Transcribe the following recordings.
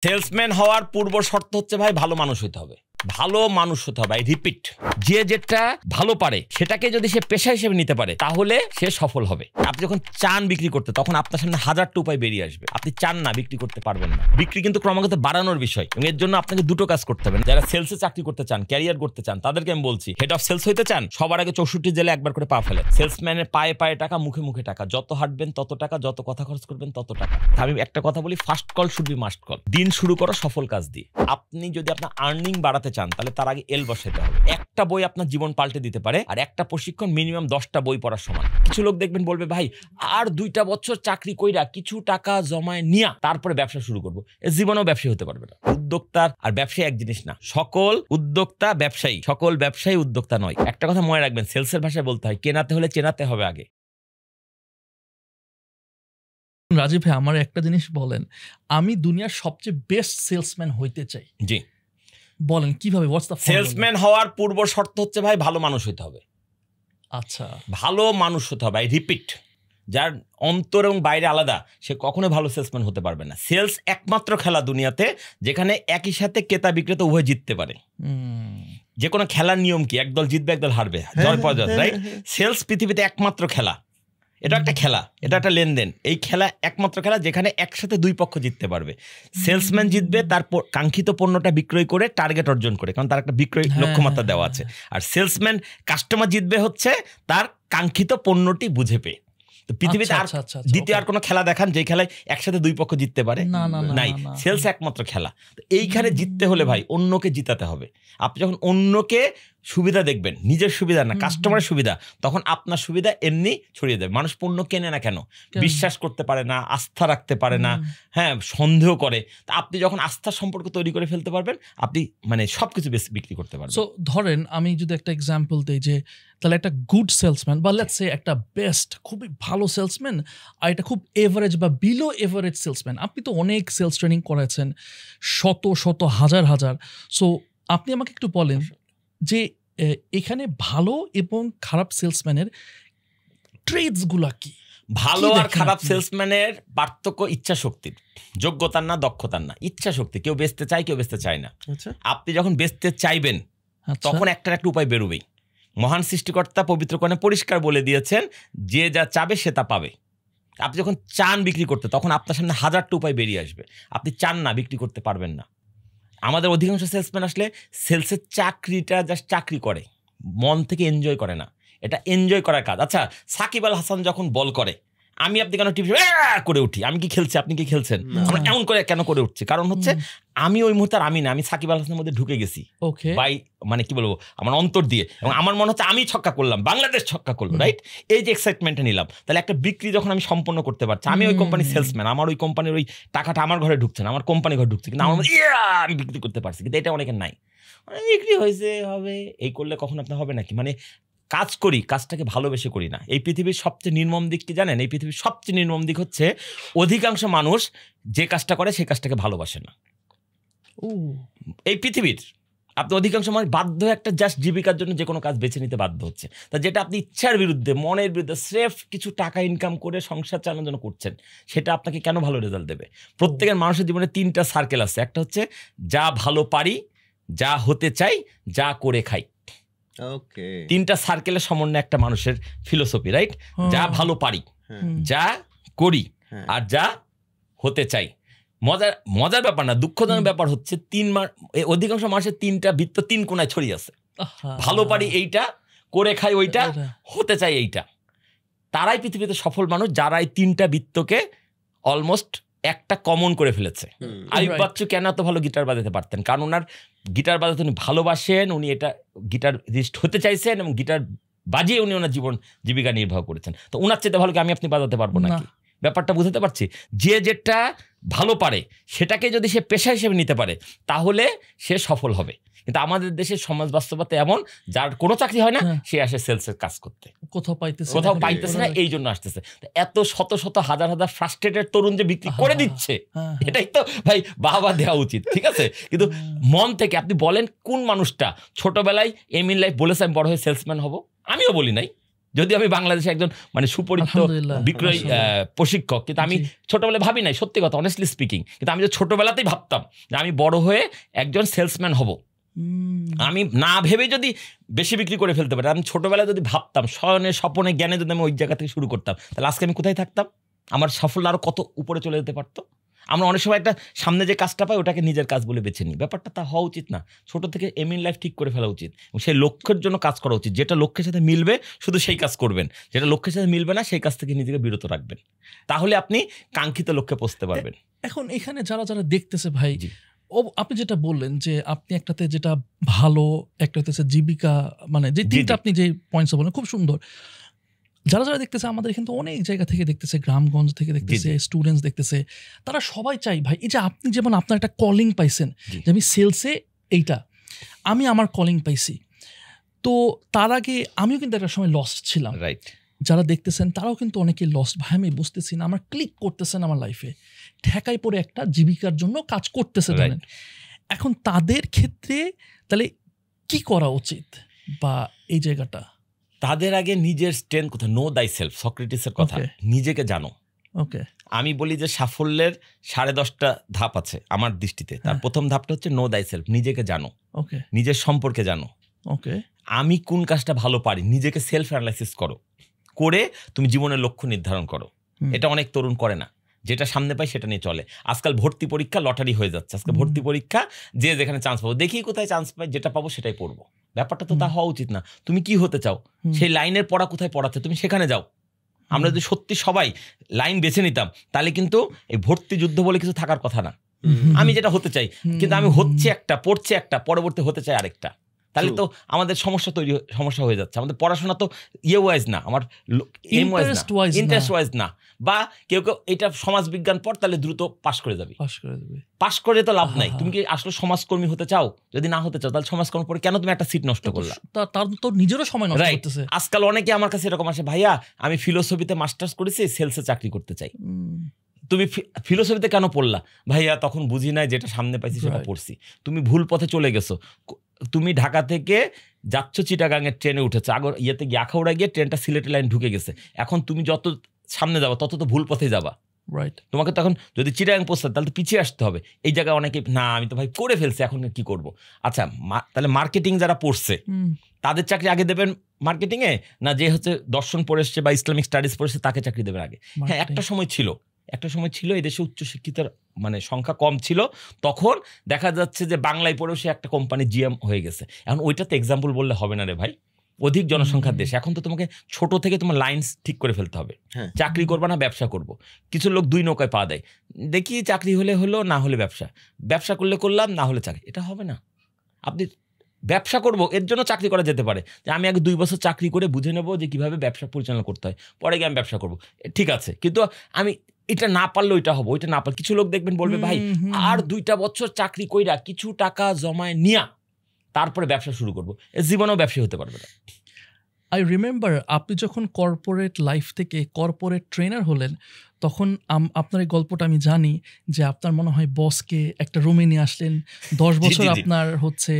Salesman হওয়ার পূর্ব শর্ত হচ্ছে ভাই ভালো মানুষ হতে হবে। ভালো মানুষ হতে হবে। রিপিট, যে যেটা ভালো পারে সেটাকে যদি সে পেশা হিসেবে নিতে পারে তাহলে সে সফল হবে। আপনি যখন চান বিক্রি করতে তখন আপনার সামনে হাজারটা উপায় বেরিয়ে আসবে। আপনি চান না বিক্রি করতে পারবেন না। বিক্রি কিন্তু ক্রমাগত বাড়ানোর বিষয় এবং এর জন্য আপনাকে দুটো কাজ করতে হবে। যারা সেলসে চাকরি করতে চান, ক্যারিয়ার করতে চান, তাদেরকে আমি বলছি হেড অফ সেলস হইতে চান, সবার আগে 64 জেলে একবার করে পা ফেলে। সেলসম্যানের পায়ে পায়ে টাকা, মুখে মুখে টাকা। যত হাঁটবেন তত টাকা, যত কথা খরচ করবেন তত টাকা। আমি একটা কথা বলি, first call should be must call. দিন শুরু করো সফল কাজ দিয়ে। আপনি যদি আপনার আর্নিং বাড়াতে চান তাহলে তার আগে এল বসাতে হবে। একটা বই আপনার জীবন পাল্টে দিতে পারে, আর একটা প্রশিক্ষণ মিনিমাম 10টা বই পড়ার সমান। কিছু লোক দেখবেন বলবে ভাই আর 2টা বছর চাকরি কইরা কিছু টাকা জমায় নিয়া তারপরে ব্যবসা শুরু করবো। জীবনেও ব্যবসায়ী হতে পারবে না। উদ্যোক্তার আর ব্যবসায়ী এক জিনিস না। সকল উদ্যোক্তা ব্যবসায়ী, সকল ব্যবসায়ী উদ্যোক্তা নয়। একটা কথা মনে রাখবেন, সেলসের ভাষায় বলতে হয় কেনাতে হলে চেনাতে হবে আগে। রাজীব ভাই, আমার একটা জিনিস বলেন, আমি দুনিয়ার সবচেয়ে বেস্ট সেলসম্যান হইতে চাই। জি বলেন কিভাবে? সেলসম্যান হওয়ার পূর্ব শর্ত হচ্ছে ভাই ভালো মানুষ হতে হবে। আচ্ছা, ভালো ভালো মানুষ হতে হবে। রিপিট, যার অন্তর এবং বাইরে আলাদা সে কখনোই ভালো সেলসম্যান হতে পারবে না। সেলস একমাত্র খেলা দুনিয়াতে যেখানে একই সাথে ক্রেতা বিক্রেতা উভয় জিততে পারে। যে কোনো খেলার নিয়ম কি? একদল জিতবে একদল হারবে, জয় পরাজয়, রাইট? সেলস পৃথিবীতে একমাত্র খেলা। এটা একটা খেলা, এটা একটা লেনদেন। এই খেলা একমাত্র খেলা যেখানে একসাথে দুই পক্ষ জিততে পারবে। সেলসম্যান জিতবে তার কাঙ্ক্ষিত পণ্যটা বিক্রয় করে টার্গেট অর্জন করে, কারণ তার একটা বিক্রয় লক্ষ্যমাত্রা দেওয়া আছে। আর সেলসম্যান কাস্টমার জিতবে হচ্ছে তার কাঙ্ক্ষিত পণ্যটি বুঝে পেয়ে। তো পৃথিবীতে আর দ্বিতীয় আর কোনো খেলা দেখান যে খেলায় একসাথে দুই পক্ষ জিততে পারে? নাই। সেলস একমাত্র খেলা। তো এইখানে জিততে হলে ভাই অন্যকে জিতাতে হবে। আপনি যখন অন্যকে সুবিধা দেখবেন, নিজের সুবিধা না কাস্টমারের সুবিধা, তখন আপনার সুবিধা এমনি ছড়িয়ে দেবে। মানুষ পণ্য কেনে না কেন? বিশ্বাস করতে পারে না, আস্থা রাখতে পারে না, হ্যাঁ, সন্দেহ করে। তা আপনি যখন আস্থার সম্পর্ক তৈরি করে ফেলতে পারবেন, আপনি মানে সবকিছু বিক্রি করতে পারবেন। সো ধরেন আমি যদি একটা এক্সাম্পল দিই, যে তাহলে একটা গুড সেলসম্যান বা লেটস সে একটা বেস্ট খুবই ভালো সেলসম্যান আর এটা খুব এভারেজ বা বিলো এভারেজ সেলসম্যান। আপনি তো অনেক সেলস ট্রেনিং করেছেন, শত শত হাজার হাজার। সো আপনি আমাকে একটু বলেন যে এখানে ভালো এবং খারাপ সেলসম্যানের ট্রেডসগুলা কি? ভালো আর খারাপ সেলসম্যানের পার্থক্য ইচ্ছা শক্তির, যোগ্যতার না, দক্ষতার না, ইচ্ছা শক্তি। কেউ বেচতে চায়, কেউ বেচতে চায় না। আপনি যখন বেচতে চাইবেন তখন একটা উপায় বেরোবেই। মহান সৃষ্টিকর্তা পবিত্র কোরআনে পরিষ্কার বলে দিয়েছেন, যে যা চাবে সে তা পাবে। আপনি যখন চান বিক্রি করতে তখন আপনার সামনে হাজারটা উপায় বেরিয়ে আসবে। আপনি চান না বিক্রি করতে পারবেন না। আমাদের অধিকাংশ সেলসম্যান আসলে সেলসের চাকরিটা জাস্ট চাকরি করে, মন থেকে এনজয় করে না। এটা এনজয় করার কাজ। আচ্ছা, সাকিব আল হাসান যখন বল করে, আমি আপনি কেন টিভি করে উঠি? আমি কি খেলছি, আপনি কি খেলছেন? আমরা এমন করে কেন করে উঠছি? কারণ হচ্ছে আমি ওই মুহূর্তে আমি না, আমি সাকিব আল হাসানের মধ্যে ঢুকে গেছি বাই, মানে কি বলবো, আমার অন্তর দিয়ে। এবং আমার মনে হচ্ছে আমি ছক্কা করলাম, বাংলাদেশ ছক্কা করলো, রাইট? এই যে এক্সাইটমেন্টটা নিলাম। তাহলে একটা বিক্রি যখন আমি সম্পন্ন করতে পারছি, আমি ওই কোম্পানির সেলসম্যান, আমার ওই কোম্পানির ওই টাকাটা আমার ঘরে ঢুকছে না, আমার কোম্পানি ঘরে ঢুকছে, কিন্তু আমার মধ্যে আমি বিক্রি করতে পারছি। কিন্তু এটা অনেকের নাই। বিক্রি হয়েছে হবে, এই করলে কখন আপনার হবে নাকি? মানে কাজ করি, কাজটাকে ভালোবেসে করি না। এই পৃথিবীর সবচেয়ে নির্মম দিক কি জানেন? এই পৃথিবীর সবচেয়ে নির্মম দিক হচ্ছে অধিকাংশ মানুষ যে কাজটা করে সেই কাজটাকে ভালোবাসে না। এই পৃথিবীর আপনি অধিকাংশ মানুষ বাধ্য একটা জাস্ট জীবিকার জন্য যে কোনো কাজ বেছে নিতে বাধ্য হচ্ছে। তা যেটা আপনি ইচ্ছার বিরুদ্ধে, মনের বিরুদ্ধে, স্রেফ কিছু টাকা ইনকাম করে সংসার চালানোর জন্য করছেন, সেটা আপনাকে কেন ভালো রেজাল্ট দেবে? প্রত্যেকের মানুষের জীবনে 3টা সার্কেল আছে। একটা হচ্ছে যা ভালো পারি, যা হতে চাই, যা করে খাই। 3টা সার্কেলের সমন্বয় একটা মানুষের ফিলোসফি, রাইট? যা ভালো পারি, যা করি, আর যা হতে চাই। মজার ব্যাপার না, দুঃখজনক ব্যাপার হচ্ছে অধিকাংশ মানুষের 3টা বৃত্ত 3 কোণায় ছড়িয়ে আছে। ভালো পারি এইটা, করে খাই ওইটা, হতে চাই এইটা। তারাই পৃথিবীতে সফল মানুষ যারা এই 3টা বৃত্তকে অলমোস্ট একটা কমন করে ফেলেছে। আইয়ুব বাচ্চু কেন এত ভালো গিটার বাজাতে পারতেন? কারণ ওনার গিটার বাজাতে উনি ভালোবাসেন, উনি এটা গিটারিস্ট হতে চাইছেন এবং গিটার বাজিয়ে উনি ওনার জীবিকা নির্বাহ করেছেন। তো ওনার চেয়ে ভালো কি আমি আপনি বাজাতে পারবো নাকি? ব্যাপারটা বুঝতে পারছি। যে যেটা ভালো পারে সেটাকে যদি সে পেশা হিসেবে নিতে পারে তাহলে সে সফল হবে। কিন্তু আমাদের দেশের সমাজ বাস্তবতা এমন, যার কোনো চাকরি হয় না সে আসে সেলসের কাজ করতে, কোথাও পাইতেছে না, এই জন্য আসতেছে। এত শত শত হাজার হাজার ফ্রাস্ট্রেটেড তরুণ যে বিক্রি করে দিচ্ছে, এটাই তো ভাই বাহবা দেওয়া উচিত, ঠিক আছে? কিন্তু মন থেকে আপনি বলেন কোন মানুষটা ছোটবেলায় এম ইন লাইফ বলেছে আমি বড় হয়ে সেলসম্যান হব? আমিও বলি নাই যদি আমি বাংলাদেশে একজন মানে সুপরিচিত বিক্রয় প্রশিক্ষক, কিন্তু আমি ছোটবেলায় ভাবি নাই, সত্যি কথা অনেস্টলি স্পিকিং, কিন্তু আমি যে ছোটবেলাতেই ভাবতাম যে আমি বড় হয়ে একজন সেলসম্যান হব, আমি না ভেবে যদি বেশি বিক্রি করে ফেলতে পারি, আমি ছোটবেলায় যদি ভাবতাম, শয়নে স্বপনে জ্ঞানে যদি আমি ওই জায়গা থেকে শুরু করতাম, তাহলে আজকে আমি কোথায় থাকতাম, আমার সাফল্য আরো কত উপরে চলে যেতে পারতো। আমরা অনেক সময় একটা সামনে যে কাজটা পাই ওটাকে নিজের কাজ বলে বেছে নিই, ব্যাপারটা তা হওয়া উচিত না। ছোট থেকে এম ইন লাইফ ঠিক করে ফেলা উচিত এবং সেই লক্ষ্যের জন্য কাজ করা উচিত। যেটা লক্ষ্যের সাথে মিলবে শুধু সেই কাজ করবেন, যেটা লক্ষ্যের সাথে মিলবে না সেই কাজ থেকে নিজেকে বিরত রাখবেন, তাহলে আপনি কাঙ্ক্ষিত লক্ষ্যে পৌঁছতে পারবেন। এখন এখানে যারা যারা দেখতেছে ভাই, আপনি যেটা বললেন যে আপনি একটাতে যেটা ভালো, একটা হচ্ছে জীবিকা, মানে যে তিনটা আপনি যে পয়েন্টস বললেন খুব সুন্দর। যারা যারা দেখতেছে আমাদের কিন্তু অনেক জায়গা থেকে দেখতেছে, গ্রামগঞ্জ থেকে দেখতেছে, স্টুডেন্টস দেখতেছে, তারা সবাই চাই ভাই এই যে আপনি যেমন আপনার একটা কলিং পাইছেন যে আমি সেলসে এইটা, আমি আমার কলিং পাইছি, তো তার আগে আমিও কিন্তু একটা সময় লস্ট ছিলাম। রাইট, যারা দেখতেছেন তারাও কিন্তু অনেকে লস্ট, ভাই আমি বুঝতেছি না, আমার ক্লিক করতেছেন আমার লাইফে, ঠেকাই পড়ে একটা জীবিকার জন্য কাজ করতেছে ধরেন। এখন তাদের ক্ষেত্রে তাহলে কি করা উচিত বা এই জায়গাটা? তাদের আগে নিজের স্ট্রেংথ কোথায়, নো দাই সেলফ, সক্রেটিসের কথা, নিজেকে জানো। ওকে, আমি বলি যে সাফল্যের 10.5টা ধাপ আছে আমার দৃষ্টিতে। তার প্রথম ধাপটা হচ্ছে নো দাই সেলফ, নিজেকে জানো, ওকে, নিজের সম্পর্কে জানো। ওকে, আমি কোন কাজটা ভালো পারি, নিজেকে সেলফ অ্যানালাইসিস করো, করে তুমি জীবনের লক্ষ্য নির্ধারণ করো। এটা অনেক তরুণ করে না, যেটা সামনে পাই সেটা নিয়ে চলে। আজকাল ভর্তি পরীক্ষা লটারি হয়ে যাচ্ছে, আজকে ভর্তি পরীক্ষা যে যেখানে চান্স পাবো, দেখি কোথায় চান্স পাই, যেটা পাবো সেটাই পড়বো। ব্যাপারটা তো তা হওয়া উচিত না। তুমি কি হতে চাও, সেই লাইনের পড়া কোথায় পড়াচ্ছে তুমি সেখানে যাও। আমরা যদি সত্যি সবাই লাইন বেছে নিতাম তাহলে কিন্তু এই ভর্তি যুদ্ধ বলে কিছু থাকার কথা না। আমি যেটা হতে চাই কিন্তু আমি হচ্ছে একটা, পড়ছে একটা, পরবর্তী হতে চাই আরেকটা, তাহলে তো আমাদের সমস্যা হয়ে যাচ্ছে। আমাদের পড়াশোনা তো ইয়ে ওয়াইজ না, আমার এম ওয়াইজ না, ইন্টারেস্ট ওয়াইজ না। বা কেউ কেউ এটা সমাজবিজ্ঞান পড় তাহলে দ্রুত পাশ করে যাবে, পাশ করে তো লাভ নাই। তুমি কি আসলে সমাজকর্মী হতে চাও? যদি না হতে চাও তাহলে সমাজকর্মী পড়ে কেন তুমি একটা সিট নষ্ট করলা? তার তো নিজেরও সময় নষ্ট করতেছে। আজকাল অনেকে আমার কাছে এরকম আসে, ভাইয়া আমি ফিলোসফিতে মাস্টার্স করেছি, সেলসে চাকরি করতে চাই। তুমি ফিলোসফিতে কেন পড়লা? ভাইয়া তখন বুঝি নাই, যেটা সামনে পাইছি সেটা পড়ছি। তুমি ভুল পথে চলে গেছো। তুমি ঢাকা থেকে যাচ্ছ চিটাগাঙের ট্রেনে উঠেছো, আগে ইয়েতে গিয়ে আখাউড়া গিয়ে ট্রেনটা সিলেটের লাইন ঢুকে গেছে। এখন তুমি যত সামনে যাবা তত তো ভুল পথে যাবা। তোমাকে তখন যদি চিটাগাং পৌঁছতে তাহলে তো পিছিয়ে আসতে হবে। এই জায়গায় অনেকে না আমি তো ভাই করে ফেলছি, এখন কি করব? আচ্ছা, তাহলে মার্কেটিং যারা পড়ছে তাদের চাকরি আগে দেবেন মার্কেটিংয়ে, না যে হচ্ছে দর্শন পড়ে এসছে বা ইসলামিক স্টাডিজ পড়েছে তাকে চাকরি দেবেন আগে? হ্যাঁ, একটা সময় ছিল এই দেশে উচ্চশিক্ষিতের মানে সংখ্যা কম ছিল, তখন দেখা যাচ্ছে যে বাংলায় পড়েও সে একটা কোম্পানি জিএম হয়ে গেছে। এখন ওইটাতে এক্সাম্পল বললে হবে না রে ভাই, অধিক জনসংখ্যার দেশ। এখন তো তোমাকে ছোট থেকে তোমার লাইন্স ঠিক করে ফেলতে হবে। চাকরি করবা না ব্যবসা করব। কিছু লোক 2 নৌকায় পা দেয়, দেখি চাকরি হলে হলো, না হলে ব্যবসা করলে করলাম, না হলে চাকরি। এটা হবে না। আপনি ব্যবসা করব এর জন্য চাকরি করা যেতে পারে, যে আমি আগে 2 বছর চাকরি করে বুঝে নেবো যে কিভাবে ব্যবসা পরিচালনা করতে হয়, পরে গিয়ে আমি ব্যবসা করবো, ঠিক আছে। কিন্তু আমি এটা না পারলে ওইটা হবো, ওইটা না পারলে কিছু লোক দেখবেন বলবে ভাই আর 2টা বছর চাকরি কইরা কিছু টাকা জমায় নিয়া তারপরে ব্যবসা শুরু করবো, জীবনেও ব্যবসা হতে পারবে না। আই রিমেম্বার আপনি যখন কর্পোরেট লাইফ থেকে কর্পোরেট ট্রেনার হলেন, তখন আপনার এই গল্পটা আমি জানি যে আপনার মনে হয় বসকে একটা রুমে নিয়ে আসলেন, 10 বছর আপনার হচ্ছে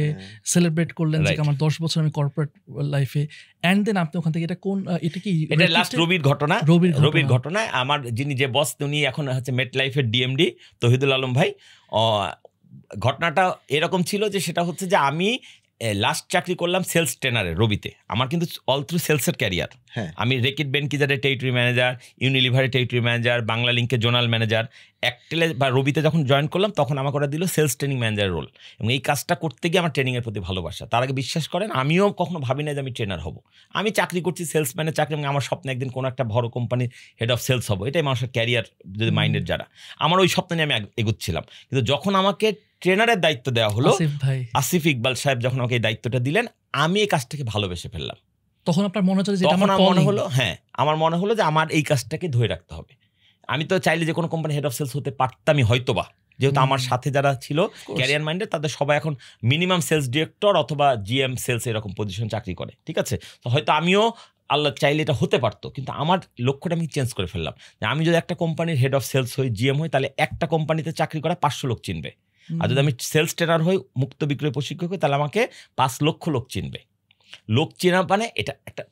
সেলিব্রেট করলেন যে আমার 10 বছর আমি কর্পোরেট লাইফে, অ্যান্ড দেন আপনি ওখান থেকে এটা কি লাস্ট রবির ঘটনা। আমার যিনি যে বস উনি এখন হচ্ছে মেট লাইফের ডিএমডি তহিদুল আলম ভাই। ঘটনাটা এরকম ছিল যে সেটা হচ্ছে যে আমি লাস্ট চাকরি করলাম সেলস ট্রেনারে রবিতে। আমার কিন্তু অল থ্রু সেলসের ক্যারিয়ার। আমি রেকিট বেনকিজারের টেরিটরি ম্যানেজার, ইউনিলিভারের টেরিটরি ম্যানেজার, বাংলা লিঙ্কের জোনাল ম্যানেজার। একটেলে বা রবিতে যখন জয়েন করলাম তখন আমাকে ওরা দিল সেলস ট্রেনিং ম্যানেজার রোল, এবং এই কাজটা করতে গিয়ে আমার ট্রেনিংয়ের প্রতি ভালোবাসা। তার আগে বিশ্বাস করেন আমিও কখনো ভাবি না যে আমি ট্রেনার হব। আমি চাকরি করছি সেলসম্যানের চাকরি, এবং আমার স্বপ্নে একদিন কোনো একটা বড় কোম্পানির হেড অফ সেলস হবো। এটাই মানুষের ক্যারিয়ার যদি মাইন্ডের যারা, আমার ওই স্বপ্ন নিয়ে আমি এগোচ্ছিলাম। কিন্তু যখন আমাকে ট্রেনারের দায়িত্ব দেওয়া হলো, আসিফ ইকবাল সাহেব যখন আমাকে এই দায়িত্বটা দিলেন, আমি এই কাজটাকে ভালোবেসে ফেললাম। তখন আপনার মনে হচ্ছে আমার মনে হলো যে আমার এই কাজটাকে ধরে রাখতে হবে। আমি তো চাইলে যে কোনো কোম্পানি হেড অফ সেলস হতে পারতামই হয়তোবা, যেহেতু আমার সাথে যারা ছিল ক্যারিয়ার মাইন্ডে তাদের সবাই এখন মিনিমাম সেলস ডিরেক্টর অথবা জিএম সেলস এরকম পজিশন চাকরি করে, ঠিক আছে। তো হয়তো আমিও আল্লাহ চাইলে এটা হতে পারতো, কিন্তু আমার লক্ষ্যটা আমি চেঞ্জ করে ফেললাম যে আমি যদি একটা কোম্পানির হেড অফ সেলস হই, জিএম হই, তাহলে একটা কোম্পানিতে চাকরি করা 500 লোক চিনবে। আর যদি আমি সেলস ট্রেনার হই, মুক্ত বিক্রয় প্রশিক্ষক হই, তাহলে আমাকে 5 লক্ষ লোক চিনবে। লোক চেনা মানে এটা একটা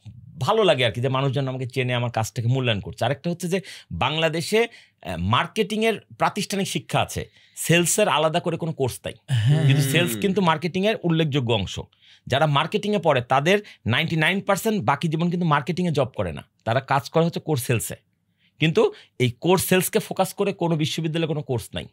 ভালো লাগে আর কি, যে মানুষজন আমাকে চেনে, আমার কাজটাকে মূল্যায়ন করছে। আরেকটা হচ্ছে যে বাংলাদেশে মার্কেটিংয়ের প্রাতিষ্ঠানিক শিক্ষা আছে, সেলসের আলাদা করে কোনো কোর্স তাই, কিন্তু সেলস কিন্তু মার্কেটিংয়ের উল্লেখযোগ্য অংশ। যারা মার্কেটিংয়ে পড়ে তাদের 99% বাকি জীবন কিন্তু মার্কেটিংয়ে জব করে না, তারা কাজ করে হচ্ছে কোর সেলসে। কিন্তু এই কোর সেলসকে ফোকাস করে কোনো বিশ্ববিদ্যালয়ে কোনো কোর্স নাই,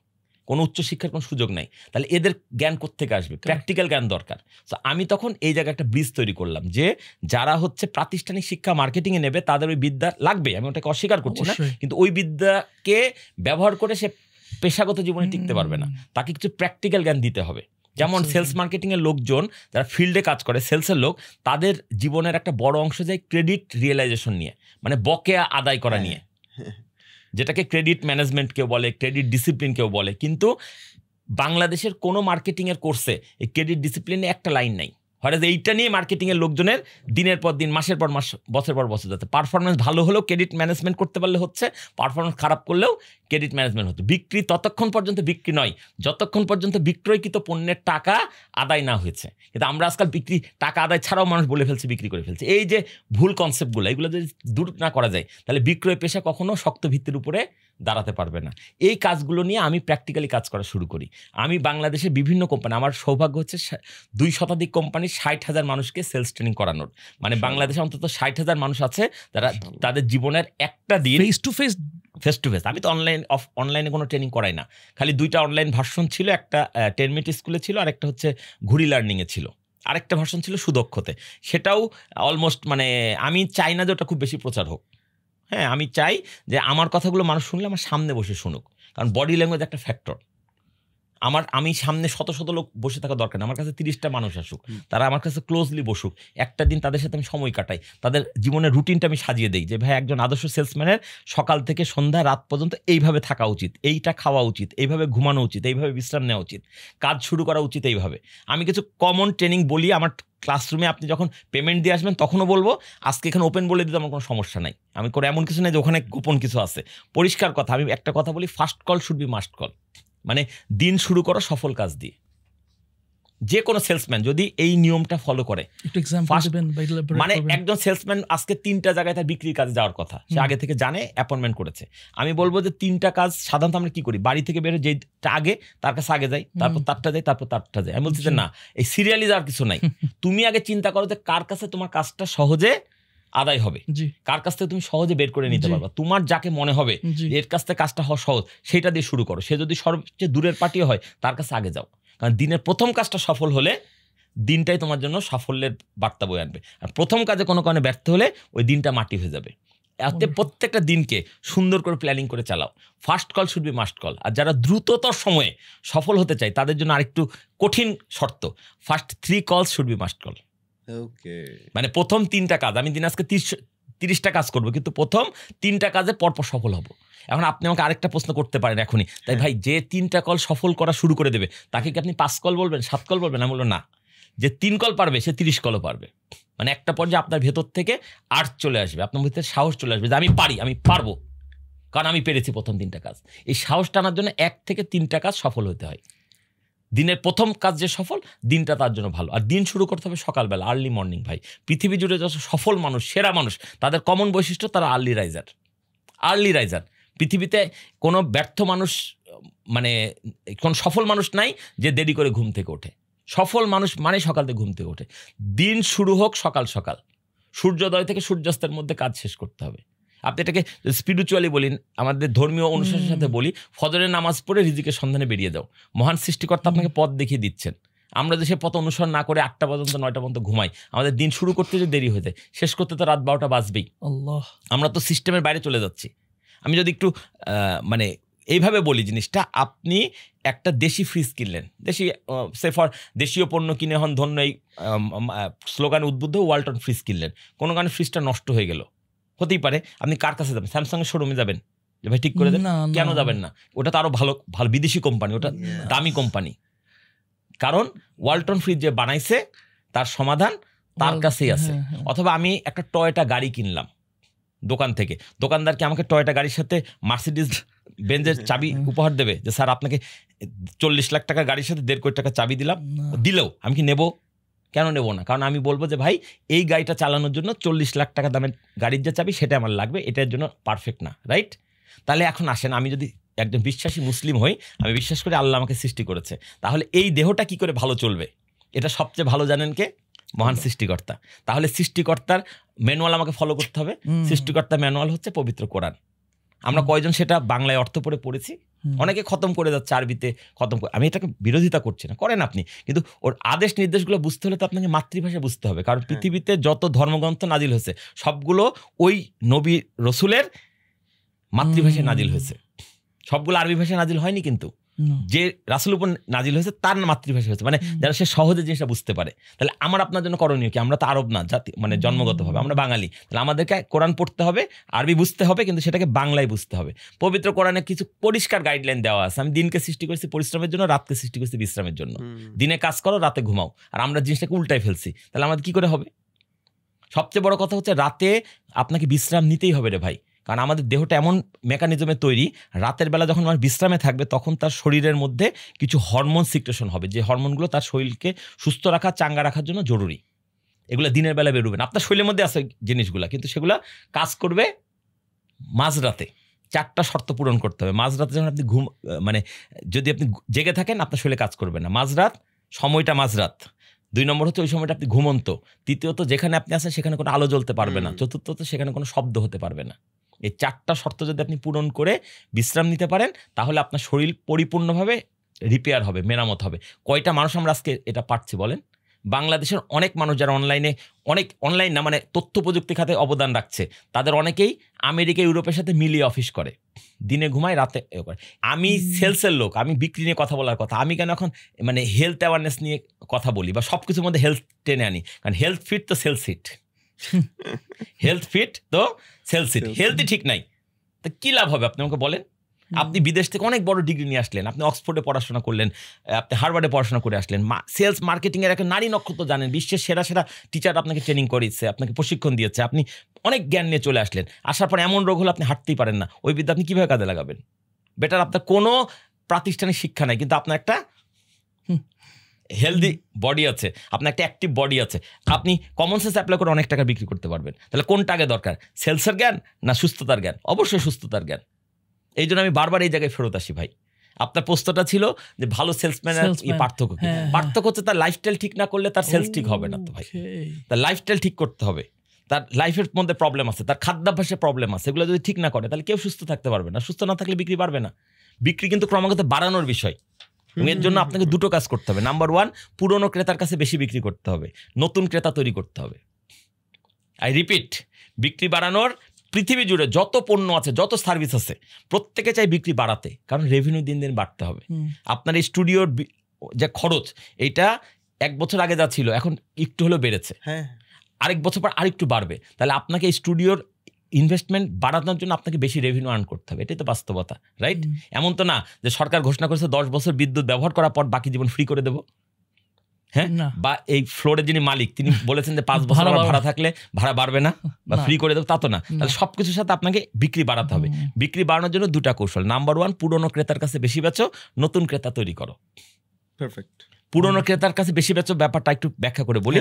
কোনো উচ্চশিক্ষার কোনো সুযোগ নাই। তাহলে এদের জ্ঞান কোত্থেকে আসবে? প্র্যাকটিক্যাল জ্ঞান দরকার। তো আমি তখন এই জায়গায় একটা ব্রিজ তৈরি করলাম যে যারা হচ্ছে প্রাতিষ্ঠানিক শিক্ষা মার্কেটিংয়ে নেবে তাদের ওই বিদ্যা লাগবে, আমি ওটাকে অস্বীকার করছি না, কিন্তু ওই বিদ্যাকে ব্যবহার করে সে পেশাগত জীবনে টিকতে পারবে না, তাকে কিছু প্র্যাকটিক্যাল জ্ঞান দিতে হবে। যেমন সেলস মার্কেটিংয়ের লোকজন যারা ফিল্ডে কাজ করে, সেলসের লোক, তাদের জীবনের একটা বড় অংশ যায় ক্রেডিট রিয়েলাইজেশন নিয়ে, মানে বকেয়া আদায় করা নিয়ে, যেটাকে ক্রেডিট ম্যানেজমেন্ট কেউ বলে, ক্রেডিট ডিসিপ্লিন কেউ বলে। কিন্তু বাংলাদেশের কোনো মার্কেটিংয়ের কোর্সে এই ক্রেডিট ডিসিপ্লিনে একটা লাইন নাই। হঠাৎ এইটা নিয়ে মার্কেটিংয়ের লোকজনের দিনের পর দিন, মাসের পর মাস, বছর পর বছর যাচ্ছে। পারফরমেন্স ভালো হলেও ক্রেডিট ম্যানেজমেন্ট করতে পারলে হচ্ছে, পারফরমেন্স খারাপ করলেও ক্রেডিট ম্যানেজমেন্ট হতো। বিক্রি ততক্ষণ পর্যন্ত বিক্রি নয় যতক্ষণ পর্যন্ত বিক্রয়কৃত পণ্যের টাকা আদায় না হয়েছে। কিন্তু আমরা আজকাল বিক্রি টাকা আদায় ছাড়াও মানুষ বলে ফেলছে বিক্রি করে ফেলছে। এই যে ভুল কনসেপ্টগুলো, এগুলো যদি দূর না করা যায় তাহলে বিক্রয় পেশা কখনো শক্ত ভিত্তির উপরে দাঁড়াতে পারবে না। এই কাজগুলো নিয়ে আমি প্র্যাকটিক্যালি কাজ করা শুরু করি। আমি বাংলাদেশের বিভিন্ন কোম্পানি, আমার সৌভাগ্য হচ্ছে 2 শতাধিক কোম্পানির 60,000 মানুষকে সেলস ট্রেনিং করানোর, মানে বাংলাদেশে অন্তত 60,000 মানুষ আছে যারা তাদের জীবনের একটা দিন ফেস টু ফেস। আমি তো অনলাইনে কোনো ট্রেনিং করাই না, খালি 2টা অনলাইন ভার্সন ছিল, একটা 10 মিনিট স্কুলে ছিল, আর একটা হচ্ছে ঘুরি লার্নিংয়ে ছিল, আরেকটা ভার্সন ছিল সুদক্ষতে। সেটাও অলমোস্ট, মানে আমি চাই না যে ওটা খুব বেশি প্রচার হোক। হ্যাঁ, আমি চাই যে আমার কথাগুলো মানুষ শুনলে আমার সামনে বসে শুনুক, কারণ বডি ল্যাঙ্গুয়েজ একটা ফ্যাক্টর। আমি সামনে শত শত লোক বসে থাকা দরকার না, আমার কাছে 30টা মানুষ আসুক, তারা আমার কাছে ক্লোজলি বসুক, একটা দিন তাদের সাথে আমি সময় কাটাই, তাদের জীবনের রুটিনটা আমি সাজিয়ে দিই যে ভাই একজন আদর্শ সেলসম্যানের সকাল থেকে সন্ধ্যা রাত পর্যন্ত এইভাবে থাকা উচিত, এইটা খাওয়া উচিত, এইভাবে ঘুমানো উচিত, এইভাবে বিশ্রাম নেওয়া উচিত, কাজ শুরু করা উচিত এইভাবে। আমি কিছু কমন ট্রেনিং বলি আমার ক্লাসরুমে, আপনি যখন পেমেন্ট দিয়ে আসবেন তখনও বলবো, আজকে এখানে ওপেন বলে দিতে আমার কোনো সমস্যা নাই, আমি করে এমন কিছু নেই যে ওখানে গোপন কিছু আছে। পরিষ্কার কথা, আমি একটা কথা বলি, first call should be must call. মানে দিন শুরু করো সফল কাজ দিয়ে। যে কোনো সেলসম্যান যদি এই নিয়মটা ফলো করে, মানে একজন সেলসম্যান আজকে 3টা জায়গায় তার বিক্রির কাজে যাওয়ার কথা, সে আগে থেকে জানে, অ্যাপয়েন্টমেন্ট করেছে। আমি বলবো যে 3টা কাজ সাধারণত আমরা কি করি, বাড়ি থেকে বেরো, যেটা আগে তার কাছে আগে যাই, তারপর তারটা যাই, তারপর তারটা যাই। আমি বলছি যে না, এই সিরিয়ালি যাওয়ার কিছু নাই। তুমি আগে চিন্তা করো যে কার কাছে তোমার কাজটা সহজে আদায় হবে, কার কাছ থেকে তুমি সহজে বের করে নিতে পারবা। তোমার যাকে মনে হবে এর কাছ থেকে কাজটা হওয়া সহজ, সেটা দিয়ে শুরু করো। সে যদি সবচেয়ে দূরের পার্টিও হয় তার কাছে আগে যাও, কারণ দিনের প্রথম কাজটা সফল হলে দিনটাই তোমার জন্য সাফল্যের বার্তা বয়ে আনবে। আর প্রথম কাজে কোনো কারণে ব্যর্থ হলে ওই দিনটা মাটি হয়ে যাবে। এতে প্রত্যেকটা দিনকে সুন্দর করে প্ল্যানিং করে চালাও। First call should be must call. আর যারা দ্রুততর সময়ে সফল হতে চায় তাদের জন্য আরেকটু কঠিন শর্ত, ফার্স্ট 3 কলস শুড বি মাস্ট কল। মানে প্রথম 3টা কাজ, আমি দিন আজকে 30টা কাজ করবো, কিন্তু প্রথম 3টা কাজে পরপর সফল হব। এখন আপনি আমাকে আরেকটা প্রশ্ন করতে পারেন এখনই, তাই ভাই যে 3টা কল সফল করা শুরু করে দেবে তাকে কি আপনি 5 কল বলবেন, 7 কল বলবেন? আমি বলবো না, যে 3 কল পারবে সে 30 কলও পারবে। মানে একটা পর্যায়ে আপনার ভেতর থেকে আর্ট চলে আসবে, আপনার ভিতরে সাহস চলে আসবে যে আমি পারি, আমি পারবো, কারণ আমি পেরেছি প্রথম 3টা কাজ। এই সাহস টানার জন্য 1 থেকে 3টা কাজ সফল হতে হয়। দিনের প্রথম কাজ যে সফল, দিনটা তার জন্য ভালো। আর দিন শুরু করতে হবে সকালবেলা, আর্লি মর্নিং। ভাই পৃথিবী জুড়ে যত সফল মানুষ, সেরা মানুষ, তাদের কমন বৈশিষ্ট্য তারা আর্লি রাইজার। পৃথিবীতে কোনো ব্যর্থ মানুষ, মানে কোন সফল মানুষ নাই যে দেরি করে ঘুম থেকে ওঠে। সফল মানুষ মানে সকাল থেকে ঘুম থেকে ওঠে। দিন শুরু হোক সকাল সকাল, সূর্যোদয় থেকে সূর্যাস্তের মধ্যে কাজ শেষ করতে হবে। আপনি এটাকে স্পিরিচুয়ালি বলি, আমাদের ধর্মীয় অনুশাসনের সাথে বলি, ফজরের নামাজ পড়ে রিজিকের সন্ধানে বেরিয়ে যাও। মহান সৃষ্টিকর্তা আপনাকে পথ দেখিয়ে দিচ্ছেন। আমরা যে সে পথ অনুসরণ না করে 8টা পর্যন্ত 9টা পর্যন্ত ঘুমাই, আমাদের দিন শুরু করতে যে দেরি হয়ে যায়, শেষ করতে তো রাত 12টা বাজবেই। আমরা তো সিস্টেমের বাইরে চলে যাচ্ছি। আমি যদি একটু মানে এইভাবে বলি জিনিসটা, আপনি একটা দেশি ফ্রিজ কিনলেন, দেশীয় পণ্য কিনে হন ধন্য, এই স্লোগানে উদ্বুদ্ধ ওয়ালটন ফ্রিজ কিনলেন, কোনো কারণে ফ্রিজটা নষ্ট হয়ে গেল, হতেই পারে। আপনি কার কাছে যাবেন? স্যামসাংয়ের শোরুমে যাবেন যে ভাই ঠিক করে দেন? কেন যাবেন না? ওটা তো আরো ভালো বিদেশি কোম্পানি, ওটা দামি কোম্পানি। কারণ ওয়ালটন ফ্রিজ যে বানাইছে তার সমাধান তার কাছেই আছে। অথবা আমি একটা টয়োটা গাড়ি কিনলাম দোকান থেকে, দোকানদার কি আমাকে টয়োটা গাড়ির সাথে মার্সিডিজ বেঞ্জের চাবি উপহার দেবে যে স্যার আপনাকে 40 লাখ টাকা গাড়ির সাথে 1.5 কোটি টাকা চাবি দিলাম? দিলেও আমি কি নেব? কেন নেবো না? কারণ আমি বলবো যে ভাই এই গাড়িটা চালানোর জন্য 40 লাখ টাকা দামের গাড়ির যে চাবি সেটা আমার লাগবে, এটার জন্য পারফেক্ট না, রাইট? তাহলে এখন আসেন, আমি যদি একজন বিশ্বাসী মুসলিম হই, আমি বিশ্বাস করি আল্লাহ আমাকে সৃষ্টি করেছে, তাহলে এই দেহটা কি করে ভালো চলবে? এটা সবচেয়ে ভালো জানেন কে? মহান সৃষ্টিকর্তা। তাহলে সৃষ্টিকর্তার ম্যানুয়াল আমাকে ফলো করতে হবে। সৃষ্টিকর্তার ম্যানুয়াল হচ্ছে পবিত্র কোরআন। আমরা কয়জন সেটা বাংলায় অর্থ পড়ে পড়েছি? অনেকে খতম করে যাচ্ছে আরবিতে, খতম করে। আমি এটাকে বিরোধিতা করছি না, করেন আপনি, কিন্তু ওর আদেশ নির্দেশগুলো বুঝতে হলে তো আপনাকে মাতৃভাষা বুঝতে হবে। কারণ পৃথিবীতে যত ধর্মগ্রন্থ নাজিল হয়েছে সবগুলো ওই নবী রসুলের মাতৃভাষায় নাজিল হয়েছে, সবগুলো আরবি ভাষায় নাজিল হয়নি। কিন্তু যে রাসূল উপর নাজিল হয়েছে তার মাতৃভাষা হয়েছে, মানে যারা সে সহজে জিনিসটা বুঝতে পারে। তাহলে আমার আপনার জন্য করণীয় কি? আমরা তো আরব না জাতি, মানে জন্মগতভাবে আমরা বাঙালি। তাহলে আমাদেরকে কোরআন পড়তে হবে, আরবি বুঝতে হবে, কিন্তু সেটাকে বাংলায় বুঝতে হবে। পবিত্র কোরআনে কিছু পরিষ্কার গাইডলাইন দেওয়া আছে। আমি দিনকে সৃষ্টি করেছি পরিশ্রমের জন্য, রাতকে সৃষ্টি করেছি বিশ্রামের জন্য। দিনে কাজ করো, রাতে ঘুমাও। আর আমরা জিনিসটাকে উল্টাই ফেলছি, তাহলে আমাদের কি করে হবে? সবচেয়ে বড় কথা হচ্ছে রাতে আপনাকে বিশ্রাম নিতেই হবে রে ভাই। কারণ আমাদের দেহটা এমন মেকানিজমে তৈরি, রাতের বেলা যখন আমার বিশ্রামে থাকবে তখন তার শরীরের মধ্যে কিছু হরমোন সিক্রেশন হবে, যে হরমোনগুলো তার শরীরকে সুস্থ রাখা, চাঙ্গা রাখার জন্য জরুরি। এগুলো দিনের বেলা বেরোবে না, আপনার শরীরের মধ্যে আছে জিনিসগুলো, কিন্তু সেগুলো কাজ করবে মাঝরাতে। 4টা শর্ত পূরণ করতে হবে। মাঝরাতে যখন আপনি মানে যদি আপনি জেগে থাকেন আপনার শরীরে কাজ করবে না। মাঝরাত, সময়টা মাঝরাত। 2 নম্বর হচ্ছে ওই সময়টা আপনি ঘুমন্ত। তৃতীয়ত যেখানে আপনি আছেন সেখানে কোনো আলো জ্বলতে পারবে না। চতুর্থত সেখানে কোনো শব্দ হতে পারবে না। এই 4টা শর্ত যদি আপনি পূরণ করে বিশ্রাম নিতে পারেন তাহলে আপনার শরীর পরিপূর্ণভাবে রিপেয়ার হবে, মেরামত হবে। কয়টা মানুষ আমরা আজকে এটা পারছি বলেন? বাংলাদেশের অনেক মানুষ যারা অনলাইন না, মানে তথ্য প্রযুক্তি খাতে অবদান রাখছে, তাদের অনেকেই আমেরিকা ইউরোপের সাথে মিলিয়ে অফিস করে, দিনে ঘুমায় রাতে করে। আমি সেলসের লোক, আমি বিক্রি নিয়ে কথা বলার কথা। আমি কেন এখন মানে হেলথ অ্যাওয়ারনেস নিয়ে কথা বলি বা সব কিছুর মধ্যে হেলথ টেনে আনি? কারণ হেলথ ফিট তো সেলস হিট, হেলথ ফিট তো সেলস হিট। হেলথই ঠিক নাই তো কি লাভ হবে? আপনি আমাকে বলেন। আপনি বিদেশ থেকে অনেক বড় ডিগ্রি নিয়ে আসলেন, আপনি অক্সফোর্ডে পড়াশোনা করলেন, আপনি হার্ভার্ডে পড়াশোনা করে আসলেন, সেলস মার্কেটিংয়ের একটা নারী নক্ষত্র জানেন, বিশ্বের সেরা সেরা টিচার আপনাকে ট্রেনিং করিয়েছে, আপনাকে প্রশিক্ষণ দিয়েছে, আপনি অনেক জ্ঞান নিয়ে চলে আসলেন। আসার পর এমন রোগ হলো আপনি হাঁটতেই পারেন না, ওই বিদ্যা আপনি কীভাবে কাজে লাগাবেন? বেটার আপনার কোনো প্রাতিষ্ঠানিক শিক্ষা নাই, কিন্তু আপনার একটা হেলদি বডি আছে, আপনার একটা অ্যাক্টিভ বডি আছে, আপনি কমন সেন্স অ্যাপ্লাই করে অনেক টাকা বিক্রি করতে পারবেন। তাহলে কোনটা আগে দরকার, সেলসের জ্ঞান না সুস্থতার জ্ঞান? অবশ্যই সুস্থতার জ্ঞান। এই জন্য আমি বারবার এই জায়গায় ফেরত আসি ভাই। আপনার প্রশ্নটা ছিল যে ভালো সেলসম্যানের পার্থক্য কি? পার্থক্য হচ্ছে তার লাইফস্টাইল ঠিক না করলে তার সেলস ঠিক হবে না। তো ভাই তার লাইফস্টাইল ঠিক করতে হবে, তার লাইফের মধ্যে প্রবলেম আছে, তার খাদ্যাভ্যাসে প্রবলেম আছে, এগুলো যদি ঠিক না করে তাহলে কেউ সুস্থ থাকতে পারবে না। সুস্থ না থাকলে বিক্রি বাড়বে না। বিক্রি কিন্তু ক্রমাগত বাড়ানোর বিষয়। এর জন্য আপনাকে 2টো কাজ করতে হবে। নাম্বার 1, পুরনো ক্রেতার কাছে বেশি বিক্রি করতে হবে, নতুন ক্রেতা তৈরি করতে হবে। আই রিপিট, বিক্রি বাড়ানোর পৃথিবী জুড়ে যত পণ্য আছে, যত সার্ভিস আছে, প্রত্যেকে চাই বিক্রি বাড়াতে, কারণ রেভিনিউ দিন দিন বাড়তে হবে। আপনার এই স্টুডিওর যে খরচ, এইটা 1 বছর আগে যা ছিল এখন একটু হলেও বেড়েছে, আরেক বছর পর আরেকটু বাড়বে। তাহলে আপনাকে এই স্টুডিওর ইনভেস্টমেন্ট বাড়ানোর জন্য আপনাকে বেশি রেভিনিউ আর্ন করতে হবে। এটাই তো বাস্তবতা, রাইট? এমন তো না যে সরকার ঘোষণা করেছে 10 বছর বিদ্যুৎ ব্যবহার করার পর বাকি জীবন ফ্রি করে দেবো। হ্যাঁ, বা এই ফ্লোরের যিনি মালিক তিনি বলেছেন যে 5 বছর ভাড়া থাকলে ভাড়া বাড়বে না বা ফ্রি করে দেবো, তা তো না। তাহলে সবকিছুর সাথে আপনাকে বিক্রি বাড়াতে হবে। বিক্রি বাড়ানোর জন্য 2টা কৌশল। নাম্বার 1, পুরনো ক্রেতার কাছে বেশি বেচো, নতুন ক্রেতা তৈরি করো। পারফেক্ট। পুরনো ক্রেতার কাছে বেশি বেচো ব্যাপারটা একটু ব্যাখ্যা করে বলি।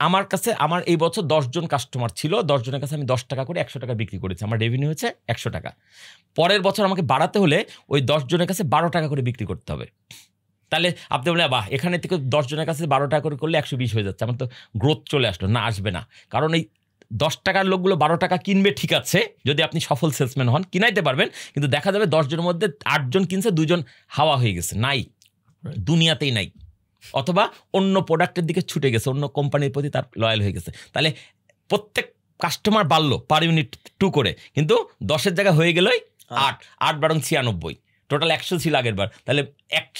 আমার কাছে আমার এই বছর 10 জন কাস্টমার ছিল, 10 জনের কাছে আমি 10 টাকা করে 100 টাকা বিক্রি করেছি, আমার রেভিনিউ হচ্ছে 100 টাকা। পরের বছর আমাকে বাড়াতে হলে ওই 10 জনের কাছে 12 টাকা করে বিক্রি করতে হবে। তাহলে আপনি বলে বাহ, এখানে থেকে 10 জনের কাছে 12 টাকা করে করলে 120 হয়ে যাচ্ছে, আমার তো গ্রোথ চলে আসলো না। আসবে না, কারণ এই 10 টাকার লোকগুলো 12 টাকা কিনবে, ঠিক আছে, যদি আপনি সফল সেলসম্যান হন কিনাইতে পারবেন, কিন্তু দেখা যাবে 10 জনের মধ্যে 8 জন কিনছে, 2 জন হাওয়া হয়ে গেছে, নাই, দুনিয়াতেই নাই, অথবা অন্য প্রোডাক্টের দিকে ছুটে গেছে, অন্য কোম্পানির প্রতি তার লয়াল হয়ে গেছে। তাহলে প্রত্যেক কাস্টমার বাড়লো পার ইউনিট 2 করে, কিন্তু 10-এর জায়গায় হয়ে গেলই 8 বরং 96, টোটাল 100 ছিল আগের বার। তাহলে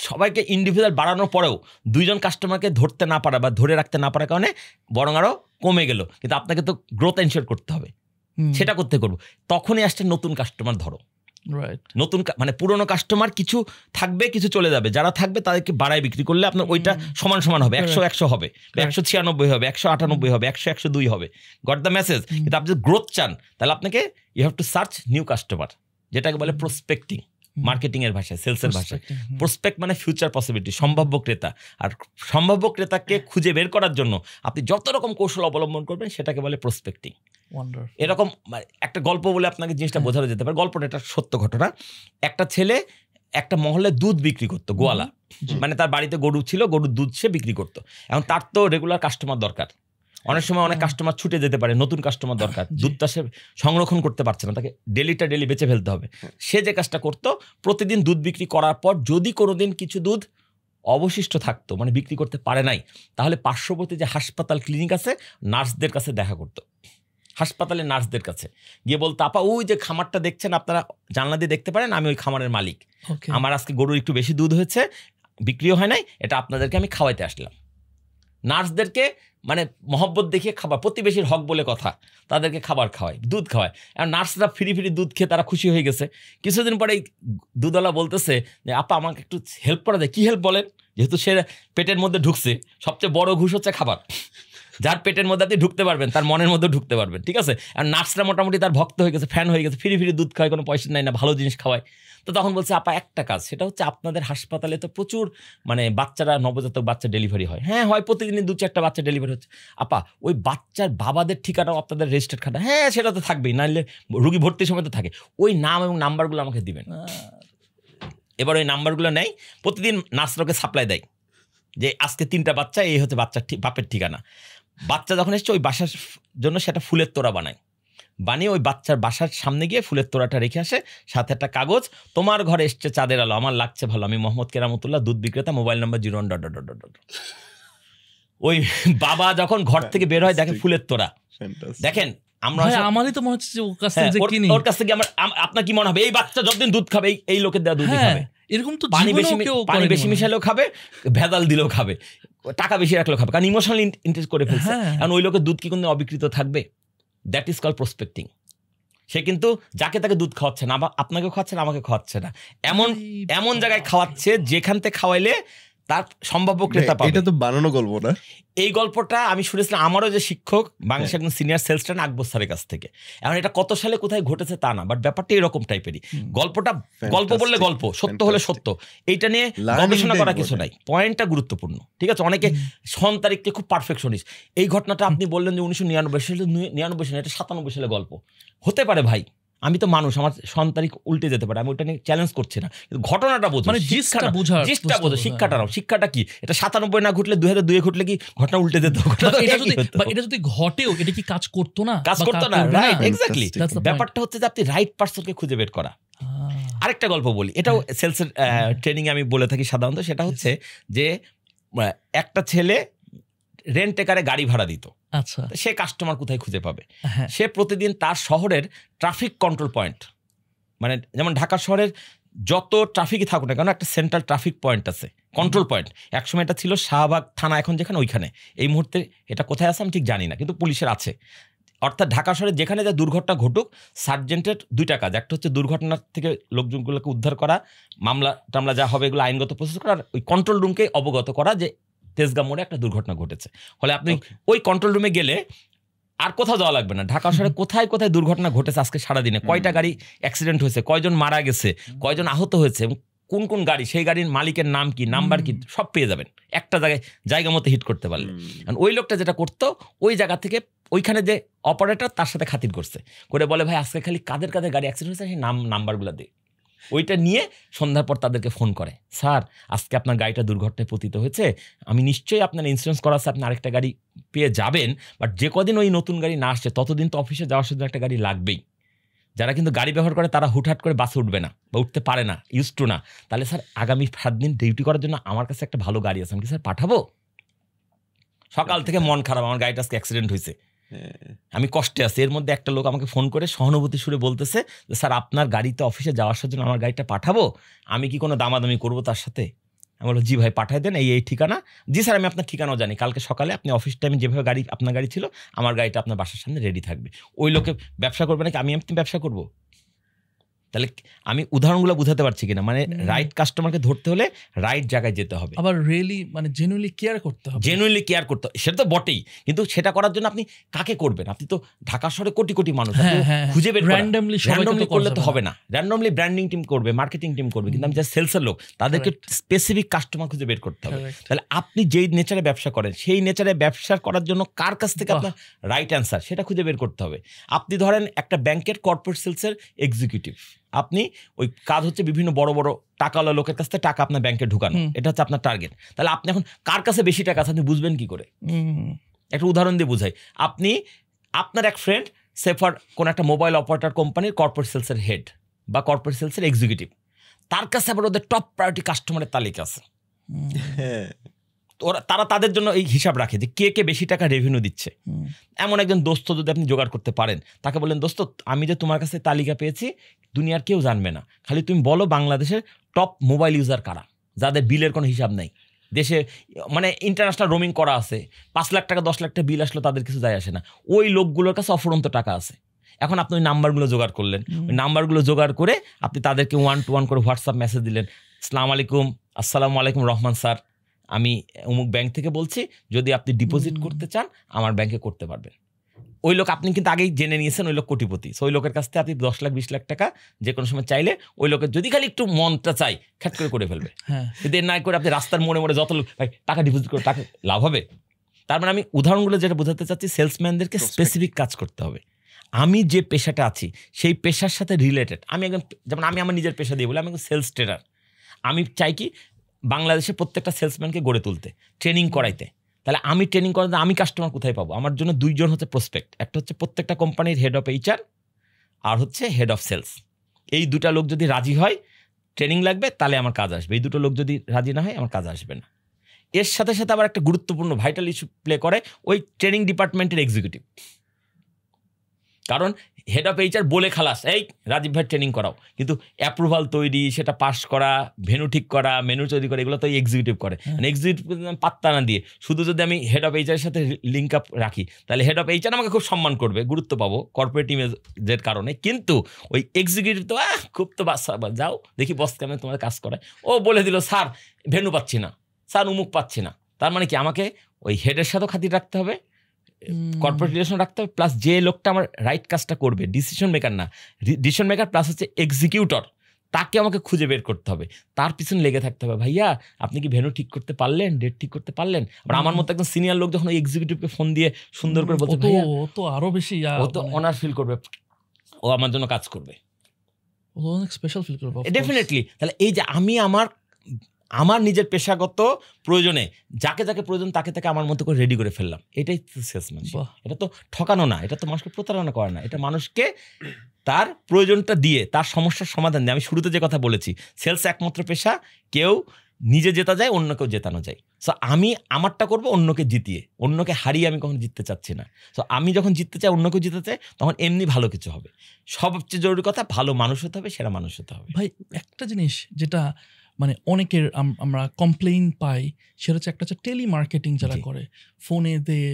সবাইকে ইন্ডিভিজুয়াল বাড়ানোর পরেও 2 জন কাস্টমারকে ধরতে না পারা বা ধরে রাখতে না পারার কারণে বরং আরও কমে গেল। কিন্তু আপনাকে তো গ্রোথ এনশিওর করতে হবে, সেটা করতে করবো। তখনই আসছে নতুন কাস্টমার ধরো। নতুন মানে পুরনো কাস্টমার কিছু থাকবে, কিছু চলে যাবে, যারা থাকবে তাদেরকে বাড়ায় বিক্রি করলে আপনার ওইটা সমান সমান হবে, 100 হবে, 196 হবে, 198 হবে, 102 হবে। Got the message? কিন্তু আপনি যদি গ্রোথ চান তাহলে আপনাকে you have to search new customer, যেটাকে বলে প্রসপেক্টিং। মার্কেটিং এর ভাষায়, সেলসের ভাষায়। প্রসপেক্ট মানে ফিউচার পসিবিলিটি, সম্ভাব্য ক্রেতা। আর সম্ভাব্য ক্রেতাকে খুঁজে বের করার জন্য আপনি যত রকম কৌশল অবলম্বন করবেন সেটাকে বলে প্রসপেক্টিং। এরকম একটা গল্প বলে আপনাকে জিনিসটা বোঝানো যেতে পারে। গল্পটা একটা সত্য ঘটনা। একটা ছেলে একটা মহলে দুধ বিক্রি করতো, গোয়ালা, মানে তার বাড়িতে গরু ছিল, গরুর দুধ সে বিক্রি করতো। এখন তার তো রেগুলার কাস্টমার দরকার, অনেক সময় অনেক কাস্টমার ছুটে যেতে পারে, নতুন কাস্টমার দরকার, দুধটা সে সংরক্ষণ করতে পারছে না, তাকে ডেলি বেচে ফেলতে হবে। সে যে কাজটা করতো, প্রতিদিন দুধ বিক্রি করার পর যদি কোনোদিন কিছু দুধ অবশিষ্ট থাকতো, মানে বিক্রি করতে পারে নাই, তাহলে পার্শ্ববর্তী যে হাসপাতাল, ক্লিনিক আছে, নার্সদের কাছে দেখা করতো। হাসপাতালের নার্সদের কাছে গিয়ে বলতো, আপা ওই যে খামারটা দেখছেন আপনারা জানলা দিয়ে দেখতে পারেন, আমি ওই খামারের মালিক, আমার আজকে গরুর একটু বেশি দুধ হয়েছে, বিক্রিও হয় নাই, এটা আপনাদেরকে আমি খাওয়াইতে আসলাম। নার্সদেরকে মানে মহব্বত দেখিয়ে খাবার, প্রতিবেশীর হক বলে কথা, তাদেরকে খাবার খাওয়ায়, দুধ খাওয়ায়। আর নার্সরা ফ্রি দুধ খেয়ে তারা খুশি হয়ে গেছে। কিছুদিন পরে দুধওয়ালা বলতেছে যে আপা আমাকে একটু হেল্প করা যায়। কি হেল্প বলেন? যেহেতু সে পেটের মধ্যে ঢুকছে, সবচেয়ে বড় ঘুষ হচ্ছে খাবার। যার পেটের মধ্যে আপনি ঢুকতে পারবেন, তার মনের মধ্যে ঢুকতে পারবেন, ঠিক আছে? আর নার্সরা মোটামুটি তার ভক্ত হয়ে গেছে, ফ্যান হয়ে গেছে, ফ্রি দুধ খাওয়ায়, কোনো পয়সা নেয় না, ভালো জিনিস খাওয়ায়। তো তখন বলছে আপা একটা কাজ, সেটা হচ্ছে আপনাদের হাসপাতালে তো প্রচুর মানে বাচ্চারা, নবজাতক বাচ্চা ডেলিভারি হয়। হ্যাঁ হয়, প্রতিদিনই 2-4টা বাচ্চা ডেলিভারি হচ্ছে। আপা ওই বাচ্চার বাবাদের ঠিকানাও আপনাদের রেজিস্টার্ড খাতা? হ্যাঁ সেটা তো থাকবেই, নাহলে রুগী ভর্তির সময় তো থাকে। ওই নাম এবং নাম্বারগুলো আমাকে দিবেন। এবার ওই নাম্বারগুলো নেয়, প্রতিদিন নার্সরাকে সাপ্লাই দেয় যে আজকে 3টা বাচ্চা, এই হচ্ছে বাচ্চার বাপের ঠিকানা। বাচ্চা যখন এসছে, ওই বাসার জন্য সেটা ফুলের তোড়া বানিয়ে ওই বাচ্চার বাসার সামনে গিয়ে ফুলের তোড়াটা রেখে আসে, সাথে একটা কাগজ, তোমার ঘরে এসছে চাঁদের আলো, আমার লাগছে ভালো, আমি মোহাম্মদ কেরামতুল্লাহ, দুধ বিক্রেতা, মোবাইল নাম্বার 01... ওই বাবা যখন ঘর থেকে বের হয় দেখে ফুলের তোড়া। দেখেন আমারই তো মনে হচ্ছে যে ওর কাছ থেকে কিনি, ওর কাছ থেকে আপনার কি মনে হবে এই বাচ্চা যতদিন দুধ খাবে, এই লোকের দেওয়া দুধই খাবে। এরকম তো পানি বেশি মিশালেও খাবে, ভেজাল দিলেও খাবে, টাকা বেশি রাখলেও খাবে, কারণ ইমোশনাল ইন্টারেস্ট করে ফেলছে। কারণ ওই লোকের দুধ কি কোনো অবিকৃত থাকবে? That is call prospecting. সে কিন্তু যাকে তাকে দুধ খাওয়াচ্ছে না, আপনাকে খাওয়াচ্ছে না, আমাকে খাওয়াচ্ছে না, এমন জায়গায় খাওয়াচ্ছে যেখান থেকে খাওয়াইলে তার সম্ভাব্য ক্রেতা পাবে। এটা তো বানানো গল্প না? এই গল্পটা আমি শুনেছিলাম আমারও যে শিক্ষক, বাংলাদেশের একজন সিনিয়র সেলস ট্রেনার আকবর স্যারের কাছ থেকে। এখন এটা কত সালে কোথায় ঘটেছে তা না, বাট ব্যাপারটা এরকম টাইপেরই। গল্পটা গল্প বললে গল্প, সত্য হলে সত্য, এইটা নিয়ে গবেষণা করা কিছু নাই, পয়েন্টটা গুরুত্বপূর্ণ, ঠিক আছে? অনেকে সন তারিখকে খুব পারফেকশনিস্ট। এই ঘটনাটা আপনি বললেন যে 1999 সালে, এটা 97 সালে গল্প হতে পারে ভাই, আমি তো মানুষ, আমার সন তারিখ উল্টে যেতে পারে, আমি ওইটা নিয়ে চ্যালেঞ্জ করছি না, কিন্তু ঘটনাটা বোঝো, মানে জিনিসটা বোঝো, শিক্ষাটা নাও। শিক্ষাটা কি? এটা 97 না ঘটলে 2002 ঘটলে কি ঘটনা উল্টে যেত? এটা যদি ঘটেও এটা কি কাজ করতো না? Right, exactly. ব্যাপারটা হচ্ছে যে আপনি রাইট পারসনকে খুঁজে বের করা। আরেকটা গল্প বলি, এটাও সেলসের ট্রেনিং আমি বলে থাকি সাধারণত। সেটা হচ্ছে যে একটা ছেলে রেন্ট একারে গাড়ি ভাড়া দিত। আচ্ছা, সে কাস্টমার কোথায় খুঁজে পাবে? সে প্রতিদিন তার শহরের ট্রাফিক কন্ট্রোল পয়েন্ট, মানে যেমন ঢাকা শহরের যত ট্রাফিকই থাকুক না কেন, একটা সেন্ট্রাল ট্রাফিক পয়েন্ট আছে, কন্ট্রোল পয়েন্ট। একসময় এটা ছিল শাহবাগ থানা, এখন যেখানে ওইখানে। এই মুহূর্তে এটা কোথায় আছে আমি ঠিক জানি না, কিন্তু পুলিশের আছে। অর্থাৎ ঢাকা শহরে যেখানে যা দুর্ঘটনা ঘটুক, সার্জেন্টের 2টা কাজ। একটা হচ্ছে দুর্ঘটনার থেকে লোকজনগুলোকে উদ্ধার করা, মামলা টামলা যা হবে এগুলো আইনগত প্রসেস করা, আর ওই কন্ট্রোল রুমকে অবগত করা যে তেজগাঁ মোড়ে একটা দুর্ঘটনা ঘটেছে। ফলে আপনি ওই কন্ট্রোল রুমে গেলে আর কোথাও যাওয়া লাগবে না। ঢাকা শহরে কোথায় কোথায় দুর্ঘটনা ঘটেছে আজকে সারাদিনে, কয়টা গাড়ি অ্যাক্সিডেন্ট হয়েছে, কয়জন মারা গেছে, কয়জন আহত হয়েছে, এবং কোন কোন গাড়ি, সেই গাড়ির মালিকের নাম কি, নাম্বার কি, সব পেয়ে যাবেন একটা জায়গা মতো হিট করতে পারলে। ওই লোকটা যেটা করতো, ওই জায়গা থেকে ওইখানে যে অপারেটর তার সাথে খাতির করছে, করে বলে ভাই আজকে খালি কাদের কাদের গাড়ি অ্যাক্সিডেন্ট হয়েছে, সেই নাম্বারগুলো দিয়ে ওইটা নিয়ে সন্ধ্যার পর তাদেরকে ফোন করে, স্যার আজকে আপনার গাড়িটা দুর্ঘটনায় পতিত হয়েছে, আমি নিশ্চয়ই আপনার ইন্স্যুরেন্স করা আছে, আপনি আরেকটা গাড়ি পেয়ে যাবেন, বাট যে কদিন ওই নতুন গাড়ি না আসছে ততদিন তো অফিসে যাওয়ার জন্য একটা গাড়ি লাগবেই। যারা কিন্তু গাড়ি ব্যবহার করে তারা হুটহাট করে বাসে উঠবে না বা উঠতে পারে না, ইউজ টু না। তাহলে স্যার আগামী 7 দিন ডিউটি করার জন্য আমার কাছে একটা ভালো গাড়ি আছে, আমি কি স্যার পাঠাবো? সকাল থেকে মন খারাপ, আমার গাড়িটা আজকে অ্যাক্সিডেন্ট হয়েছে, আমি কষ্টে আছি। এর মধ্যে একটা লোক আমাকে ফোন করে সহানুভূতি সুরে বলতেছে যে স্যার আপনার গাড়িতে অফিসে যাওয়ার জন্য আমার গাড়িটা পাঠাবো, আমি কি কোনো দামাদামি করবো তার সাথে? আমি বললাম জি ভাই পাঠাই দেন, এই ঠিকানা। জি স্যার আমি আপনার ঠিকানাও জানি, কালকে সকালে আপনি অফিস টাইমে যেভাবে আপনার গাড়ি ছিল আমার গাড়িটা আপনার বাসার সামনে রেডি থাকবে। ওই লোকে ব্যবসা করবে নাকি আমি আপনি ব্যবসা করবো? তাহলে আমি উদাহরণগুলো বুঝাতে পারছি কিনা, মানে রাইট কাস্টমারকে ধরতে হলে রাইট জায়গায় যেতে হবে, আবার রিয়েলি মানে জেনুইনলি কেয়ার করতে হবে, জেনুইনলি কেয়ার করতে হবে, সেটা তো বটেই, কিন্তু সেটা করার জন্য আপনি কাকে করবেন? আপনি তো ঢাকা শহরে কোটি কোটি মানুষ, খুঁজে বের র্যান্ডমলি করলে তো হবে না। র্যান্ডমলি ব্র্যান্ডিং টিম করবে, মার্কেটিং টিম করবে, কিন্তু আমি যা সেলসের লোক তাদেরকে স্পেসিফিক কাস্টমার খুঁজে বের করতে হবে। তাহলে আপনি যেই নেচারে ব্যবসা করেন সেই নেচারে ব্যবসা করার জন্য কার কাছ থেকে আপনার রাইট অ্যান্সার সেটা খুঁজে বের করতে হবে। আপনি ধরেন একটা ব্যাংকের কর্পোরেট সেলসের এক্সিকিউটিভ, আপনি ওই কাজ হচ্ছে বিভিন্ন বড় বড় টাকাওয়ালা লোকের কাছ থেকে টাকা আপনার ব্যাংকে ঢুকানো, এটা হচ্ছে আপনার টার্গেট। তাহলে আপনি এখন কার কাছে বেশি টাকা আছে আপনি বুঝবেন কি করে? একটা উদাহরণ দিয়ে বুঝাই। আপনি আপনার এক ফ্রেন্ড সেফার কোন একটা মোবাইল অপারেটর কোম্পানির কর্পোরেট সেলসের হেড বা কর্পোরেট সেলসের এক্সিকিউটিভ, তার কাছে আবার ওদের টপ প্রায়োরিটি কাস্টমারের তালিকা আছে। তারা তাদের জন্য এই হিসাব রাখে যে কে কে বেশি টাকা রেভিনিউ দিচ্ছে। এমন একজন দোস্ত যদি আপনি জোগাড় করতে পারেন, তাকে বলেন দোস্ত আমি যে তোমার কাছে তালিকা পেয়েছি দুনিয়ার কেউ জানবে না, খালি তুমি বলো বাংলাদেশের টপ মোবাইল ইউজার কারা, যাদের বিলের কোনো হিসাব নেই, দেশে মানে ইন্টারন্যাশনাল রোমিং করা আছে, 5 লাখ টাকা 10 লাখ টাকা বিল আসলো তাদের কিছু যায় আসে না, ওই লোকগুলোর কাছে অফুরন্ত টাকা আছে। এখন আপনি ওই নাম্বারগুলো জোগাড় করলেন, ওই নাম্বারগুলো জোগাড় করে আপনি তাদেরকে 1-to-1 করে হোয়াটসঅ্যাপ মেসেজ দিলেন, আসসালামু আলাইকুম রহমান স্যার, আমি অমুক ব্যাংক থেকে বলছি, যদি আপনি ডিপোজিট করতে চান আমার ব্যাংকে করতে পারবেন। ওই লোক আপনি কিন্তু আগেই জেনে নিয়েছেন ওই লোক কোটিপতি, ওই লোকের কাছ থেকে আপনি 10 লাখ 20 লাখ টাকা যে কোনো সময় চাইলে ওই লোকের যদি খালি একটু মনটা চাই খ্যাট করে ফেলবে। কিন্তু এর না করে আপনি রাস্তার মোড়ে মোড়ে যত লোক ভাই টাকা ডিপোজিট করে টাকা লাভ হবে। তার মানে আমি উদাহরণগুলো যেটা বোঝাতে চাচ্ছি, সেলসম্যানদেরকে স্পেসিফিক কাজ করতে হবে। আমি যে পেশাটা আছি সেই পেশার সাথে রিলেটেড, আমি একজন যেমন আমি আমার নিজের পেশা দিয়ে বলি আমি একজন সেলস ট্রেনার, আমি চাই কি বাংলাদেশে প্রত্যেকটা সেলসম্যানকে গড়ে তুলতে, ট্রেনিং করাইতে। তাহলে আমি ট্রেনিং করাতে আমি কাস্টমার কোথায় পাবো? আমার জন্য 2 জন হচ্ছে প্রসপেক্ট, একটা হচ্ছে প্রত্যেকটা কোম্পানির হেড অফ এইচআর আর হচ্ছে হেড অফ সেলস। এই 2টা লোক যদি রাজি হয় ট্রেনিং লাগবে তাহলে আমার কাজ আসবে, এই 2টো লোক যদি রাজি না হয় আমার কাজ আসবে না। এর সাথে সাথে আবার একটা গুরুত্বপূর্ণ ভাইটাল ইস্যু প্লে করে ওই ট্রেনিং ডিপার্টমেন্টের এক্সিকিউটিভ, কারণ হেড অফ এইচআর বলে খালাস এই রাজীব ভাই ট্রেনিং করাও, কিন্তু অ্যাপ্রুভাল তৈরি, সেটা পাস করা, ভেন্যু ঠিক করা, মেনু তৈরি করা, এগুলো তো এক্সিকিউটিভ করে। এক্সিকিউটিভ পাত্তা না দিয়ে শুধু যদি আমি হেড অফ এইচআর সাথে লিঙ্ক আপ রাখি তাহলে হেড অফ এইচআর আমাকে খুব সম্মান করবে, গুরুত্ব পাবো কর্পোরেট ইমেজের কারণে, কিন্তু ওই এক্সিকিউটিভ তো খুব তো বাচ্চা যাও দেখি বস কেমন তোমাদের কাজ করায়, ও বলে দিল স্যার ভেন্যু পাচ্ছি না, স্যার উমুক পাচ্ছি না। তার মানে কি আমাকে ওই হেডের সাথেও খাতির রাখতে হবে, কর্পোরেট রিলেশন রাখতে হবে, প্লাস যে লোকটা আমার রাইট কাজটা করবে, ডিসিশন মেকার না, ডিসিশন মেকার প্লাস হচ্ছে এক্সিকিউটর, তাকে আমাকে খুঁজে বের করতে হবে, তার পিছনে লেগে থাকতে হবে। ভাইয়া আপনি কি ভেন্যু ঠিক করতে পারলেন, ডেট ঠিক করতে পারলেন? আর আমার মতো একদম সিনিয়র লোক যখন এক্সিকিউটিভকে ফোন দিয়ে সুন্দর করে বলতে ভাইয়া, ও তো আরো বেশি ও তো অনার ফিল করবে, ও আমার জন্য কাজ করবে, ও অনেক স্পেশাল ফিল করবে ডেফিনেটলি। তাহলে এই যে আমি আমার নিজের পেশাগত প্রয়োজনে যাকে যাকে প্রয়োজন তাকে তাকে আমার মতো করে রেডি করে ফেললাম, এটাই সেলসম্যানশিপ। এটা তো ঠকানো না, এটা তো মানুষকে প্রতারণা করে না, এটা মানুষকে তার প্রয়োজনটা দিয়ে তার সমস্যার সমাধান দিয়ে। আমি শুরুতে যে কথা বলেছি, সেলস একমাত্র পেশা, কেউ নিজে জেতা যায়, অন্য কেউ জেতানো যায়। সো আমি আমারটা করবো অন্যকে জিতিয়ে, অন্যকে হারিয়ে আমি কখনো জিততে চাচ্ছি না। সো আমি যখন জিততে চাই, অন্যকেও জিততে চাই, তখন এমনি ভালো কিছু হবে। সবচেয়ে জরুরি কথা ভালো মানুষ হতে হবে, সেরা মানুষ হতে হবে। ভাই একটা জিনিস যেটা মানে অনেকের আমরা কমপ্লেইন পাই, সেটা হচ্ছে একটা হচ্ছে টেলিমার্কেটিং যারা করে, ফোনে দিয়ে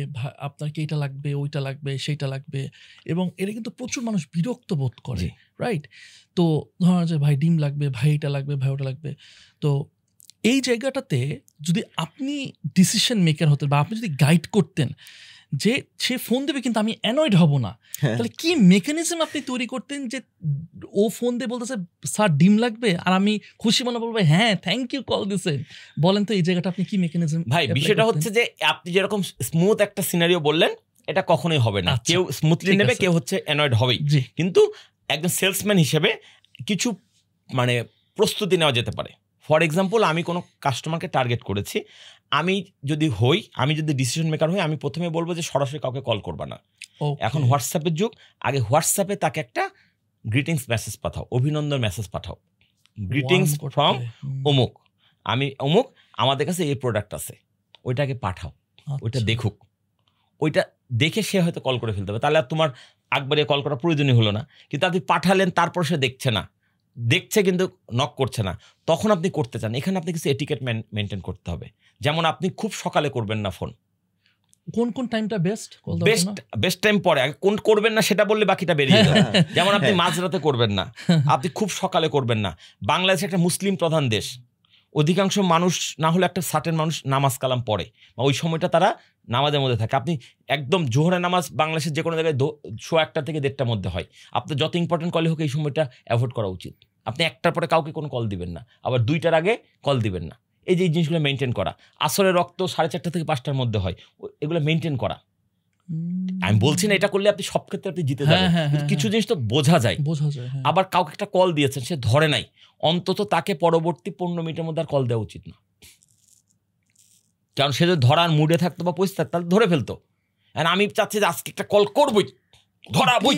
আপনার কি এটা লাগবে, ওইটা লাগবে, সেইটা লাগবে, এবং এটা কিন্তু প্রচুর মানুষ বিরক্ত বোধ করে, রাইট? তো ধরা যায় ভাই ডিম লাগবে, ভাই এটা লাগবে, ভাই ওটা লাগবে। তো এই জায়গাটাতে যদি আপনি ডিসিশন মেকার হতেন বা আপনি যদি গাইড করতেন যে সে ফোন দেবে কিন্তু আমি অ্যানয়েড হব না, তাহলে কি মেকানিজম আপনি তৈরি করতেন যে ও ফোন দিয়ে বলতেছে স্যার ডিম লাগবে আর আমি খুশি মনে বলবো হ্যাঁ থ্যাংক ইউ কল দিছেন? বলেন তো এই জায়গাটা আপনি কি মেকানিজম? ভাই বিষয়টা হচ্ছে যে আপনি যেরকম স্মুথ একটা সিনারিও বললেন, এটা কখনোই হবে না। কেউ স্মুথলি নেবে, কেউ হচ্ছে অ্যানয়েড হবেই। কিন্তু একজন সেলসম্যান হিসেবে কিছু মানে প্রস্তুতি নেওয়া যেতে পারে। ফর এক্সাম্পল, আমি কোনো কাস্টমারকে টার্গেট করেছি, আমি যদি ডিসিশন মেকার হই, আমি প্রথমে বলবো যে সরাসরি কাউকে কল করবা না। এখন হোয়াটসঅ্যাপের যুগ, আগে হোয়াটসঅ্যাপে তাকে একটা গ্রিটিংস মেসেজ পাঠাও, অভিনন্দন মেসেজ পাঠাও, গ্রিটিংস ফ্রম অমুক, আমি অমুক, আমাদের কাছে এই প্রোডাক্ট আছে, ওইটাকে পাঠাও, ওইটা দেখুক, ওইটা দেখে সে হয়তো কল করে ফেলতে হবে। তাহলে আর তোমার একবারে কল করার প্রয়োজনই হলো না। কিন্তু আপনি পাঠালেন, তারপর সে দেখছে কিন্তু নক করছে না, তখন আপনি করতে চান। এখানে আপনি কিছু এটিকেট মেনটেন করতে হবে। যেমন আপনি খুব সকালে করবেন না ফোন, কোন টাইমটা বেস্ট বেস্ট টাইম পরে, কোন করবেন না সেটা বললে বাকিটা বেরিয়ে যাবে। যেমন আপনি মাঝরাতে করবেন না, আপনি খুব সকালে করবেন না। বাংলাদেশ একটা মুসলিম প্রধান দেশ, অধিকাংশ মানুষ না হলে একটা সার্টেন মানুষ নামাজ কালাম পড়ে বা ওই সময়টা তারা নামাজের মধ্যে থাকে। আপনি একদম জোহরের নামাজ বাংলাদেশের যে কোনো জায়গায় 1:00 থেকে 1:30টার মধ্যে হয়। আপনার যত ইম্পর্টেন্ট কলই হোক এই সময়টা অ্যাভয়েড করা উচিত। আপনি 1টার পরে কাউকে কোনো কল দিবেন না, আবার 2টার আগে কল দিবেন না। এই যে এই জিনিসগুলো মেনটেন করা। আসরের রক্ত 4:30 থেকে 5টার মধ্যে হয়, এগুলো মেনটেন করা। আমি বলছি না এটা করলে আপনি সব ক্ষেত্রে আপনি জিতে যাবেন, কিছু জিনিস তো বোঝা যায়। আবার কাউকে একটা কল দিয়েছেন, সে ধরে নাই, অন্তত তাকে পরবর্তী 15 মিনিটের মধ্যে আর কল দেওয়া উচিত না। কারণ সে যদি ধরার মুডে থাকতো বা পরিস্থিতি থাকতো তাহলে ধরে ফেলতো। আর আমি চাচ্ছি যে আজকে একটা কল করবই, ধরাবই,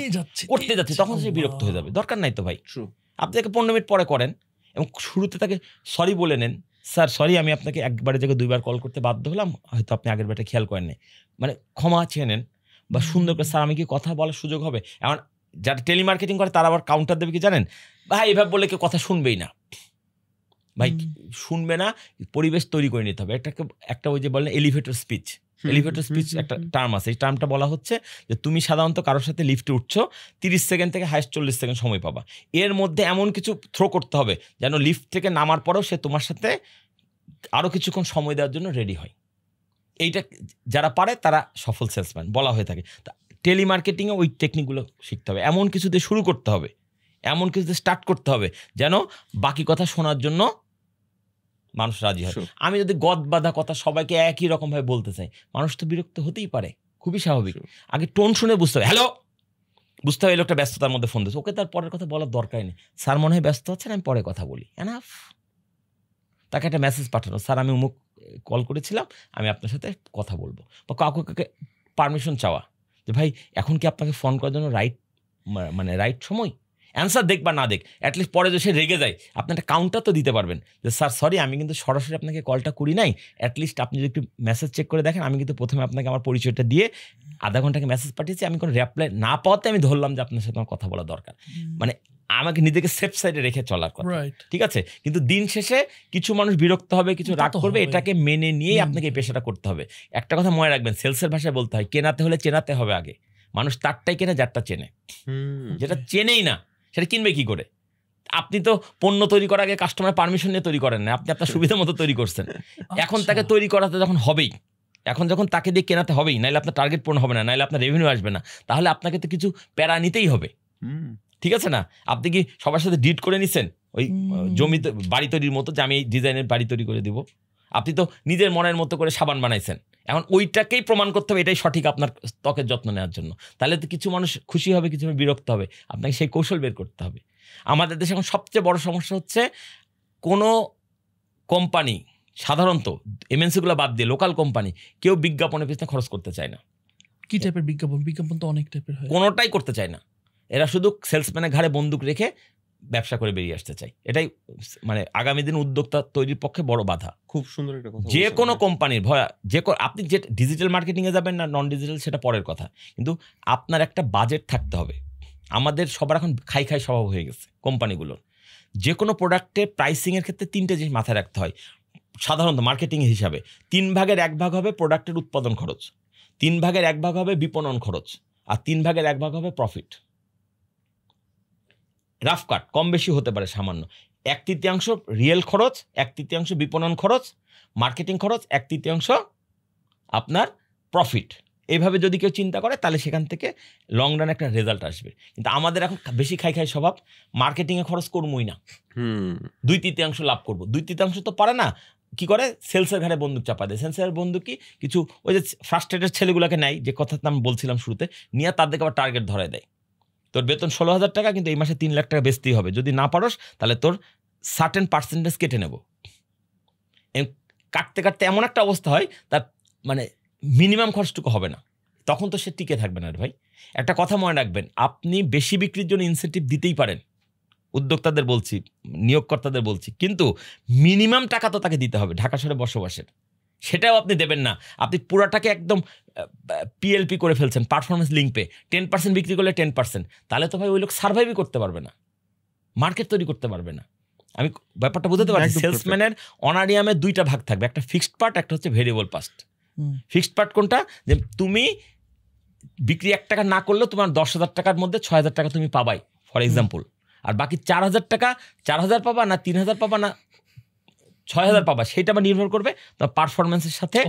করতে যাচ্ছি, তখন সে বিরক্ত হয়ে যাবে। দরকার নাই তো ভাই, আপনি তাকে 15 মিনিট পরে করেন এবং শুরুতে তাকে সরি বলে নেন, স্যার সরি আমি আপনাকে একবারের জায়গায় 2বার কল করতে বাধ্য হলাম, হয়তো আপনি আগের বারটা খেয়াল করেন নাই, মানে ক্ষমা চেয়ে নেন বা সুন্দর করে স্যার আমি কি কথা বলার সুযোগ হবে। এমন যারা টেলিমার্কেটিং করে তারা আবার কাউন্টার দেবে কি জানেন, ভাই এভাবে বললে কেউ কথা শুনবেই না, ভাই শুনবে না, পরিবেশ তৈরি করে নিতে হবে। একটা ওই যে বলেন এলিভেটর স্পিচ, এলিভেটর স্পিচ একটা টার্ম আছে, এই টার্মটা বলা হচ্ছে যে তুমি সাধারণত কারোর সাথে লিফটে উঠছো 30 সেকেন্ড থেকে হাইস্ট 40 সেকেন্ড সময় পাবা, এর মধ্যে এমন কিছু থ্রো করতে হবে যেন লিফট থেকে নামার পরেও সে তোমার সাথে আরও কিছুক্ষণ সময় দেওয়ার জন্য রেডি হয়। এইটা যারা পারে তারা সফল সেলসম্যান বলা হয়ে থাকে। টেলিমার্কেটিংয়ে ওই টেকনিকগুলো শিখতে হবে, এমন কিছুতে শুরু করতে হবে, এমন কিছুতে স্টার্ট করতে হবে যেন বাকি কথা শোনার জন্য মানুষ রাজি হয়। আমি যদি গদ বাঁধা কথা সবাইকে একই রকমভাবে বলতে চাই, মানুষ তো বিরক্ত হতেই পারে, খুবই স্বাভাবিক। আগে টোন শুনে বুঝতে হবে, হ্যালো বুঝতে হবে এই লোকটা ব্যস্ততার মধ্যে ফোন দিচ্ছে, ওকে তার পরের কথা বলার দরকারই নেই। স্যার মনে হয় ব্যস্ত আছেন, আমি পরে কথা বলি, এনাফ। তাকে একটা মেসেজ পাঠানো, স্যার আমি অমুক কল করেছিলাম, আমি আপনার সাথে কথা বলবো, বা কাউকে পারমিশন চাওয়া যে ভাই এখন কি আপনাকে ফোন করার জন্য রাইট সময়, অ্যান্সার দেখ বা না দেখ, অ্যাটলিস্ট পরে যদি সে রেগে যায় আপনি একটা কাউন্টার তো দিতে পারবেন যে স্যার সরি আমি কিন্তু সরাসরি আপনাকে কলটা করি নাই, অ্যাটলিস্ট আপনি যদি একটু মেসেজ চেক করে দেখেন, আমি কিন্তু প্রথমে আপনাকে আমার পরিচয়টা দিয়ে আধা ঘন্টাকে মেসেজ পাঠিয়েছি, আমি কোনো রিপ্লাই না পাওয়াতে আমি ধরলাম যে আপনার সাথে আমার কথা বলা দরকার, মানে আমাকে নিজেকে সেফ সাইডে রেখে চলার কথা, ঠিক আছে। কিন্তু দিন শেষে কিছু মানুষ বিরক্ত হবে, কিছু রাগ করবে, এটাকে মেনে নিয়েই আপনাকে এই পেশাটা করতে হবে। একটা কথা মনে রাখবেন, সেলসের ভাষায় বলতে হয় কেনাতে হলে চেনাতে হবে আগে। মানুষ তারটাই কেনে যারটা চেনে, যেটা চেনেই না সেটা কিনবে কি করে। আপনি তো পণ্য তৈরি করার আগে কাস্টমার পারমিশন নিয়ে তৈরি করেন না, আপনি আপনার সুবিধা মতো তৈরি করছেন। এখন তাকে তৈরি করাতে যখন হবেই, এখন যখন তাকে দিয়ে কেনাতে হবেই, নাহলে আপনার টার্গেট পূরণ হবে না, নাহলে আপনার রেভিনিউ আসবে না, তাহলে আপনাকে তো কিছু প্যারা নিতেই হবে, ঠিক আছে না। আপনি কি সবার সাথে ডিট করে নিছেন ওই জমিতে বাড়ি তৈরির মতো যে আমি এই ডিজাইনের বাড়ি তৈরি করে দিব? আপনি তো নিজের মনের মতো করে সাবান বানাইছেন, এখন ওইটাকেই প্রমাণ করতে হবে এটাই সঠিক আপনার ত্বকের যত্ন নেওয়ার জন্য। তাহলে তো কিছু মানুষ খুশি হবে, কিছু বিরক্ত হবে, আপনাকে সেই কৌশল বের করতে হবে। আমাদের দেশে এখন সবচেয়ে বড় সমস্যা হচ্ছে কোনো কোম্পানি, সাধারণত এমএনসিগুলো বাদ দিয়ে লোকাল কোম্পানি, কেউ বিজ্ঞাপনের পিছনে খরচ করতে চায় না। কি টাইপের বিজ্ঞাপন? বিজ্ঞাপন তো অনেক টাইপের হয়, কোনোটাই করতে চায় না। এরা শুধু সেলসম্যানের ঘাড়ে বন্দুক রেখে ব্যবসা করে বেরিয়ে আসতে চাই। এটাই মানে আগামী দিন উদ্যোক্তা তৈরির পক্ষে বড় বাধা। খুব সুন্দর একটা কথা। যে কোনো কোম্পানির ভয়া, আপনি যে ডিজিটাল মার্কেটিংয়ে যাবেন না নন ডিজিটাল সেটা পরের কথা, কিন্তু আপনার একটা বাজেট থাকতে হবে। আমাদের সবার এখন খাই স্বভাব হয়ে গেছে কোম্পানিগুলোর। যে কোনো প্রোডাক্টের প্রাইসিংয়ের ক্ষেত্রে 3টে জিনিস মাথায় রাখতে হয় সাধারণত মার্কেটিং হিসাবে। 3 ভাগের 1 ভাগ হবে প্রোডাক্টের উৎপাদন খরচ, 3 ভাগের 1 ভাগ হবে বিপণন খরচ, আর 3 ভাগের 1 ভাগ হবে প্রফিট। রাফ কাট, কম বেশি হতে পারে সামান্য। 1/3 রিয়েল খরচ, 1/3 বিপণন খরচ, মার্কেটিং খরচ, 1/3 আপনার প্রফিট। এইভাবে যদি কেউ চিন্তা করে তাহলে সেখান থেকে লং রান একটা রেজাল্ট আসবে। কিন্তু আমাদের এখন বেশি খাই স্বভাব, মার্কেটিংয়ে খরচ করবোই না, 2/3 লাভ করবো। 2/3 তো পারে না, কি করে সেলসের ঘাড়ে বন্দুক চাপা দেয়। সেলসের বন্দুক কি কিছু ওই যে ফ্রাস্ট্রেটেড ছেলেগুলোকে নেয়, যে কথাটা আমি বলছিলাম শুরুতে, নিয়ে তাদেরকে আবার টার্গেট ধরায় দেয়। তোর বেতন 16,000 টাকা, কিন্তু এই মাসে 3 লাখ টাকা বেচতেই হবে, যদি না পারোস তাহলে তোর সার্টেন পার্সেন্টেজ কেটে নেব। কাটতে কাটতে এমন একটা অবস্থা হয় তার মানে মিনিমাম খরচটুকু হবে না, তখন তো সে টিকে থাকবে না। ভাই একটা কথা মনে রাখবেন, আপনি বেশি বিক্রির জন্য ইনসেন্টিভ দিতেই পারেন, উদ্যোক্তাদের বলছি, নিয়োগকর্তাদের বলছি, কিন্তু মিনিমাম টাকা তো তাকে দিতে হবে ঢাকা শহরে বসবাসের, সেটাও আপনি দেবেন না। আপনি পুরাটাকে একদম পিএলপি করে ফেলছেন, পারফরমেন্স লিঙ্ক পে। 10% বিক্রি করলে 10%, তাহলে তো ভাই ওই লোক সার্ভাইভই করতে পারবে না, মার্কেট তৈরি করতে পারবে না। আমি ব্যাপারটা বুঝতে পারছি। সেলসম্যানের অনারিয়ামে 2টা ভাগ থাকবে, একটা ফিক্সড পার্ট, একটা হচ্ছে ভেরিয়েবল পার্ট। ফিক্সড পার্ট কোনটা, যে তুমি বিক্রি 1 টাকা না করলেও তোমার 10,000 টাকার মধ্যে 6,000 টাকা তুমি পাবাই ফর এক্সাম্পল, আর বাকি 4,000 টাকা 4,000 পাবা না 3,000 পাবা না 6,000 পাবা, সেটা আবার নির্ভর করবে তোমার পারফরমেন্সের সাথে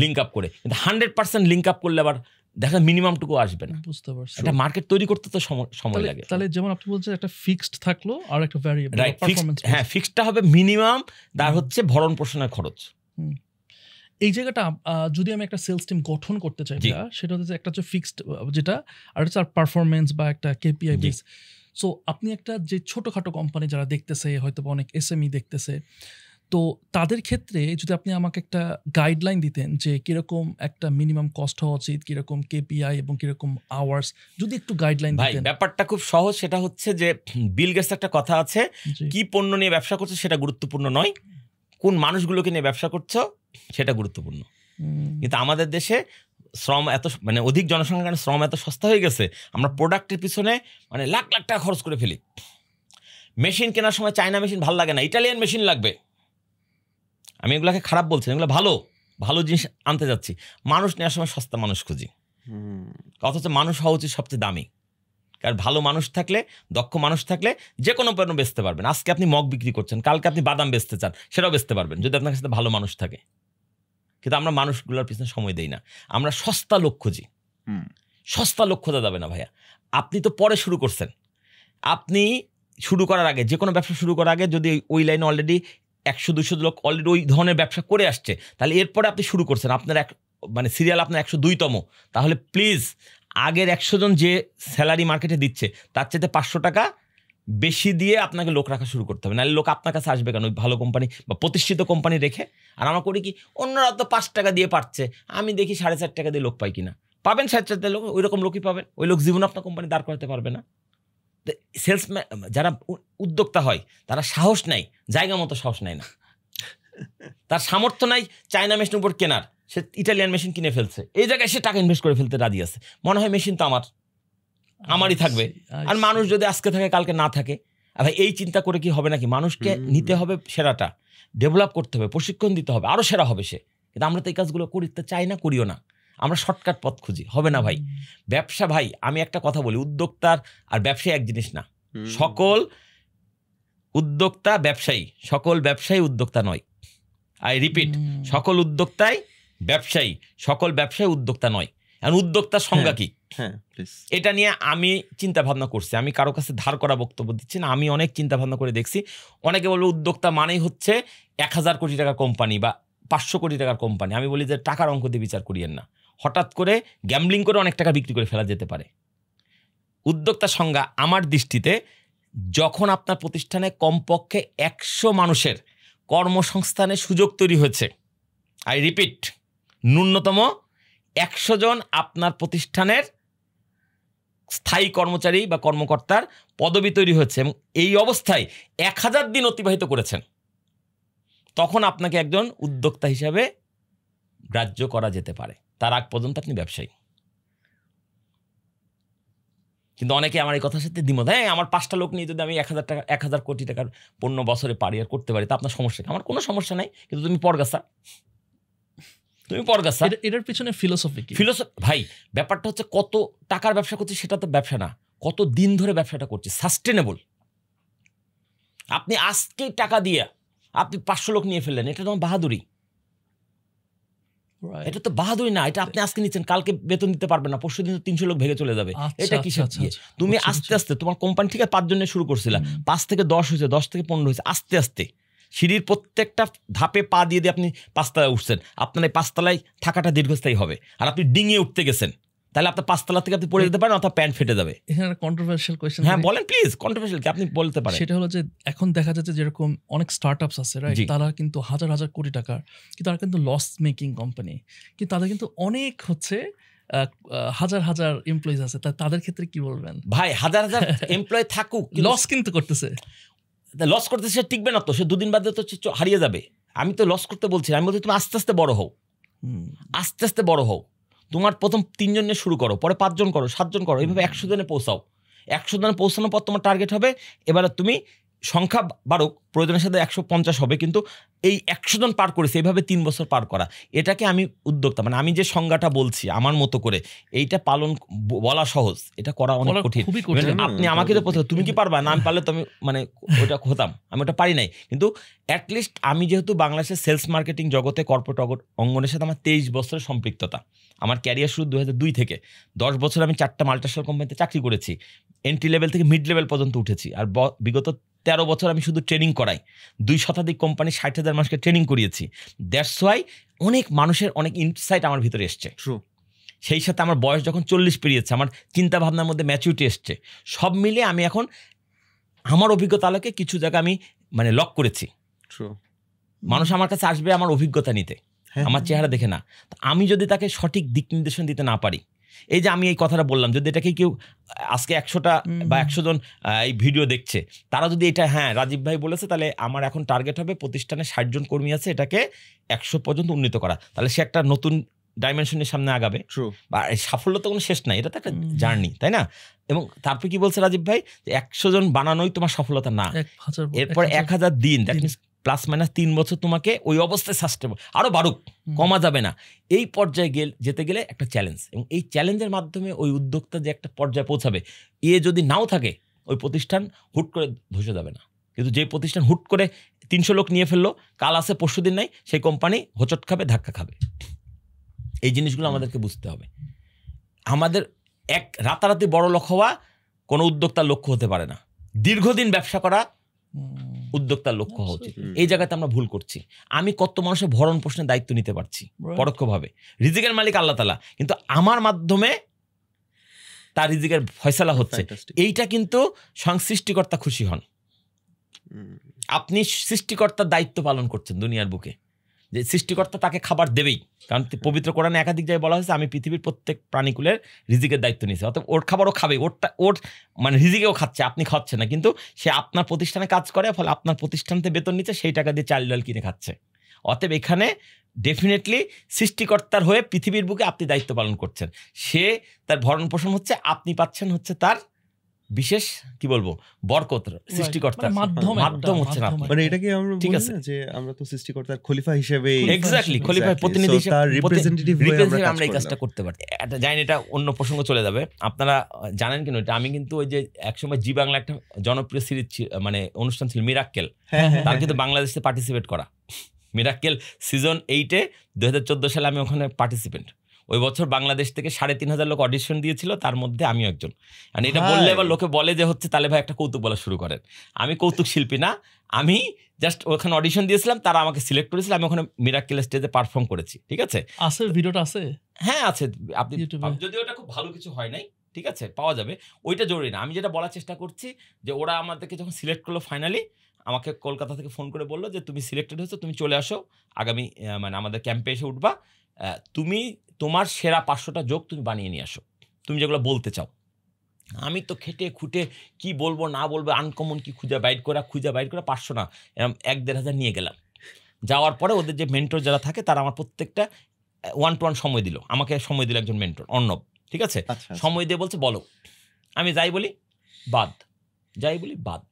লিঙ্ক আপ করে। কিন্তু 100% লিঙ্ক আপ করলে আবার দেখা মিনিমামটুকু আসবে না। বুঝতে পারছি, একটা মার্কেট তৈরি করতে তো সময় লাগে। তাহলে যেমন আপনি বলছেন একটা ফিক্সড থাকলো আর একটা ভ্যারিয়েবল, রাইট, হ্যাঁ ফিক্সডটা হবে মিনিমাম, তার হচ্ছে ভরণ পোষণের খরচ। এই জায়গাটা যদি আমি একটা সেলস টিম গঠন করতে চাই, সেটা হচ্ছে একটা হচ্ছে ফিক্সড যেটা, আর হচ্ছে আর পারফরমেন্স বা একটা কেপিআই বেস। সো আপনি একটা যে ছোটখাটো কোম্পানি যারা দেখতেছে, হয়তো অনেক এসএমই দেখতেছে, তো তাদের ক্ষেত্রে যদি আপনি আমাকে একটা গাইডলাইন দিতেন যে কিরকম একটা মিনিমাম কস্ট হওয়া উচিত, কিরকম কেপিআই এবং কিরকম আওয়ার্স, যদি একটু গাইডলাইন দিতেন। ব্যাপারটা খুব সহজ, সেটা হচ্ছে যে বিল গেটস একটা কথা আছে, কি পণ্য নিয়ে ব্যবসা করছো সেটা গুরুত্বপূর্ণ নয়, কোন মানুষগুলোকে নিয়ে ব্যবসা করছো সেটা গুরুত্বপূর্ণ। কিন্তু আমাদের দেশে শ্রম এত, মানে অধিক জনসংখ্যার কারণে শ্রম এত সস্তা হয়ে গেছে, আমরা প্রোডাক্টের পিছনে মানে লাখ লাখ টাকা খরচ করে ফেলি। মেশিন কেনার সময় চায়না মেশিন ভালো লাগে না, ইটালিয়ান মেশিন লাগবে। আমি এগুলোকে খারাপ বলছি, এগুলো ভালো ভালো জিনিস আনতে যাচ্ছি। মানুষ নেওয়ার সময় সস্তা মানুষ খুঁজি, অথচ মানুষ হওয়া উচিত সবচেয়ে দামি। কারণ ভালো মানুষ থাকলে, দক্ষ মানুষ থাকলে যে কোনো পণ্য বেচতে পারবেন। আজকে আপনি মগ বিক্রি করছেন, কালকে আপনি বাদাম বেচতে চান, সেটাও বেচতে পারবেন যদি আপনার কাছে ভালো মানুষ থাকে। কিন্তু আমরা মানুষগুলোর পিছনে সময় দেই না, আমরা সস্তা লোক খুঁজি। সস্তা লোক খোঁজা যাবে না ভাইয়া। আপনি তো পরে শুরু করছেন, আপনি শুরু করার আগে, যে কোনো ব্যবসা শুরু করার আগে যদি ওই লাইনে অলরেডি 100-200 লোক অলরেডি ওই ধরনের ব্যবসা করে আসছে, তাহলে এরপরে আপনি শুরু করছেন, আপনার মানে সিরিয়াল আপনার 102তম, তাহলে প্লিজ আগের 100 জন যে স্যালারি মার্কেটে দিচ্ছে তার চাইতে 500 টাকা বেশি দিয়ে আপনাকে লোক রাখা শুরু করতে হবে, নাহলে লোক আপনার কাছে আসবে কেন? ওই ভালো কোম্পানি বা প্রতিষ্ঠিত কোম্পানি রেখে। আর আমরা করি কি, অন্যরা তো 5 টাকা দিয়ে পাচ্ছে, আমি দেখি 4.5 টাকা দিয়ে লোক পাই কিনা। পাবেন 4.5 টাকা লোক, ওই রকম লোকই পাবেন। ওই লোক জীবনে আপনার কোম্পানি দাঁড় করাতে পারবে না। সেলসম্যান যারা উদ্যোক্তা হয় তারা সাহস নেয়, জায়গা মতো সাহস নেয় না। তার সামর্থ্য নাই চায়না মেশিন উপর কেনার, সে ইটালিয়ান মেশিন কিনে ফেলছে, এই জায়গায় সে টাকা ইনভেস্ট করে ফেলতে রাজি আছে। মনে হয় মেশিন তো আমারই থাকবে, আর মানুষ যদি আজকে থাকে কালকে না থাকে। আর ভাই এই চিন্তা করে কি হবে নাকি? মানুষকে নিতে হবে সেরাটা, ডেভেলপ করতে হবে, প্রশিক্ষণ দিতে হবে, আরও সেরা হবে সে। কিন্তু আমরা তো এই কাজগুলো করতে চাই না, করিও না। আমরা শর্টকাট পথ খুঁজি, হবে না ভাই। ব্যবসা ভাই, আমি একটা কথা বলি, উদ্যোক্তার আর ব্যবসায়ী এক জিনিস না। সকল উদ্যোক্তা ব্যবসায়ী, সকল ব্যবসায়ী উদ্যোক্তা নয়। আই রিপিট, সকল উদ্যোক্তাই ব্যবসায়ী, সকল ব্যবসায়ী উদ্যোক্তা নয়। এখন উদ্যোক্তার সংজ্ঞা কি, এটা নিয়ে আমি চিন্তা ভাবনা করছি। আমি কারো কাছে ধার করা বক্তব্য দিচ্ছি না, আমি অনেক চিন্তা ভাবনা করে দেখছি। অনেকে বলবে উদ্যোক্তা মানেই হচ্ছে 1000 কোটি টাকার কোম্পানি বা 500 কোটি টাকার কোম্পানি। আমি বলি যে টাকার অঙ্ক দিয়ে বিচার করিয়েন না। হঠাৎ করে গ্যাম্বলিং করে অনেক টাকা বিক্রি করে ফেলা যেতে পারে। উদ্যোক্তার সংজ্ঞা আমার দৃষ্টিতে, যখন আপনার প্রতিষ্ঠানে কমপক্ষে 100 মানুষের কর্মসংস্থানের সুযোগ তৈরি হয়েছে। আই রিপিট, ন্যূনতম 100 জন আপনার প্রতিষ্ঠানের স্থায়ী কর্মচারী বা কর্মকর্তার পদবি তৈরি হয়েছে এবং এই অবস্থায় 1000 দিন অতিবাহিত করেছেন, তখন আপনাকে একজন উদ্যোক্তা হিসাবে গ্রাহ্য করা যেতে পারে। তার আগ পর্যন্ত আপনি ব্যবসায়ী। কিন্তু অনেকে আমার এই কথার সাথে দ্বিমত, হ্যাঁ আমার 5টা লোক নিয়ে যদি আমি 1000 কোটি টাকার পণ্য বছরে পারি আর করতে পারি, তা আপনার সমস্যা? আমার কোনো সমস্যা নাই, কিন্তু তুমি পরগাছা, তুমি পরগাছা। এটার পিছনে ফিলোসফি কি? ভাই ব্যাপারটা হচ্ছে কত টাকার ব্যবসা করছি সেটা তো ব্যবসা না, কত দিন ধরে ব্যবসাটা করছি, সাস্টেনেবল। আপনি আজকে টাকা দিয়ে আপনি 500 লোক নিয়ে ফেললেন, এটা তোমার বাহাদুরি। এটা তো বাহাদুরি না, এটা আপনি আজকে নিচ্ছেন, কালকে বেতন দিতে পারবেন না, পরশু দিন 300 লোক ভেঙে চলে যাবে। এটা কিসের? তুমি আস্তে আস্তে, তোমার কোম্পানি ঠিক আছে 5 জনের শুরু করছিলাম, 5 থেকে 10 হয়েছে, 10 থেকে 15 হয়েছে, আস্তে আস্তে সিঁড়ির প্রত্যেকটা ধাপে পা দিয়ে দিয়ে আপনি 5 তলায় উঠছেন। আপনার এই 5 তলায় থাকাটা দীর্ঘস্থায়ী হবে। আর আপনি ডিঙিয়ে উঠতে গেছেন, তাহলে আপনার 5 তলা থেকে আপনি পড়ে যেতে পারেন, অথবা প্যান্ট ফেটে যাবে। এখানে কন্ট্রোভার্সিয়াল কোয়েশ্চেন। হ্যাঁ বলেন প্লিজ, কন্ট্রোভার্সিয়াল কি আপনি বলতে পারেন? সেটা হলো যে এখন দেখা যাচ্ছে যেরকম অনেক স্টার্টআপস আছে, রাইট? তারা কিন্তু হাজার হাজার কোটি টাকার, কিন্তু তারা কিন্তু লস মেকিং কোম্পানি, কিন্তু তাদের কিন্তু অনেক হচ্ছে হাজার হাজার এমপ্লয়িজ আছে। তাদের ক্ষেত্রে কি বলবেন? ভাই হাজার হাজার এমপ্লয়ি থাকুক, লস কিন্তু করতেছে, লস করতেছে, সে টিকবে না তো, সে 2 দিন বাদে তো হারিয়ে যাবে। আমি তো লস করতে বলছি, আমি বলছি তুমি আস্তে আস্তে বড় হও, আস্তে আস্তে বড় হও। তোমার প্রথম 3 জন নিয়ে শুরু করো, পরে 5 জন করো, 7 জন করো, এইভাবে 100 জনে পৌঁছাও। 100 জনে পৌঁছানোর পর তোমার টার্গেট হবে এবারে তুমি সংখ্যা বাড়ুক, প্রয়োজনের সাথে 150 হবে, কিন্তু এই 100 জন পার করেছে এইভাবে 3 বছর পার করা, এটাকে আমি উদ্যোক্তা, মানে আমি যে সংজ্ঞাটা বলছি আমার মতো করে, এইটা পালন বলা সহজ, এটা করা অনেক কঠিন। আপনি আমাকে তো প্রশ্ন, তুমি কি পারবা? না, আমি পারলে তো আমি মানে ওটা হতাম, আমি ওটা পারি নাই। কিন্তু অ্যাটলিস্ট আমি যেহেতু বাংলাদেশের সেলস মার্কেটিং জগতে কর্পোরেট অঙ্গনের সাথে আমার 23 বছরের সম্পৃক্ততা, আমার ক্যারিয়ার শুরু 2002 থেকে 10 বছর আমি 4টা মাল্টিন্যাশনাল কোম্পানিতে চাকরি করেছি, এন্ট্রি লেভেল থেকে মিড লেভেল পর্যন্ত উঠেছি। আর বিগত 13 বছর আমি শুধু ট্রেনিং করাই, 2 শতাধিক কোম্পানি 60,000 মানুষকে ট্রেনিং করিয়েছি। দ্যাটস ওয়াই অনেক মানুষের অনেক ইনসাইট আমার ভিতরে এসছে। সেই সাথে আমার বয়স যখন 40 পেরিয়েছে, আমার চিন্তা ভাবনার মধ্যে ম্যাচুরিটি এসছে। সব মিলিয়ে আমি এখন আমার অভিজ্ঞতা আলোকে কিছু জায়গা আমি মানে লক করেছি। মানুষ আমার কাছে আসবে আমার অভিজ্ঞতা নিতে, আমার চেহারা দেখে না। আমি যদি তাকে সঠিক দিক নির্দেশন দিতে না পারি, এই যে আমি এই কথাটা বললাম, যদি এটাকে কেউ আজকে 100টা বা 100 জন এই ভিডিও দেখছে, তারা যদি এটা হ্যাঁ রাজীব ভাই বলেছে, তাহলে আমার এখন টার্গেট হবে প্রতিষ্ঠানে 60 জন কর্মী আছে, এটাকে 100 পর্যন্ত উন্নীত করা, তাহলে সে একটা নতুন ডাইমেনশনের সামনে আগাবে। বা সাফল্য তো কোনো শেষ নাই, এটা তো একটা জার্নি, তাই না? এবং তারপরে কি বলছে রাজীব ভাই, যে 100 জন বানানোই তোমার সফলতা না, এরপর 1000 দিন, দ্যাট মিনস প্লাস মাইনাস 3 বছর তোমাকে ওই অবস্থায় সাস্টেবল, আরও বাড়ুক, কমা যাবে না। এই পর্যায়ে যেতে গেলে একটা চ্যালেঞ্জ, এবং এই চ্যালেঞ্জের মাধ্যমে ওই উদ্যোক্তা যে একটা পর্যায়ে পৌঁছাবে, যদি নাও থাকে ওই প্রতিষ্ঠান হুট করে ধসে যাবে না। কিন্তু যে প্রতিষ্ঠান হুট করে 300 লোক নিয়ে ফেললো, কাল আছে পরশু দিন নাই, সেই কোম্পানি হোঁচট খাবে, ধাক্কা খাবে। এই জিনিসগুলো আমাদেরকে বুঝতে হবে। আমাদের রাতারাতি বড় লোক হওয়া কোনো উদ্যোক্তার লক্ষ্য হতে পারে না, দীর্ঘদিন ব্যবসা করা উদ্যোক্তার লক্ষ্য হওয়া উচিত। এই জায়গাতে আমরা ভুল করছি। আমি কত মানুষের ভরণ পোষণের দায়িত্ব নিতে পারছি পরোক্ষভাবে, রিজিকের মালিক আল্লাহ তাআলা, কিন্তু আমার মাধ্যমে তার রিজিকের ফয়সালা হচ্ছে, এইটা কিন্তু সংসৃষ্টিকর্তা খুশি হন। আপনি সৃষ্টিকর্তার দায়িত্ব পালন করছেন দুনিয়ার বুকে, যে সৃষ্টিকর্তা তাকে খাবার দেবেই, কারণ পবিত্র কোরআনে একাধিক জায়গায় বলা হয়েছে আমি পৃথিবীর প্রত্যেক প্রাণীকুলের রিজিকের দায়িত্ব নিয়েছি, অর্থাৎ ওর খাবারও খাবে, ওর মানে রিজিকেও খাচ্ছে, আপনি খাচ্ছেন না, কিন্তু সে আপনার প্রতিষ্ঠানে কাজ করে, ফলে আপনার প্রতিষ্ঠানতে বেতন নিচ্ছে, সেই টাকা দিয়ে চাল ডাল কিনে খাচ্ছে। অতএব এখানে ডেফিনেটলি সৃষ্টিকর্তার হয়ে পৃথিবীর বুকে আপনি দায়িত্ব পালন করছেন, সে তার ভরণ পোষণ হচ্ছে, আপনি পাচ্ছেন হচ্ছে তার বিশেষ কি বলবো বরকত, সৃষ্টিকর্তার মাধ্যম হচ্ছে না আপনি। মানে এটাকে আমরা বলি না যে আমরা তো সৃষ্টিকর্তার খলিফা হিসেবে, এক্স্যাক্টলি খলিফার প্রতিনিধি হিসেবে, তার রিপ্রেজেন্টেটিভ হয়ে আমরা এই কাজটা করতে পারি। এটা জানেন, এটা অন্য প্রসঙ্গ চলে যাবে, আপনারা জানেন কিনা এটা, আমি কিন্তু ওই যে একসময় জি বাংলা একটা জনপ্রিয় সিরিজ মানে অনুষ্ঠান ছিল মিরাক্কেল, তার কিন্তু বাংলাদেশে পার্টিসিপেট করা, মিরাক্কেল সিজন 8-এ 2014 সালে আমি ওখানে পার্টিসিপেন্ট। ওই বছর বাংলাদেশ থেকে 3,500 লোক অডিশন দিয়েছিল, তার মধ্যে আমিও একজন। মানে এটা বললে এবার লোকে বলে যে হচ্ছে তাহলে ভাই একটা কৌতুক বলা শুরু করেন। আমি কৌতুক শিল্পী না, আমি জাস্ট ওখানে অডিশন দিয়েছিলাম, তারা আমাকে সিলেক্ট করেছিল, আমি ওখানে মিরাক্কেল স্টেজে পারফর্ম করেছি। ঠিক আছে, আছে ভিডিওটা আছে, হ্যাঁ আছে, আপনি যদি ওটা খুব ভালো কিছু হয় নাই, ঠিক আছে পাওয়া যাবে, ওইটা জরুরি না। আমি যেটা বলার চেষ্টা করছি যে ওরা আমাদেরকে যখন সিলেক্ট করলো ফাইনালি, আমাকে কলকাতা থেকে ফোন করে বললো যে তুমি সিলেক্টেড হয়েছো, তুমি চলে আসো আগামী মানে আমাদের ক্যাম্পে এসে উঠবা, তুমি তোমার সেরা 500টা যোগ তুমি বানিয়ে নিয়ে আসো, তুমি যেগুলো বলতে চাও। আমি তো খেটে খুঁটে কি বলবো না বলবো, আনকমন কি খুঁজে বাইর করা 500 না, এরকম 1-1.5 নিয়ে গেলাম। যাওয়ার পরে ওদের যে মেন্টর যারা থাকে তারা আমার প্রত্যেকটা 1-to-1 সময় দিল, আমাকে সময় দিল একজন মেন্টর অর্ণব, ঠিক আছে, সময় দিয়ে বলছে বলো, আমি যাই বলি বাদ, যাই বলি বাদ।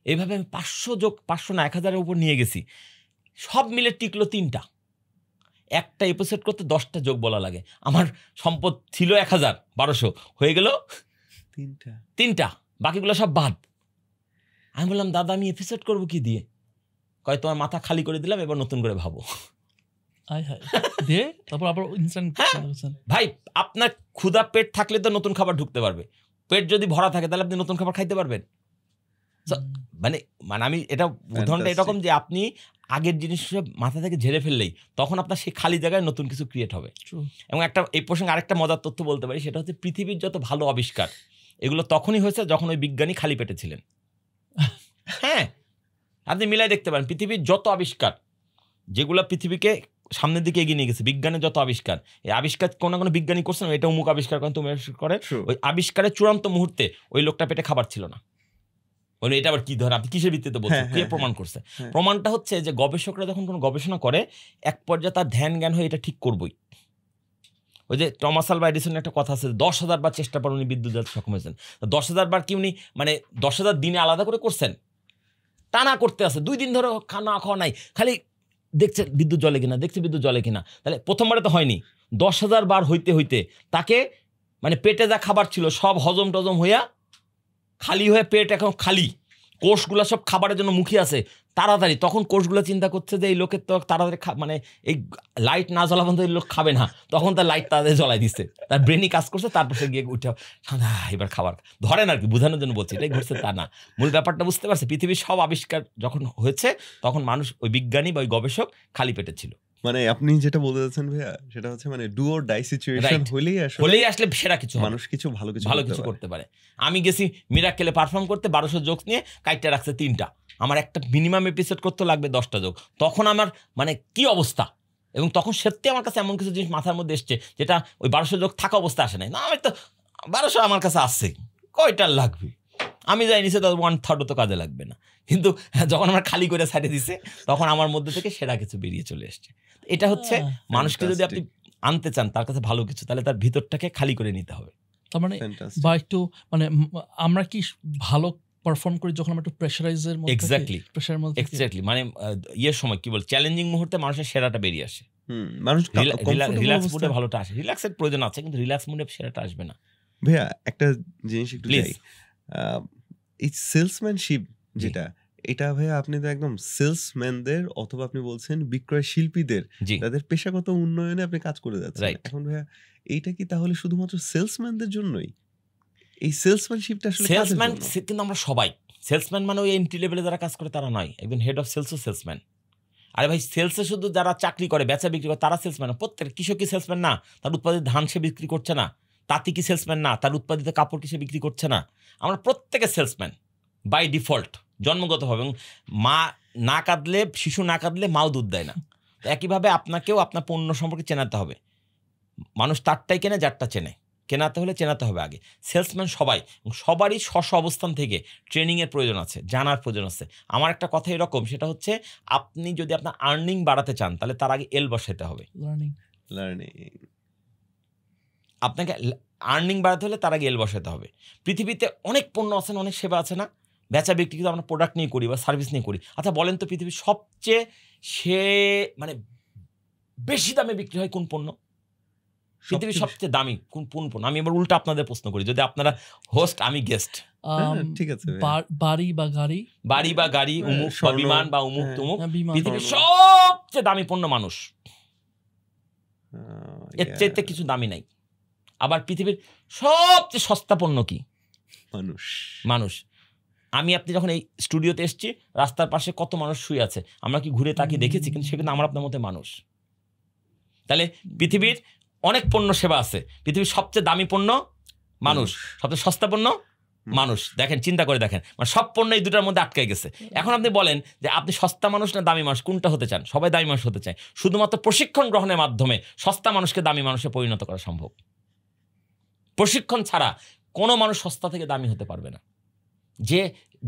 এইভাবে আমি 500 যোগ, 500 না 1000-এর উপর নিয়ে গেছি। সব মিলে টিকলো 3টা, একটা এপিসোড করতে 10টা যোগ বলা লাগে। আমার সম্পদ ছিল 1000-1200, হয়ে গেল 3টা, বাকিগুলো সব বাদ। আমি বললাম দাদা আমি এপিসোড করবো কি দিয়ে? কয় তোমার মাথা খালি করে দিলাম, এবার নতুন করে ভাবো। ভাই আপনার ক্ষুধা পেট থাকলে তো নতুন খাবার ঢুকতে পারবে, পেট যদি ভরা থাকে তাহলে আপনি নতুন খাবার খাইতে পারবেন। মানে আমি এটা উদাহরণটা এরকম যে আপনি আগের জিনিস মাথা থেকে ঝেড়ে ফেললেই তখন আপনার সেই খালি জায়গায় নতুন কিছু ক্রিয়েট হবে। এবং একটা এই প্রসঙ্গে আরেকটা মজার তথ্য বলতে পারি, সেটা হচ্ছে পৃথিবীর যত ভালো আবিষ্কার এগুলো তখনই হয়েছে যখন ওই বিজ্ঞানী খালি পেটে ছিলেন। হ্যাঁ, আপনি মিলাই দেখতে পারেন পৃথিবীর যত আবিষ্কার যেগুলো পৃথিবীকে সামনের দিকে এগিয়ে নিয়ে গেছে, বিজ্ঞানের যত আবিষ্কার, এই আবিষ্কার কোনো কোনো বিজ্ঞানী করছে না এটা অমুক আবিষ্কার করেন তুমি করে, ওই আবিষ্কারের চূড়ান্ত মুহূর্তে ওই লোকটা পেটে খাবার ছিল না। বলে এটা আবার কি ধরেন, আপনি কিসের ভিত্তিতে বলছেন, কে প্রমাণ করছে? প্রমাণটা হচ্ছে যে গবেষকরা যখন কোনো গবেষণা করে এক পর্যায়ে তার ধ্যান জ্ঞান হয়ে এটা ঠিক করবই, ওই যে টমাস আলভা এডিসনের একটা কথা আছে, 10,000 বার চেষ্টার পর উনি বিদ্যুৎ জ্বালাতে সক্ষম হয়েছেন। 10,000 বার কি উনি মানে 10,000 দিনে আলাদা করে করছেন? টানা করতে আছে, 2 দিন ধরে খানা খাওয়া নাই, খালি দেখছে বিদ্যুৎ জ্বলে কিনা, দেখছে বিদ্যুৎ জ্বলে কিনা। তাহলে প্রথমবারে তো হয়নি, 10,000 বার হইতে হইতে তাকে মানে পেটে যা খাবার ছিল সব হজম টজম হইয়া খালি হয়ে, পেট এখন খালি, কোষগুলো সব খাবারের জন্য মুখিয়ে আছে তাড়াতাড়ি। তখন কোষগুলো চিন্তা করছে যে এই লোকের তো তাড়াতাড়ি মানে এই লাইট না জ্বলা পর্যন্ত এই লোক খাবে না, তখন তার লাইট তাড়াতাড়ি জ্বলাই দিচ্ছে, তার ব্রেনই কাজ করছে। তারপর সে গিয়ে উঠে এবার খাবার ধরেন আর কি, বোঝানোর জন্য বলছি, এটাই ঘটছে তা না। মূল ব্যাপারটা বুঝতে পারছে, পৃথিবীর সব আবিষ্কার যখন হয়েছে তখন মানুষ, ওই বিজ্ঞানী বা ওই গবেষক খালি পেটে ছিল। মানে আপনি যেটা বলতে যাচ্ছেন ভাইয়া, সেটা হচ্ছে মানে ডু অর ডাই সিচুয়েশন হলেই আসলে সেরা কিছু মানুষ কিছু ভালো কিছু করতে পারে। আমি গেছি মিরাক্কেলে পারফর্ম করতে, 1200 জোকস নিয়ে, কাইটটা রাখছে 3টা, আমার একটা মিনিমাম এপিসোড করতে লাগবে 10টা জোক। তখন আমার মানে কি অবস্থা, এবং তখন সত্যি আমার কাছে এমন কিছু জিনিস মাথার মধ্যে এসছে যেটা ওই 1200 জোক থাকা অবস্থা আসে নাই। না, আমি তো 1200 আমার কাছে আসছে, কয়টা লাগবে, আমি যাই নিচে, তো 1/3 তো কাজে লাগবে না। কিন্তু যখন আমার খালি করে সাইডে দিছে, তখন আমার মধ্যে থেকে সেরা কিছু বেরিয়ে চলে এসছে। এটা হচ্ছে মানুষকে যদি আপনি আনতে চান তার কাছে ভালো কিছু, তাহলে তার ভিতরটাকে খালি করে নিতে হবে। তার মানে বা একটু মানে আমরা কি ভালো পারফর্ম করি যখন আমরা একটু প্রেশারাইজের মধ্যে, প্রেশারের মধ্যে, এক্স্যাক্টলি, মানে ইয়ের সময় কি বল, চ্যালেঞ্জিং মুহূর্তে মানুষের সেরাটা বেরিয়ে আসে। মানুষ রিল্যাক্স মুডে ভালোটা আসে, রিল্যাক্সের প্রয়োজন আছে, কিন্তু রিল্যাক্স মুডে সেরাটা আসবে না। ভাইয়া একটা জিনিস একটু যাই, এই সেলসম্যানশিপ যেটা, এটা ভাইয়া আপনি তো একদম সেলসম্যানদের অথবা আপনি বলছেন বিক্রয় শিল্পীদের, তাদের পেশাগত উন্নয়নে আপনি কাজ করে যাচ্ছেন। এখন ভাইয়া এইটা কি তাহলে শুধুমাত্র সেলসম্যানদের জন্যই? এই সেলসম্যানশিপটা আসলে সেলসম্যান কিন্তু আমরা সবাই সেলসম্যান, মানে ওই এন্ট্রি লেভেলে যারা কাজ করে তারা নয়, একজন হেড অফ সেলসও সেলসম্যান। আরে ভাই, সেলসে শুধু যারা চাকরি করে, বেচা বিক্রি করে, তারা সেলসম্যান। প্রত্যেক কৃষক কি সেলসম্যান না? তার উৎপাদিত ধান সে বিক্রি করছে না? তাঁতি কি সেলসম্যান না? তার উৎপাদিত কাপড় কি সে বিক্রি করছে না? আমরা প্রত্যেকে সেলসম্যান বাই ডিফল্ট, জন্মগতভাবে। এবং মা না কাঁদলে, শিশু না কাঁদলে মাও দুধ দেয় না। তো একইভাবে আপনাকেও আপনার পণ্য সম্পর্কে চেনাতে হবে। মানুষ তারটাই কেনে যারটা চেনে, কেনাতে হলে চেনাতে হবে আগে। সেলসম্যান সবাই, সবারই স্ব অবস্থান থেকে ট্রেনিংয়ের প্রয়োজন আছে, জানার প্রয়োজন আছে। আমার একটা কথা এরকম, সেটা হচ্ছে আপনি যদি আপনার আর্নিং বাড়াতে চান তাহলে তার আগে এল বসাতে হবে। লার্নিং আপনাকে আর্নিং বাড়াতে হলে তার আগে এল বসাতে হবে। পৃথিবীতে অনেক পণ্য আছে, অনেক সেবা আছে না? বেচা বিক্রি কিন্তু আমরা প্রোডাক্ট নিয়ে করি বা সার্ভিস নিয়ে করি। আচ্ছা বলেন তো, পৃথিবীর সবচেয়ে মানে বেশি দামে বিক্রি হয় কোন পণ্য? পৃথিবীর সবচেয়ে দামি কোন পণ্য? আমি এবার উল্টা আপনাদের প্রশ্ন করি, যদি আপনারা হোস্ট, আমি গেস্ট। ঠিক আছে, বাড়ি বা গাড়ি, উমুক বা বিমান বা উমুক তুমুক, পৃথিবীর সবচেয়ে দামি পণ্য মানুষ। এর চাইতে কিছু দামি নাই। আবার পৃথিবীর সবচেয়ে সস্তা পণ্য কি? মানুষ। আমি আপনি যখন এই স্টুডিওতে এসেছি, রাস্তার পাশে কত মানুষ শুয়ে আছে, আমরা কি ঘুরে তাকিয়ে দেখেছি? কিন্তু সে কিন্তু আমার আপনার মধ্যে মানুষ। তাহলে পৃথিবীর অনেক পণ্য সেবা আছে, পৃথিবীর সবচেয়ে দামি পণ্য মানুষ, সবচেয়ে সস্তা পণ্য মানুষ। দেখেন, চিন্তা করে দেখেন, মানে সব পণ্য এই দুটার মধ্যে আটকে গেছে। এখন আপনি বলেন যে আপনি সস্তা মানুষ না দামি মানুষ, কোনটা হতে চান? সবাই দামি মানুষ হতে চায়। শুধুমাত্র প্রশিক্ষণ গ্রহণের মাধ্যমে সস্তা মানুষকে দামি মানুষে পরিণত করা সম্ভব। প্রশিক্ষণ ছাড়া কোনো মানুষ সস্তা থেকে দামি হতে পারবে না। যে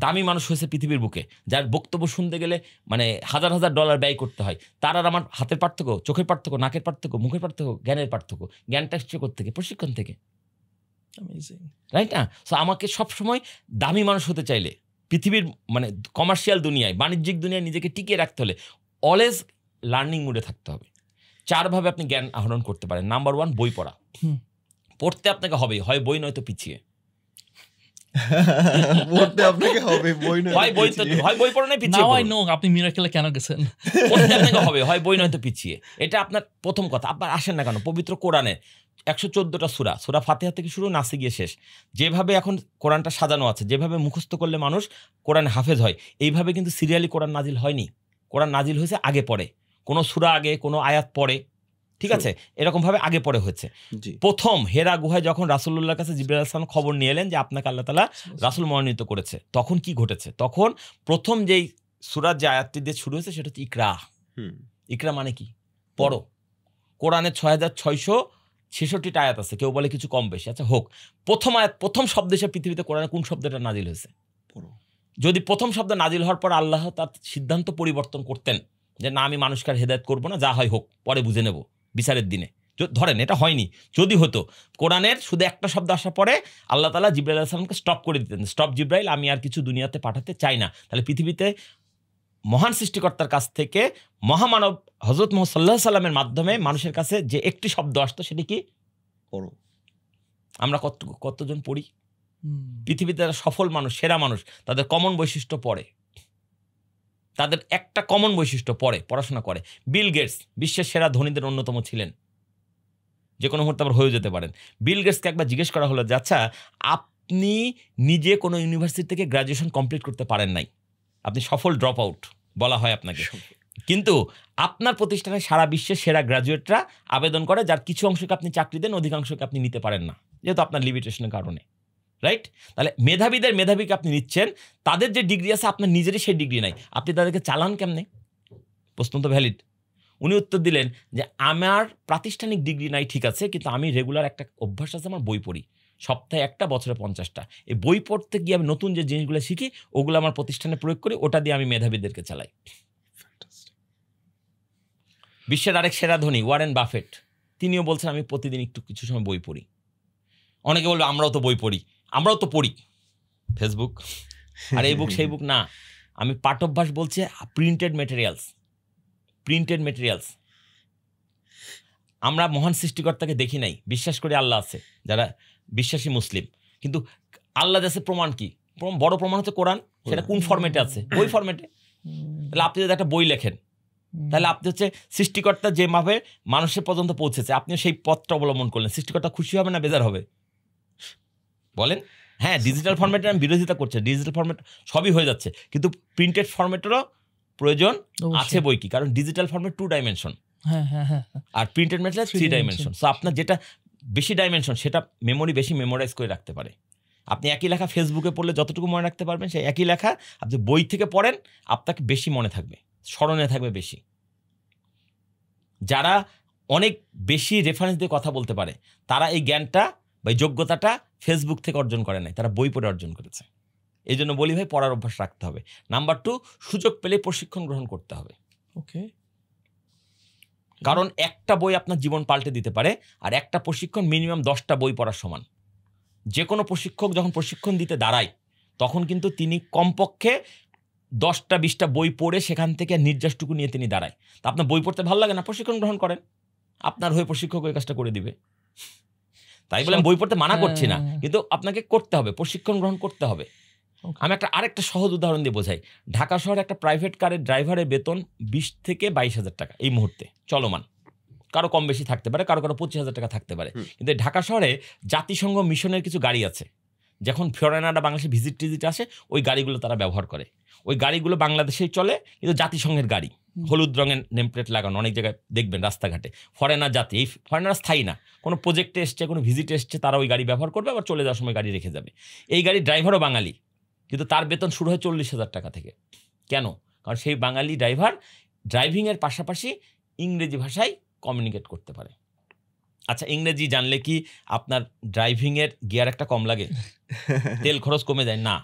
দামি মানুষ হয়েছে পৃথিবীর বুকে, যার বক্তব্য শুনতে গেলে মানে হাজার হাজার ডলার ব্যয় করতে হয়, তার আর আমার হাতের পার্থক্য, চোখের পার্থক্য, নাকের পার্থক্য, মুখের পার্থক্য, জ্ঞানের পার্থক্য। জ্ঞানটা আসছে কোত্থেকে? প্রশিক্ষণ থেকে, রাইট না? সো আমাকে সবসময় দামি মানুষ হতে চাইলে পৃথিবীর মানে কমার্শিয়াল দুনিয়ায়, বাণিজ্যিক দুনিয়ায় নিজেকে টিকিয়ে রাখতে হলে অলওয়েজ লার্নিং মুডে থাকতে হবে। 4 ভাবে আপনি জ্ঞান আহরণ করতে পারেন। নাম্বার 1, বই পড়া। পড়তে আপনাকে হবে, হয় বই নয়তো পিছিয়ে। আপনি মিরাকেলে কেন গেছেন? হবে, হয় বই নয়তো পিছিয়ে। এটা আপনার প্রথম কথা। আপনার আসেন না কেন? পবিত্র কোরআনে 114টা সূরা, সূরা ফাতিহা থেকে শুরু, নাসে গিয়ে শেষ। যেভাবে এখন কোরআনটা সাজানো আছে, যেভাবে মুখস্থ করলে মানুষ কোরআন হাফেজ হয়, এইভাবে কিন্তু সিরিয়ালি কোরআন নাজিল হয়নি। কোরআন নাজিল হয়েছে আগে পরে, কোনো সূরা আগে, কোনো আয়াত পরে, ঠিক আছে? এরকম ভাবে আগে পরে হয়েছে। প্রথম হেরা গুহায় যখন রাসূলুল্লাহর কাছে জিবরাইল আলাইহিস সালাম খবর নিয়ে এলেন যে আপনাকে আল্লাহ তাআলা রাসূল মনোনীত করেছে, তখন কি ঘটেছে? তখন প্রথম যেই সূরার যে আয়াতটি দিয়ে শুরু হয়েছে সেটা হচ্ছে ইকরা। ইকরা মানে কি? পড়ো। কোরআনে 6666টা আয়াত আছে, কেউ বলে কিছু কম বেশি, আচ্ছা হোক। প্রথম আয়াত, প্রথম শব্দ হিসেবে পৃথিবীতে কোরআনে কোন শব্দটা নাজিল হয়েছে? যদি প্রথম শব্দ নাজিল হওয়ার পর আল্লাহ তার সিদ্ধান্ত পরিবর্তন করতেন যে না, আমি মানুষকে হেদায়েত করবো না, যা হয় হোক, পরে বুঝে নেব বিচারের দিনে, ধরেন এটা হয়নি, যদি হতো কোরআনের শুধু একটা শব্দ আসার পরে আল্লাহ তাআলা জিবরাইল আলাইহিস সালামকে স্টপ করে দিতেন, স্টপ জিবরাইল, আমি আর কিছু দুনিয়াতে পাঠাতে চাই না। তাহলে পৃথিবীতে মহান সৃষ্টিকর্তার কাছ থেকে মহামানব হযরত মুহাম্মদ সাল্লাল্লাহু আলাইহি সাল্লামের মাধ্যমে মানুষের কাছে যে একটি শব্দ আসতো সেটি কি? পড়ো। আমরা কতজন পড়ি? পৃথিবীতে যারা সফল মানুষ, সেরা মানুষ, তাদের কমন বৈশিষ্ট্য পড়ে, তাদের একটা কমন বৈশিষ্ট্য পড়ে, পড়াশোনা করে। বিল গেটস বিশ্বের সেরা ধনীদের অন্যতম ছিলেন, যে কোনো মুহূর্তে আবার হয়ে যেতে পারেন। বিল গেটসকে একবার জিজ্ঞেস করা হলো যে আচ্ছা আপনি নিজে কোনো ইউনিভার্সিটি থেকে গ্র্যাজুয়েশন কমপ্লিট করতে পারেন নাই, আপনি সফল ড্রপ আউট বলা হয় আপনাকে, কিন্তু আপনার প্রতিষ্ঠানে সারা বিশ্বের সেরা গ্র্যাজুয়েটরা আবেদন করে, যার কিছু অংশকে আপনি চাকরি দেন, অধিকাংশকে আপনি নিতে পারেন না, যেহেতু আপনার লিমিটেশনের কারণে, রাইট? তাহলে মেধাবীদের মেধাবীকে আপনি নিচ্ছেন, তাদের যে ডিগ্রি আছে আপনার নিজেরই সেই ডিগ্রি নাই, আপনি তাদেরকে চালান কেমনে? প্রশ্ন তো ভ্যালিড। উনি উত্তর দিলেন যে আমার প্রাতিষ্ঠানিক ডিগ্রি নাই ঠিক আছে, কিন্তু আমি রেগুলার একটা অভ্যাস আছে, আমার বই পড়ি, সপ্তাহে একটা, বছরে 50টা। এই বই পড়তে গিয়ে আমি নতুন যে জিনিসগুলো শিখি ওগুলো আমার প্রতিষ্ঠানে প্রয়োগ করি, ওটা দিয়ে আমি মেধাবীদেরকে চালাই। বিশ্বের আরেক সেরা ধনী ওয়ারেন বাফেট, তিনিও বলছেন আমি প্রতিদিন একটু কিছু সময় বই পড়ি। অনেকে বলবে আমরাও তো বই পড়ি, আমরাও তো পড়ি ফেসবুক আর এই বুক সেই বুক না, আমি পাঠ্যাভ্যাস বলছে প্রিন্টেড মেটেরিয়ালস। আমরা মহান সৃষ্টিকর্তাকে দেখি নাই, বিশ্বাস করি আল্লাহ আছে, যারা বিশ্বাসী মুসলিম, কিন্তু আল্লাহ আছে প্রমাণ কি? বড় প্রমাণ হচ্ছে কোরআন, সেটা কোন ফরম্যাটে আছে? ওই ফরম্যাটে। তাহলে আপনি যদি একটা বই লেখেন, তাহলে আপনি হচ্ছে সৃষ্টিকর্তা যেভাবে মানুষের পর্যন্ত পৌঁছেছে আপনিও সেই পথটা অবলম্বন করলেন, সৃষ্টিকর্তা খুশি হবে না বেজার হবে? বলেন। হ্যাঁ, ডিজিটাল ফরম্যাটে আমি বিরোধিতা করছি, ডিজিটাল ফরম্যাট সবই হয়ে যাচ্ছে, কিন্তু প্রিন্টেড ফরম্যাটেরও প্রয়োজন আছে বই কি, কারণ ডিজিটাল ফরম্যাট 2 ডাইমেনশন, আর প্রিন্টেড ম্যাটেরিয়াল 3 ডাইমেনশন। সো আপনার যেটা বেশি ডাইমেনশন সেটা মেমোরি বেশি মেমোরাইজ করে রাখতে পারে। আপনি একই লেখা ফেসবুকে পড়লে যতটুকু মনে রাখতে পারবেন, সেই একই লেখা আপনি বই থেকে পড়েন আপনাকে বেশি মনে থাকবে, স্মরণে থাকবে বেশি। যারা অনেক বেশি রেফারেন্স দিয়ে কথা বলতে পারে তারা এই জ্ঞানটা বা এই যোগ্যতাটা ফেসবুক থেকে অর্জন করে নাই, তারা বই পড়ে অর্জন করেছে। এই জন্য বলি ভাই, পড়ার অভ্যাস রাখতে হবে। নাম্বার 2, সুযোগ পেলে প্রশিক্ষণ গ্রহণ করতে হবে। ওকে, কারণ একটা বই আপনার জীবন পাল্টে দিতে পারে, আর একটা প্রশিক্ষণ মিনিমাম 10টা বই পড়ার সমান। যে কোনো প্রশিক্ষক যখন প্রশিক্ষণ দিতে দাঁড়ায় তখন কিন্তু তিনি কমপক্ষে 10টা 20টা বই পড়ে সেখান থেকে নির্যাসটুকু নিয়ে তিনি দাঁড়ায়। তা আপনার বই পড়তে ভালো লাগে না, প্রশিক্ষণ গ্রহণ করেন, আপনার হয়ে প্রশিক্ষক ওই কাজটা করে দিবে। তাই বলে আমি বই পড়তে মানা করছি না, কিন্তু আপনাকে করতে হবে, প্রশিক্ষণ গ্রহণ করতে হবে। আমি আরেকটা সহজ উদাহরণ দিয়ে বোঝাই। ঢাকা শহরে একটা প্রাইভেট কারের ড্রাইভারের বেতন 20 থেকে 22,000 টাকা এই মুহূর্তে চলমান, কারো কম বেশি থাকতে পারে, কারো 25,000 টাকা থাকতে পারে। কিন্তু ঢাকা শহরে জাতিসংঘ মিশনের কিছু গাড়ি আছে, যখন ফরেনাররা বাংলাদেশে ভিজিট আসে ওই গাড়িগুলো তারা ব্যবহার করে। ওই গাড়িগুলো বাংলাদেশেই চলে, কিন্তু জাতিসংঘের গাড়ি, হলুদ রঙের নেমপ্লেট লাগানো, অনেক জায়গায় দেখবেন রাস্তাঘাটে। ফরেনার জাতি, এই ফরেনার স্থায়ী না, কোনো প্রজেক্টে এসছে, কোনো ভিজিটে এসছে, তারা ওই গাড়ি ব্যবহার করবে, আবার চলে যাওয়ার সময় গাড়ি রেখে যাবে। এই গাড়ির ড্রাইভারও বাঙালি, কিন্তু তার বেতন শুরু হয় 40,000 টাকা থেকে। কেন? কারণ সেই বাঙালি ড্রাইভার ড্রাইভিংয়ের পাশাপাশি ইংরেজি ভাষায় কমিউনিকেট করতে পারে। আচ্ছা, ইংরেজি জানলে কি আপনার ড্রাইভিংয়ের গিয়ার একটা কম লাগে, তেল খরচ কমে যায়? না,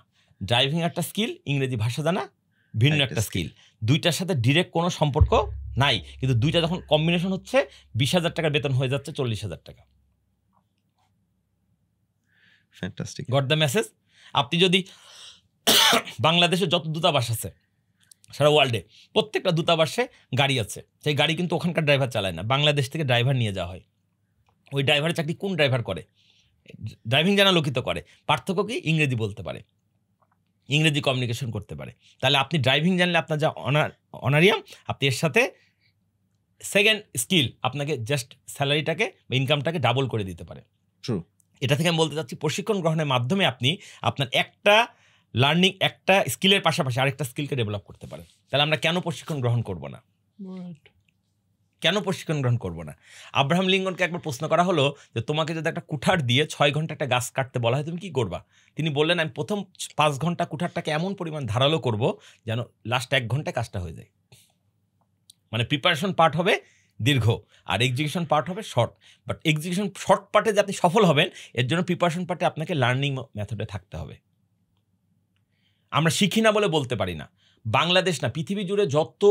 ড্রাইভিং একটা স্কিল, ইংরেজি ভাষা জানা ভিন্ন একটা স্কিল। দুইটার সাথে ডিরেক্ট কোনো সম্পর্ক নাই, কিন্তু দুইটা যখন কম্বিনেশন হচ্ছে 20,000 টাকার বেতন হয়ে যাচ্ছে 40,000 টাকা। Fantastic, goat the message? আপনি যদি বাংলাদেশের যত দূতাবাস আছে সারা ওয়ার্ল্ডে, প্রত্যেকটা দূতাবাসে গাড়ি আছে, সেই গাড়ি কিন্তু ওখানকার ড্রাইভার চালায় না, বাংলাদেশ থেকে ড্রাইভার নিয়ে যাওয়া হয়। ওই ড্রাইভারের চাকরি কোন ড্রাইভার করে? ড্রাইভিং জানা লোকিত করে। পার্থক্য কি? ইংরেজি বলতে পারে, ইংরেজি কমিউনিকেশন করতে পারে। তাহলে আপনি ড্রাইভিং জানলে আপনার যা অনারিয়াম, আপনি এর সাথে সেকেন্ড স্কিল আপনাকে জাস্ট স্যালারিটাকে বা ইনকামটাকে ডাবল করে দিতে পারে। এটা থেকে আমি বলতে চাচ্ছি, প্রশিক্ষণ গ্রহণের মাধ্যমে আপনি আপনার একটা লার্নিং, একটা স্কিলের পাশাপাশি আরেকটা স্কিলকে ডেভেলপ করতে পারেন। তাহলে আমরা কেন প্রশিক্ষণ গ্রহণ করব না? কেন প্রশিক্ষণ গ্রহণ করব না? আব্রাহাম লিঙ্কনকে একবার প্রশ্ন করা হলো যে তোমাকে যদি একটা কুঠার দিয়ে 6 ঘন্টা একটা গাছ কাটতে বলা হয় তুমি কি করবা? তিনি বললেন আমি প্রথম 5 ঘন্টা কুঠারটাকে এমন পরিমাণ ধারালো করব যেন লাস্ট 1 ঘন্টায় কাজটা হয়ে যায়। মানে প্রিপারেশন পার্ট হবে দীর্ঘ আর এক্সিকিউশন পার্ট হবে শর্ট। বাট এক্সিকিউশন শর্ট পার্টে যে আপনি সফল হবেন এর জন্য প্রিপারেশন পার্টে আপনাকে লার্নিং মেথডে থাকতে হবে। আমরা শিখি না বলে বলতে পারি না। বাংলাদেশ না, পৃথিবী জুড়ে যত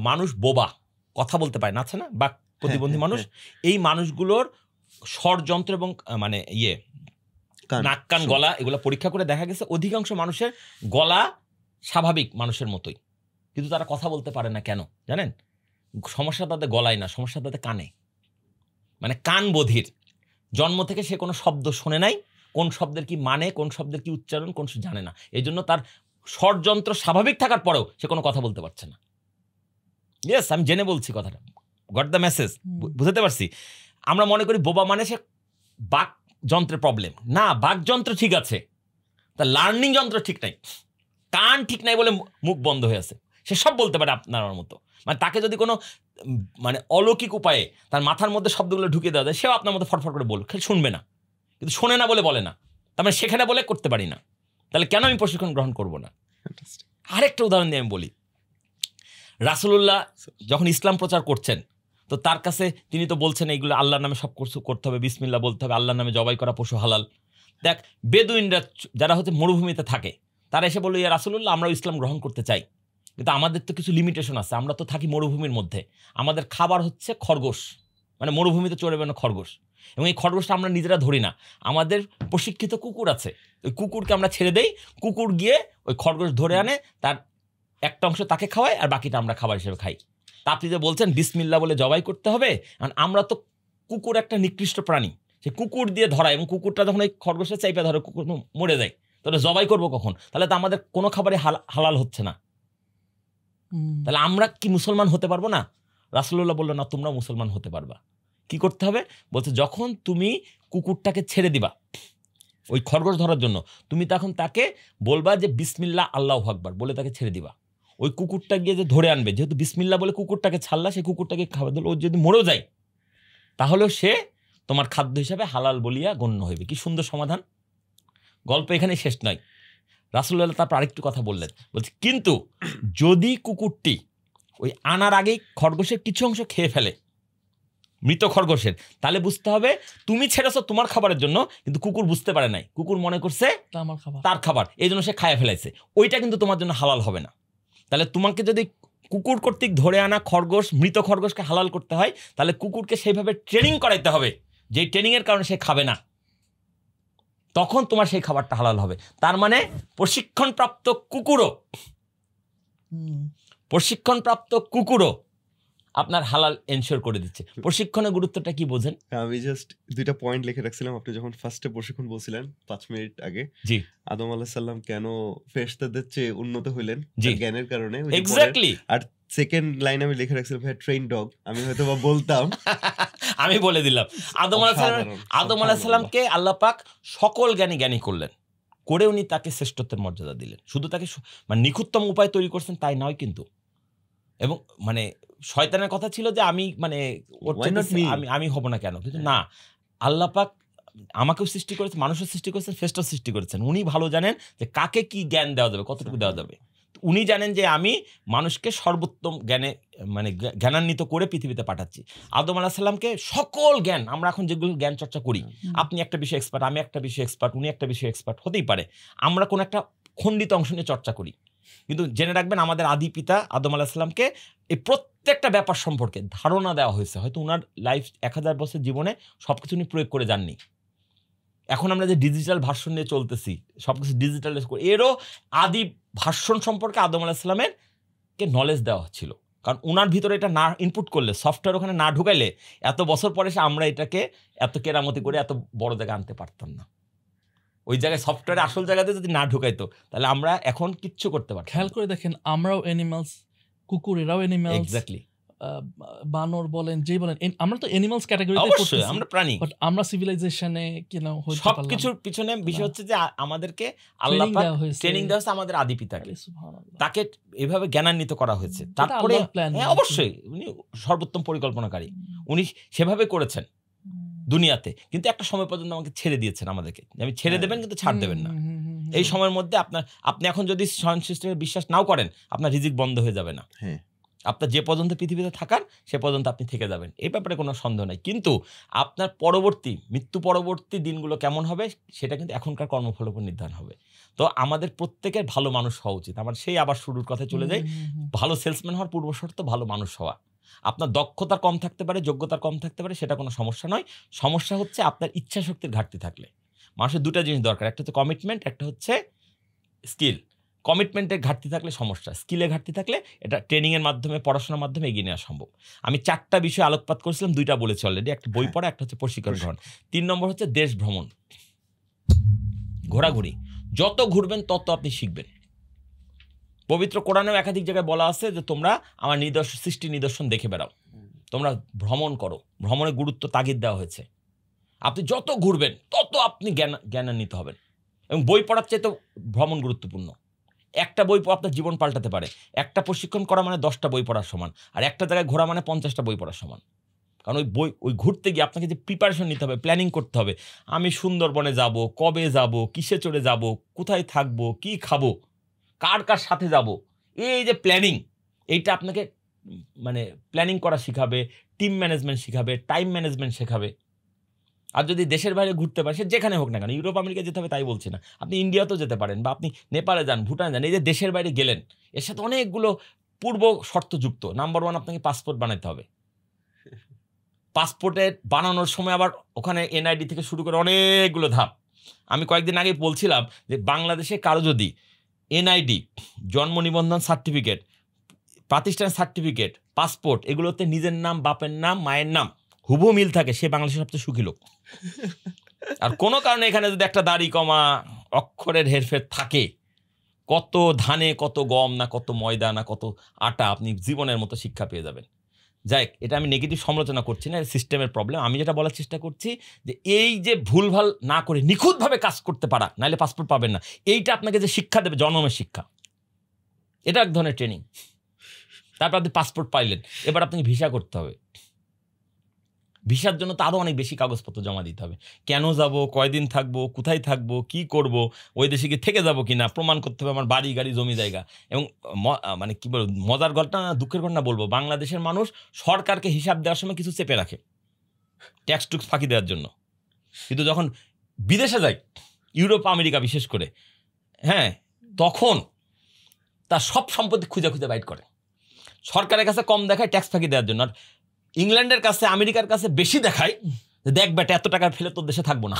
মানুষ বোবা, কথা বলতে পারে না, আছে না, বা প্রতিবন্ধী মানুষ, এই মানুষগুলোর স্বরযন্ত্র এবং মানে নাক কান গলা এগুলো পরীক্ষা করে দেখা গেছে অধিকাংশ মানুষের গলা স্বাভাবিক মানুষের মতোই, কিন্তু তারা কথা বলতে পারে না। কেন জানেন? সমস্যা তাদের গলায় না, সমস্যা তাদের কানে, মানে কান বধির। জন্ম থেকে সে কোনো শব্দ শোনে নাই, কোন শব্দের কি মানে, কোন শব্দের কি উচ্চারণ, কোন জানে না। এই জন্য তার স্বরযন্ত্র স্বাভাবিক থাকার পরেও সে কোনো কথা বলতে পারছে না। ইয়েস, আমি জেনে বলছি কথাটা, গট দ্য মেসেজ, বুঝতে পারছি। আমরা মনে করি বোবা মানে সে বাক যন্ত্রের প্রবলেম। না, বাক যন্ত্র ঠিক আছে, তার লার্নিং যন্ত্র ঠিক নাই, কান ঠিক নাই বলে মুখ বন্ধ হয়ে আছে। সে সব বলতে পারে আপনার মতো। মানে তাকে যদি কোনো মানে অলৌকিক উপায়ে তার মাথার মধ্যে শব্দগুলো ঢুকিয়ে দেওয়া যায়, সেও আপনার মতো ফটফট করে বলবে, শুনবে না, কিন্তু শোনে না বলে বলে না, তার মানে সেখানে বলে করতে পারি না। তাহলে কেন আমি প্রশিক্ষণ গ্রহণ করব না? আরেকটা উদাহরণ দিয়ে আমি বলি, রাসূলুল্লাহ যখন ইসলাম প্রচার করছেন, তো তার কাছে তিনি তো বলছেন এইগুলো আল্লাহর নামে সব কিছু করতে হবে, বিসমিল্লাহ বলতে হবে, আল্লাহর নামে জবাই করা পশু হালাল। দেখ, বেদুইনরা যারা হচ্ছে মরুভূমিতে থাকে, তারা এসে বলল, ইয়া রাসূলুল্লাহ, আমরাও ইসলাম গ্রহণ করতে চাই, কিন্তু আমাদের তো কিছু লিমিটেশন আছে, আমরা তো থাকি মরুভূমির মধ্যে, আমাদের খাবার হচ্ছে খরগোশ, মানে মরুভূমিতে চড়ে বেড়ানো খরগোশ, এবং এই খরগোশটা আমরা নিজেরা ধরি না, আমাদের প্রশিক্ষিত কুকুর আছে, ওই কুকুরকে আমরা ছেড়ে দেই, কুকুর গিয়ে ওই খরগোশ ধরে আনে, তার একটা অংশ তাকে খাওয়ায় আর বাকিটা আমরা খাবার হিসেবে খাই। তা আপনি যে বলছেন বিসমিল্লাহ বলে জবাই করতে হবে, কারণ আমরা তো, কুকুর একটা নিকৃষ্ট প্রাণী, সে কুকুর দিয়ে ধরা, এবং কুকুরটা যখন ওই খরগোশের চাইপে ধরে কুকুর মরে যায়, তাহলে জবাই করবো কখন? তাহলে তো আমাদের কোনো খাবারই হালাল হচ্ছে না, তাহলে আমরা কি মুসলমান হতে পারবো না? রাসূলুল্লাহ বললো, না, তোমরা মুসলমান হতে পারবা। কি করতে হবে? বলছে, যখন তুমি কুকুরটাকে ছেড়ে দিবা ওই খরগোশ ধরার জন্য, তুমি তখন তাকে বলবা যে বিসমিল্লাহ আল্লাহু আকবার বলে তাকে ছেড়ে দিবা। ওই কুকুরটা গিয়ে যে ধরে আনবে, যেহেতু বিসমিল্লাহ বলে কুকুরটাকে ছাড়লা, সেই কুকুরটাকে খাবার দিল, ও যদি মরেও যায় তাহলেও সে তোমার খাদ্য হিসাবে হালাল বলিয়া গণ্য হইবে। কি সুন্দর সমাধান! গল্প এখানে শেষ নয়। রাসূলুল্লাহ তারপর আরেকটু কথা বললেন, বলছে, কিন্তু যদি কুকুরটি ওই আনার আগেই খরগোশের কিছু অংশ খেয়ে ফেলে, মৃত খরগোশের, তাহলে বুঝতে হবে তুমি ছেড়েছো তোমার খাবারের জন্য, কিন্তু কুকুর বুঝতে পারে নাই, কুকুর মনে করছে তার খাবার, এই জন্য সে খায় ফেলাইছে, ওইটা কিন্তু তোমার জন্য হালাল হবে না। তাহলে তোমাকে যদি কুকুর কর্তৃক ধরে আনা খরগোশ, মৃত খরগোশকে হালাল করতে হয়, তাহলে কুকুরকে সেইভাবে ট্রেনিং করাইতে হবে, যে ট্রেনিংয়ের কারণে সে খাবে না, তখন তোমার সেই খাবারটা হালাল হবে। তার মানে প্রশিক্ষণপ্রাপ্ত কুকুরও আপনার হালাল এনশিওর করে দিচ্ছে। প্রশিক্ষণের গুরুত্বটা কি বোঝেন? আমি জাস্ট দুইটা পয়েন্ট লিখে রাখছিলাম। আপনি যখন ফার্স্টে প্রশিক্ষণ বলছিলেন 5 মিনিট আগে, জি, আদম আলাইহিস সালাম কেন ফেরেশতাদের চেয়ে উন্নত হইলেন জ্ঞানের কারণে, এক্স্যাক্টলি। আর সেকেন্ড লাইন আমি লিখে রাখছিলাম, ভাই ট্রেন ডগ, আমি হয়তো বা বলতাম আমি বলে দিলাম, আদম আলাইহিস সালামকে আল্লাহ পাক সকল জ্ঞানী করলেন, করে উনি তাকে শ্রেষ্ঠত্বের মর্যাদা দিলেন। শুধু তাকে মানে নিখুঁততম উপায় তৈরি করছেন তাই নয় কিন্তু, এবং মানে শয়তানের কথা ছিল যে আমি মানে আমি হব না কেন, কিন্তু না, আল্লাহ পাক আমাকেও সৃষ্টি করেছেন, মানুষের সৃষ্টি করেছেন, শ্রেষ্ঠ সৃষ্টি করেছেন। উনি ভালো জানেন যে কাকে কি জ্ঞান দেওয়া যাবে, কতটুকু দেওয়া যাবে। উনি জানেন যে আমি মানুষকে সর্বোত্তম জ্ঞানে মানে জ্ঞানান্বিত করে পৃথিবীতে পাঠাচ্ছি। আদম আলাইহিস সালামকে সকল জ্ঞান, আমরা এখন যেগুলো জ্ঞান চর্চা করি, আপনি একটা বিষয়ে এক্সপার্ট, আমি একটা বিষয়ে এক্সপার্ট, উনি একটা বিষয়ে এক্সপার্ট হতেই পারে, আমরা কোনো একটা খণ্ডিত অংশ নিয়ে চর্চা করি, কিন্তু জেনে রাখবেন আমাদের আদি পিতা আদম আলাইহিস সালামকে এই প্রত্যেকটা ব্যাপার সম্পর্কে ধারণা দেওয়া হয়েছে। হয়তো উনার লাইফ 1000 বছর জীবনে সবকিছু উনি প্রয়োগ করে যাননি। এখন আমরা যে ডিজিটাল ভার্সন নিয়ে চলতেছি, সবকিছু ডিজিটালাইজ করে, এরও আদি ভার্সন সম্পর্কে আদম আলাইহিস সালামের কে নলেজ দেওয়া হচ্ছিল, কারণ উনার ভিতরে এটা না ইনপুট করলে, সফটওয়্যার ওখানে না ঢুকাইলে, এত বছর পরে আমরা এটাকে এত কেরামতি করে এত বড় জায়গায় আনতে পারতাম না। ওই জায়গায় সফটওয়্যার আসল জায়গাতে যদি না ঢুকাইতো, তাহলে আমরা এখন কিচ্ছু করতে পারতাম। খেয়াল করে দেখেন, আমরাও অ্যানিমালস, কুকুরেরাও অ্যানিমালস, এক্স্যাক্টলি, বানর বলেন, যেই বলেন, আমরা তো অ্যানিমালস ক্যাটাগরিতে অবশ্যই আমরা প্রাণী, বাট আমরা সিভিলাইজেশনে হইতে পারলাম। সবকিছুর পিছনে বিষয় হচ্ছে যে আমাদেরকে আল্লাহ পাক ট্রেনিং দেওয়া হয়েছে আমাদের আদি পিতাকে, তাকে এভাবে জ্ঞানান্বিত করা হয়েছে। তারপরে অবশ্যই উনি সর্বোত্তম পরিকল্পনাকারী, উনি সেভাবে করেছেন দুনিয়াতে, কিন্তু একটা সময় পর্যন্ত আমাকে ছেড়ে দিয়েছেন, আমাদেরকে আমি ছেড়ে দেবেন কিন্তু ছাড় দেবেন না। এই সময়ের মধ্যে আপনি এখন যদি স্বয়ং সৃষ্টিতে বিশ্বাস নাও করেন, আপনার রিজিক বন্ধ হয়ে যাবে না। আপনার যে পর্যন্ত পৃথিবীতে থাকার সে পর্যন্ত আপনি থেকে যাবেন, এই ব্যাপারে কোনো সন্দেহ নাই। কিন্তু আপনার মৃত্যু পরবর্তী দিনগুলো কেমন হবে সেটা কিন্তু এখনকার কর্মফলের উপর নির্ধারণ হবে। তো আমাদের প্রত্যেকের ভালো মানুষ হওয়া উচিত। আমার সেই আবার শুরুর কথায় চলে যাই, ভালো সেলসম্যান হওয়ার পূর্ব শর্ত ভালো মানুষ হওয়া। আপনার দক্ষতা কম থাকতে পারে, যোগ্যতা কম থাকতে পারে, সেটা কোনো সমস্যা নয়। সমস্যা হচ্ছে আপনার ইচ্ছা শক্তির ঘাটতি থাকলে। মানুষের দুটো জিনিস দরকার, একটা হচ্ছে কমিটমেন্ট, একটা হচ্ছে স্কিল। কমিটমেন্টের ঘাটতি থাকলে সমস্যা, স্কিলের ঘাটতি থাকলে এটা ট্রেনিংয়ের মাধ্যমে, পড়াশোনার মাধ্যমে এগিয়ে নেওয়া সম্ভব। আমি 4টা বিষয়ে আলোকপাত করেছিলাম, 2টা বলেছি অলরেডি, একটা বই পড়া, একটা হচ্ছে প্রশিক্ষণ গ্রহণ। 3 নম্বর হচ্ছে দেশ ভ্রমণ, ঘোরাঘুরি। যত ঘুরবেন তত আপনি শিখবেন। পবিত্র কোরআনেও একাধিক জায়গায় বলা আছে যে তোমরা আমার সৃষ্টি নিদর্শন দেখে বেড়াও, তোমরা ভ্রমণ করো। ভ্রমণের গুরুত্ব তাগিদ দেওয়া হয়েছে। আপনি যত ঘুরবেন তত আপনি জ্ঞানান্বিত হবেন। এবং বই পড়ার চাইতে ভ্রমণ গুরুত্বপূর্ণ। একটা বই আপনার জীবন পাল্টাতে পারে। একটা প্রশিক্ষণ করা মানে 10টা বই পড়ার সমান, আর একটা জায়গায় ঘোরা মানে 50টা বই পড়ার সমান। কারণ ওই ঘুরতে গিয়ে আপনাকে যে প্রিপারেশন নিতে হবে, প্ল্যানিং করতে হবে। আমি সুন্দরবনে যাব, কবে যাব, কিসে চড়ে যাব, কোথায় থাকবো, কি খাবো, কার কার সাথে যাব, এই যে প্ল্যানিং, এইটা আপনাকে মানে প্ল্যানিং করা শেখাবে, টিম ম্যানেজমেন্ট শেখাবে, টাইম ম্যানেজমেন্ট শেখাবে। আর যদি দেশের বাইরে ঘুরতে পারেন, সে যেখানে হোক না কেন, ইউরোপ আমেরিকা যেতে হবে তাই বলছি না, আপনি ইন্ডিয়াতেও যেতে পারেন, বা আপনি নেপালে যান, ভুটান যান। এই যে দেশের বাইরে গেলেন, এর সাথে অনেকগুলো পূর্ব শর্তযুক্ত। নাম্বার 1, আপনাকে পাসপোর্ট বানাতে হবে। পাসপোর্টের বানানোর সময় আবার ওখানে এনআইডি থেকে শুরু করে অনেকগুলো ধাপ। আমি কয়েকদিন আগে বলছিলাম যে বাংলাদেশে কারো যদি এনআইডি, জন্ম নিবন্ধন সার্টিফিকেট, প্রাতিষ্ঠানিক সার্টিফিকেট, পাসপোর্ট, এগুলোতে নিজের নাম, বাপের নাম, মায়ের নাম হুবহু মিল থাকে, সে বাংলাদেশের সবচেয়ে সুখী লোক। আর কোনো কারণে এখানে যদি একটা দাড়ি কমা, অক্ষরের হেরফের থাকে, কত ধানে কত গম না কত ময়দা না কত আটা, আপনি জীবনের মতো শিক্ষা পেয়ে যাবেন। যাই, এটা আমি নেগেটিভ সমালোচনা করছি না, সিস্টেমের প্রবলেম। আমি যেটা বলার চেষ্টা করছি যে এই যে ভুলভাল না করে নিখুঁতভাবে কাজ করতে পারা, নাহলে পাসপোর্ট পাবেন না, এইটা আপনাকে যে শিক্ষা দেবে, জন্মের শিক্ষা, এটা এক ধরনের ট্রেনিং। তারপর আপনি পাসপোর্ট পাইলেন, এবার আপনাকে ভিসা করতে হবে। ভিসার জন্য তো আরও অনেক বেশি কাগজপত্র জমা দিতে হবে। কেন যাব, কয়দিন থাকবো, কোথায় থাকবো, কি করব, ওই দেশে গিয়ে থেকে যাবো কিনা, প্রমাণ করতে হবে আমার বাড়ি গাড়ি জমি জায়গা। এবং মানে কি বলবো, মজার ঘটনা দুঃখের ঘটনা বলবো, বাংলাদেশের মানুষ সরকারকে হিসাব দেওয়ার সময় কিছু চেপে রাখে ট্যাক্স টুক্স ফাঁকি দেওয়ার জন্য, কিন্তু যখন বিদেশে যায়, ইউরোপ আমেরিকা বিশেষ করে, হ্যাঁ, তখন তার সব সম্পত্তি খুঁজে খুঁজে বাইট করে, সরকারের কাছে কম দেখায় ট্যাক্স ফাঁকি দেওয়ার জন্য। আর ইংল্যান্ডের কাছে, আমেরিকার কাছে বেশি দেখায় যে দেখ বেটা, এত টাকা ফেলে তোর দেশে থাকবো না।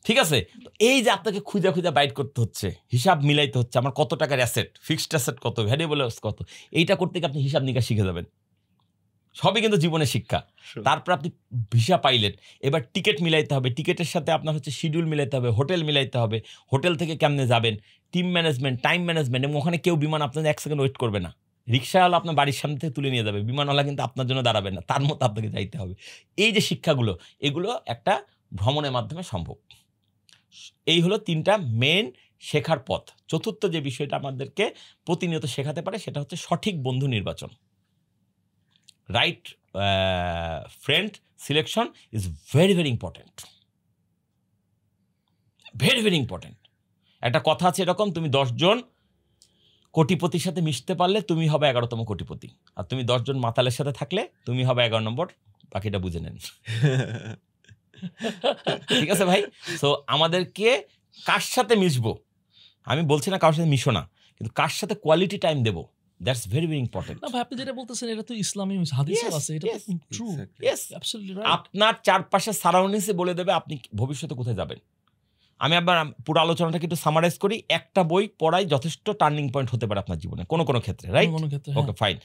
ঠিক আছে, তো এই যে আপনাকে খুঁজে খুঁজে বাইট করতে হচ্ছে, হিসাব মিলাইতে হচ্ছে, আমার কত টাকার অ্যাসেট, ফিক্সড অ্যাসেট কত, ভ্যারিয়েবল কত, এইটা করতে গিয়ে আপনি হিসাব নিকাশ শিখে যাবেন। সবই কিন্তু জীবনের শিক্ষা। তারপর আপনি ভিসা পাইলেন, এবার টিকিট মিলাইতে হবে, টিকিটের সাথে আপনার হচ্ছে শিডিউল মিলাইতে হবে, হোটেল মিলাইতে হবে, হোটেল থেকে কেমনে যাবেন, টিম ম্যানেজমেন্ট, টাইম ম্যানেজমেন্ট। এবং ওখানে কেউ বিমান আপনাদের 1 সেকেন্ড ওয়েট করবে না, রিক্সাওয়ালা আপনার বাড়ির সামনে থেকে তুলে নিয়ে যাবে, বিমানওয়ালা কিন্তু আপনার জন্য দাঁড়াবে না, তার মতো আপনাকে যাইতে হবে। এই যে শিক্ষাগুলো, এগুলো একটা ভ্রমণের মাধ্যমে সম্ভব। এই হলো 3টা মেন শেখার পথ। চতুর্থ যে বিষয়টা আমাদেরকে প্রতিনিয়ত শেখাতে পারে, সেটা হচ্ছে সঠিক বন্ধু নির্বাচন। Right friend selection is very very important, very very important. একটা কথা আছে এরকম, তুমি 10 জন কোটিপতির সাথে মিশতে পারলে তুমি হবে 11তম কোটিপতি, আর তুমি 10 জন মাতালের সাথে থাকলে তুমি হবে 11 নম্বর। বাকিটা বুঝে নেন। ঠিক আছে ভাই? সো আমাদেরকে কার সাথে মিশবো, আমি বলছি না কারোর সাথে মিশো না, কিন্তু কার সাথে কোয়ালিটি টাইম দেবো, দ্যাটস ভেরি ভেরি ইম্পর্টেন্ট। না ভাই, আপনি যেটা বলতেছেন এটা তো ইসলামী হাদিসেও আছে, এটা তো ট্রু। Absolutely right. আপনার চারপাশে সারাউন্ডিংসে বলে দেবে আপনি ভবিষ্যতে কোথায় যাবেন। আমি আবার পুরো আলোচনাটাকে একটু সামারাইজ করি। একটা বই পড়াই যথেষ্ট টার্নিং পয়েন্ট হতে পারে আপনার জীবনে, কোনো কোনো ক্ষেত্রে, রাইট? Okay fine.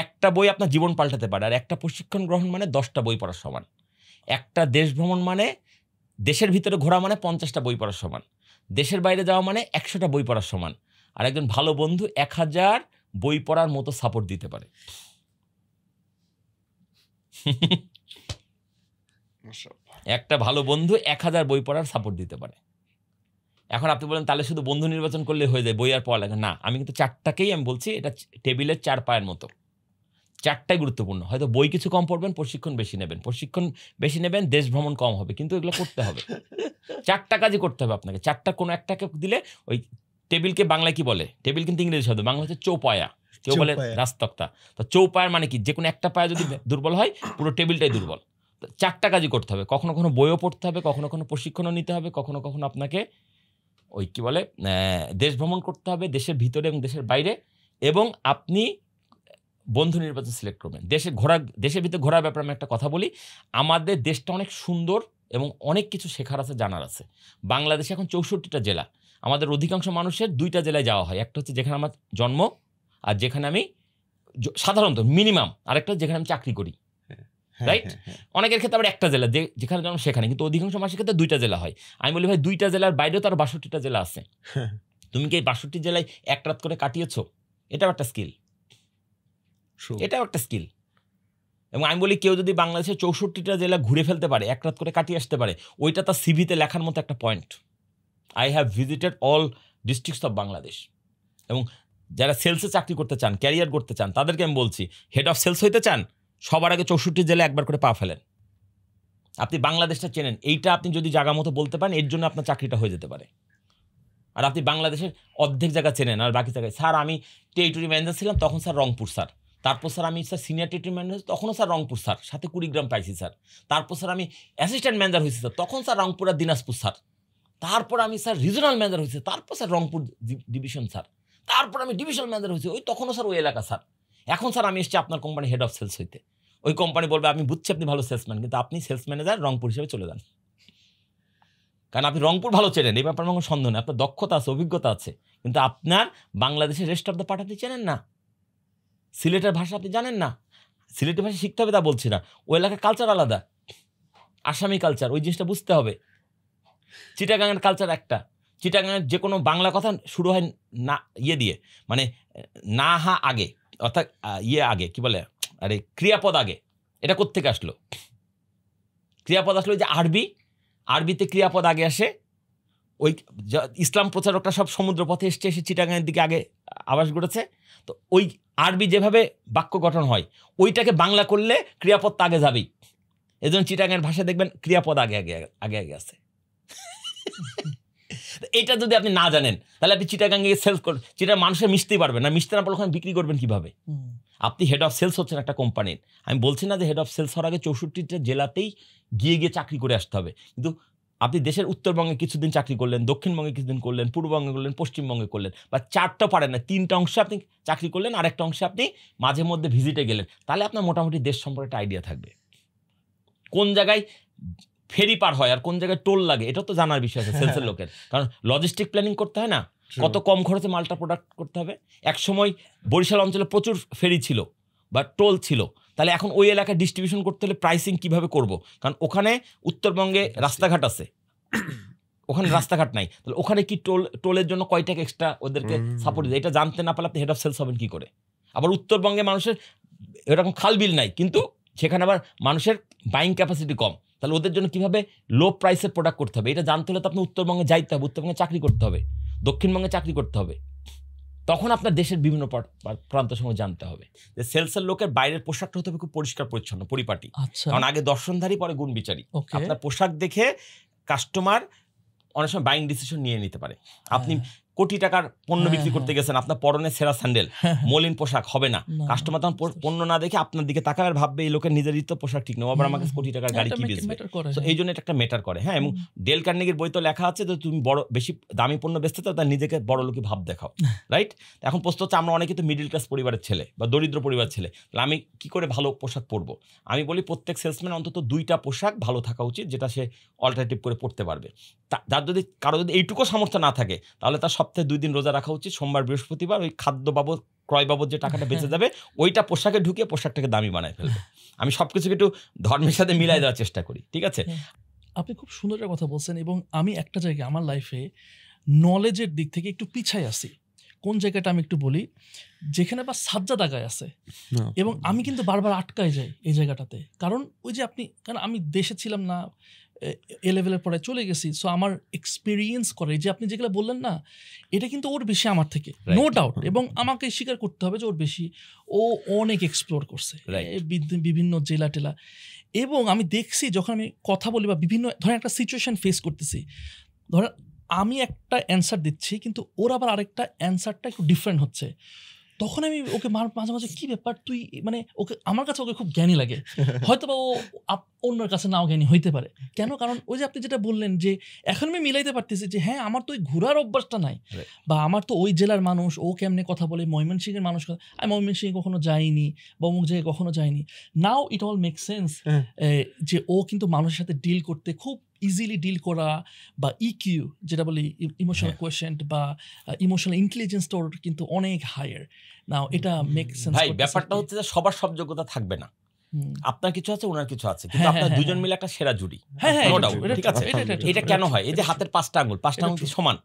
একটা বই আপনার জীবন পাল্টাতে পারে, আর একটা প্রশিক্ষণ গ্রহণ মানে 10টা বই পড়ার সমান। একটা দেশ ভ্রমণ মানে, দেশের ভিতরে ঘোরা মানে 50টা বই পড়ার সমান। দেশের বাইরে যাওয়া মানে 100টা বই পড়ার সমান। আর একজন ভালো বন্ধু 1000 বই পড়ার মতো সাপোর্ট দিতে পারে। একটা ভালো বন্ধু 1000 বই পড়ার সাপোর্ট দিতে পারে। এখন আপনি বলেন তাহলে শুধু বন্ধু নির্বাচন করলে হয়ে যায়, বই আর পড়া লাগে না। আমি কিন্তু 4টাকেই আমি বলছি, এটা টেবিলের 4 পায়ের মতো, 4টাই গুরুত্বপূর্ণ। হয়তো বই কিছু কম পড়বেন, প্রশিক্ষণ বেশি নেবেন, প্রশিক্ষণ বেশি নেবেন, দেশ ভ্রমণ কম হবে, কিন্তু এগুলো করতে হবে। 4টা কাজই করতে হবে আপনাকে। 4টা কোনো একটাকে দিলে, ওই টেবিলকে বাংলায় কি বলে, টেবিল কিন্তু ইংরেজি শব্দ, বাংলা হচ্ছে চৌপায়া, কেউ বলে রাজতক্তা। তো চৌপায়ার মানে কি, যে কোনো একটা পায়া যদি দুর্বল হয় পুরো টেবিলটাই দুর্বল। তো 4টা কাজই করতে হবে। কখনো কখনো বইও পড়তে হবে, কখনো কখনো প্রশিক্ষণও নিতে হবে, কখনো কখনো আপনাকে ওই কি বলে দেশ ভ্রমণ করতে হবে, দেশের ভিতরে এবং দেশের বাইরে। এবং আপনি বন্ধু নির্বাচন সিলেক্ট করবেন। দেশের ভিতরে ঘোরার ব্যাপারে আমি একটা কথা বলি, আমাদের দেশটা অনেক সুন্দর এবং অনেক কিছু শেখার আছে, জানার আছে। বাংলাদেশে এখন 64টা জেলা, আমাদের অধিকাংশ মানুষের 2টা জেলায় যাওয়া হয়, একটা হচ্ছে যেখানে আমার জন্ম আর যেখানে আমি সাধারণত মিনিমাম, আরেকটা যেখানে আমি চাকরি করি, রাইট? অনেকের ক্ষেত্রে আবার একটা জেলা যেখানে জন্ম সেখানে, কিন্তু অধিকাংশ মানুষের ক্ষেত্রে 2টা জেলা হয়। আমি বলি ভাই 2টা জেলার বাইরেও তো আর 62টা জেলা আছে, তুমি কি এই 62 জেলায় এক রাত করে কাটিয়েছো? এটাও একটা স্কিল, এটাও একটা স্কিল। এবং আমি বলি কেউ যদি বাংলাদেশের 64টা জেলা ঘুরে ফেলতে পারে, এক রাত করে কাটিয়ে আসতে পারে, ওইটা তার সিভিতে লেখার মতো একটা point. I have visited all districts of Bangladesh. এবং যারা সেলসে চাকরি করতে চান, ক্যারিয়ার করতে চান, তাদেরকে আমি বলছি, হেড অফ সেলস হইতে চান, সবার আগে 64 জেলা একবার করে পা ফেলেন। আপনি বাংলাদেশটা চেনেন, এইটা আপনি যদি জায়গা মতো বলতে পারেন, এর জন্য আপনার চাকরিটা হয়ে যেতে পারে। আর আপনি বাংলাদেশের অর্ধেক জায়গা চেনেন, আর বাকি জায়গায়, স্যার আমি টেরিটরি ম্যানেজার ছিলাম, তখন স্যার রংপুর স্যার। তারপর স্যার আমি স্যার সিনিয়র টেরিটরি ম্যানেজার, তখনও স্যার রংপুর স্যার, সাথে কুড়িগ্রাম পাইছি স্যার। তারপর স্যার আমি অ্যাসিস্ট্যান্ট ম্যানেজার হয়েছি স্যার, তখন স্যার রংপুর আর দিনাজপুর স্যার। তারপর আমি স্যার রিজনাল ম্যানেজার হয়েছি, তারপর স্যার রংপুর ডিভিশন স্যার। তারপর আমি ডিভিশনাল ম্যানেজার হয়েছি, ওই তখনও স্যার ওই এলাকা স্যার। এখন স্যার আমি এসেছি আপনার কোম্পানি হেড অফ সেলস হইতে। ওই কোম্পানি বলবে আমি বুঝছি আপনি ভালো সেলসম্যান, কিন্তু আপনি সেলস ম্যানেজার রংপুর হিসেবে চলে যান, কারণ আপনি রংপুর ভালো চেনেন, এই ব্যাপারে কোনো সন্দেহ নেই, আপনার দক্ষতা আছে, অভিজ্ঞতা আছে, কিন্তু আপনার বাংলাদেশের রেস্ট অফ দ্য পার্ট আপনি চেনেন না, সিলেটের ভাষা আপনি জানেন না। সিলেটের ভাষা শিখতে হবে তা বলছি না, ওই এলাকার কালচার আলাদা, আসামি কালচার, ওই জিনিসটা বুঝতে হবে। চিটাগাংয়ের কালচার একটা, চিটাগাংয়ের যে কোনো বাংলা কথা শুরু হয় না ইয়ে দিয়ে, মানে না হা আগে, অর্থাৎ ইয়ে আগে, কি বলে, আরে ক্রিয়াপদ আগে। এটা কোত্থেকে আসলো? ক্রিয়াপদ আসলো যে আরবিতে ক্রিয়াপদ আগে আসে। ওই ইসলাম প্রচারকরা সব সমুদ্রপথে এসে চিটাগাংয়ের দিকে আগে আবাস গড়েছে। তো ওই আরবি যেভাবে বাক্য গঠন হয়, ওইটাকে বাংলা করলে ক্রিয়াপদ আগে যাবেই। এই জন্য চিটাগাংয়ের ভাষায় দেখবেন ক্রিয়াপদ আগে আগে আগে আগে আছে। এটা যদি আপনি না জানেন, তাহলে আপনি চিটাগাংয়ে সেলস করেন, চিটা মানুষের মিশতেই পারবেন না, মিশতে না পারলে ওখানে বিক্রি করবেন কিভাবে? আপনি হেড অফ সেলস হচ্ছেন একটা কোম্পানির। আমি বলছি না যে হেড অফ সেলস হওয়ার আগে 64টা জেলাতেই গিয়ে চাকরি করে আসতে হবে, কিন্তু আপনি দেশের উত্তরবঙ্গে কিছুদিন চাকরি করলেন, দক্ষিণবঙ্গে কিছুদিন করলেন, পূর্ববঙ্গে করলেন, পশ্চিমবঙ্গে করলেন, বা 4টা পারেন না, 3টা অংশে আপনি চাকরি করলেন, আরেকটা অংশে আপনি মাঝে মধ্যে ভিজিটে গেলেন, তাহলে আপনার মোটামুটি দেশ সম্পর্কে একটা আইডিয়া থাকবে। কোন জায়গায় ফেরি পার হয় আর কোন জায়গায় টোল লাগে, এটা তো জানার বিষয় আছে সেলসের লোকের, কারণ লজিস্টিক প্ল্যানিং করতে হয় না, কত কম খরচে মালটা প্রোডাক্ট করতে হবে। এক সময় বরিশাল অঞ্চলে প্রচুর ফেরি ছিল বা টোল ছিল, তাহলে এখন ওই এলাকায় ডিস্ট্রিবিউশন করতে হলে প্রাইসিং কিভাবে করব, কারণ ওখানে উত্তরবঙ্গে রাস্তাঘাট আছে, ওখানে রাস্তাঘাট নাই, তাহলে ওখানে কি টোলের জন্য কয় টাকা এক্সট্রা ওদেরকে সাপোর্ট দেয়, এটা জানতে না পারলে আপনি হেড অফ সেলস হবেন কি করে? আবার উত্তরবঙ্গে মানুষের এরকম খাল বিল নাই, কিন্তু সেখানে আবার মানুষের বাইং ক্যাপাসিটি কম, তাহলে ওদের জন্য কিভাবে লো প্রাইসের প্রোডাক্ট করতে হবে, এটা জানতে হলে তো আপনি উত্তরবঙ্গে যাইতে হবে, উত্তরবঙ্গে চাকরি করতে হবে, দক্ষিণবঙ্গে চাকরি করতে হবে, তখন আপনার দেশের বিভিন্ন প্রান্ত সময় জানতে হবে যে সেলসের লোকের বাইরের পোশাকটা হতে হবে খুব পরিষ্কার পরিচ্ছন্ন পরিপাটি, কারণ আগে দর্শনধারী পরে গুণ বিচারী। আপনার পোশাক দেখে কাস্টমার অনেক সময় বাইং ডিসিশন নিয়ে নিতে পারে। আপনি কোটি টাকার পণ্য বিক্রি করতে গেছেন, আপনার পরনে সেরা স্যান্ডেল, মলিন পোশাক হবে না, কাস্টমার তখন পণ্য না দেখে আপনার দিকে তাকাবে আর ভাববে এই লোকের নিজেরই তো পোশাক ঠিক নেই, আবার আমাকে কোটি টাকার গাড়ি কি বেচবে। তো এই জন্য এটা একটা ম্যাটার করে। হ্যাঁ, এবং ডেল কার্নেগির বই তো লেখা আছে যে তুমি বড় বেশি দামি পণ্য বেচতে চাও, তার নিজেকে বড় লোকই ভাব দেখাও, রাইট? এখন প্রশ্ন হচ্ছে আমরা অনেকে তো মিডিল ক্লাস পরিবারের ছেলে বা দরিদ্র পরিবারের ছেলে, তাহলে আমি কি করে ভালো পোশাক পরবো? আমি বলি প্রত্যেক সেলসম্যান অন্তত 2টা পোশাক ভালো থাকা উচিত, যেটা সে অল্টারনেটিভ করে পড়তে পারবে। যার যদি কারো যদি এইটুকু সামর্থ্য না থাকে, তাহলে তার সপ্তাহে 2 দিন রোজা রাখা উচিত, সোমবার বৃহস্পতিবার, ওই খাদ্য বাবদ ক্রয় বাবদ যে টাকাটা বেঁচে যাবে ওইটা পোশাকে ঢুকিয়ে পোশাকটাকে দামি বানায় ফেলবে। আমি সবকিছুকে একটু ধর্মের সাথে মিলাই দেওয়ার চেষ্টা করি, ঠিক আছে? আপনি খুব সুন্দর একটা কথা বলছেন, এবং আমি একটা জায়গায় আমার লাইফে নলেজের দিক থেকে একটু পিছাই আছি। কোন জায়গাটা আমি একটু বলি, যেখানে বা সাজ্জা দাগায় আছে, এবং আমি কিন্তু বারবার আটকায় যাই এই জায়গাটাতে, কারণ ওই যে কারণ আমি দেশে ছিলাম না, এ লেভেলের পরে চলে গেছি, সো আমার এক্সপিরিয়েন্স করে যে আপনি যেগুলো বললেন না, এটা কিন্তু ওর বেশি আমার থেকে, নো ডাউট, এবং আমাকে স্বীকার করতে হবে যে ওর বেশি, ও অনেক এক্সপ্লোর করছে বিভিন্ন জেলা টেলা। এবং আমি দেখছি যখন আমি কথা বলি বা বিভিন্ন ধরেন একটা সিচুয়েশন ফেস করতেছি, ধরেন আমি একটা অ্যান্সার দিচ্ছি কিন্তু ওর আবার আরেকটা অ্যান্সারটা একটু ডিফারেন্ট হচ্ছে, তখন আমি ওকে মাঝে মাঝে কি ব্যাপার তুই, মানে ওকে আমার কাছে ওকে খুব জ্ঞানী লাগে, হয়তো বা ও অন্যের কাছে নাও জ্ঞানী হইতে পারে। কেন? কারণ ওই যে আপনি যেটা বললেন যে এখন আমি মিলাইতে পারতেছি যে হ্যাঁ আমার তো ওই ঘোরার অভ্যাসটা নাই, বা আমার তো ওই জেলার মানুষ, ও কেমনে কথা বলে, ময়মনসিংহের মানুষ, আমি ময়মনসিংহে কখনো যাইনি বা অমুক জায়গায় কখনো যাইনি। নাও ইট অল মেক সেন্স যে ও কিন্তু মানুষের সাথে ডিল করতে খুব ইজিলি ডিল করা, বা ইকিউ যেটা বলি ইমোশনাল কোয়েশ্চেন্ট বা ইমোশনাল ইন্টেলিজেন্স ওর কিন্তু অনেক হায়ার। নাও এটা মেক সেন্স। ভাই ব্যাপারটা হচ্ছে যে সবার সব যোগ্যতা থাকবে না, আপনার কিছু আছে ওনার কিছু আছে, কিন্তু আপনার দুজন মিলে একটা সেরা জুড়ি, ঠিক আছে? এটা কেন হয়? এই যে হাতের 5টা আঙ্গুল কি সমান,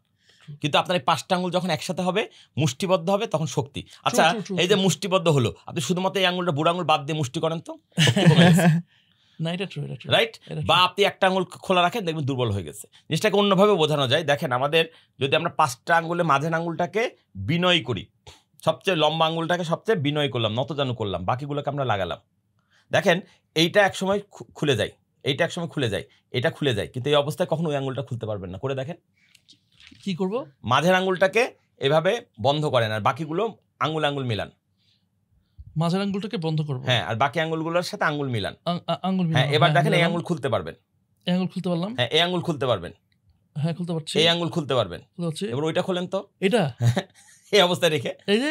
কিন্তু আপনার এই 5টা আঙ্গুল যখন একসাথে হবে, মুষ্টিবদ্ধ হবে, তখন শক্তি। আচ্ছা এই যে মুষ্টিবদ্ধ হলো, আপনি শুধুমাত্র এই আঙ্গুলটা বুড়ো আঙ্গুল বাদ দিয়ে মুষ্টি করেন তো রাইট, বা আপনি একটা আঙ্গুল খোলা রাখেন, দেখবেন দুর্বল হয়ে গেছে। জিনিসটাকে অন্যভাবে বোঝানো যায়। দেখেন আমাদের যদি আমরা 5টা আঙ্গুলে মাঝের আঙ্গুলটাকে বিনয় করি, সবচেয়ে লম্বা আঙ্গুলটাকে সবচেয়ে বিনয় করলাম, নতজানু করলাম, বাকিগুলোকে আমরা লাগালাম, দেখেন এইটা একসময় খুলে যায়, এইটা একসময় খুলে যায়, এটা খুলে যায়, কিন্তু এই অবস্থায় কখনো ওই আঙ্গুলটা খুলতে পারবেন না। করে দেখেন কি করব, মাঝের আঙ্গুলটাকে এভাবে বন্ধ করেন আর বাকিগুলো আঙ্গুল আঙ্গুল মিলান। মাঝের আঙ্গুলটাকে বন্ধ করব, হ্যাঁ, আর বাকি আঙ্গুলগুলোর সাথে আঙ্গুল মিলান, আঙ্গুল মিলান। হ্যাঁ, এবার দেখেন এই আঙ্গুল খুলতে পারবেন, এই আঙ্গুল খুলতে পারলাম, হ্যাঁ এই আঙ্গুল খুলতে পারবেন, হ্যাঁ খুলতে পারছি, এই আঙ্গুল খুলতে পারবেন। এবার ওইটা খোলেন তো, এটা এই অবস্থায় রেখে, এই যে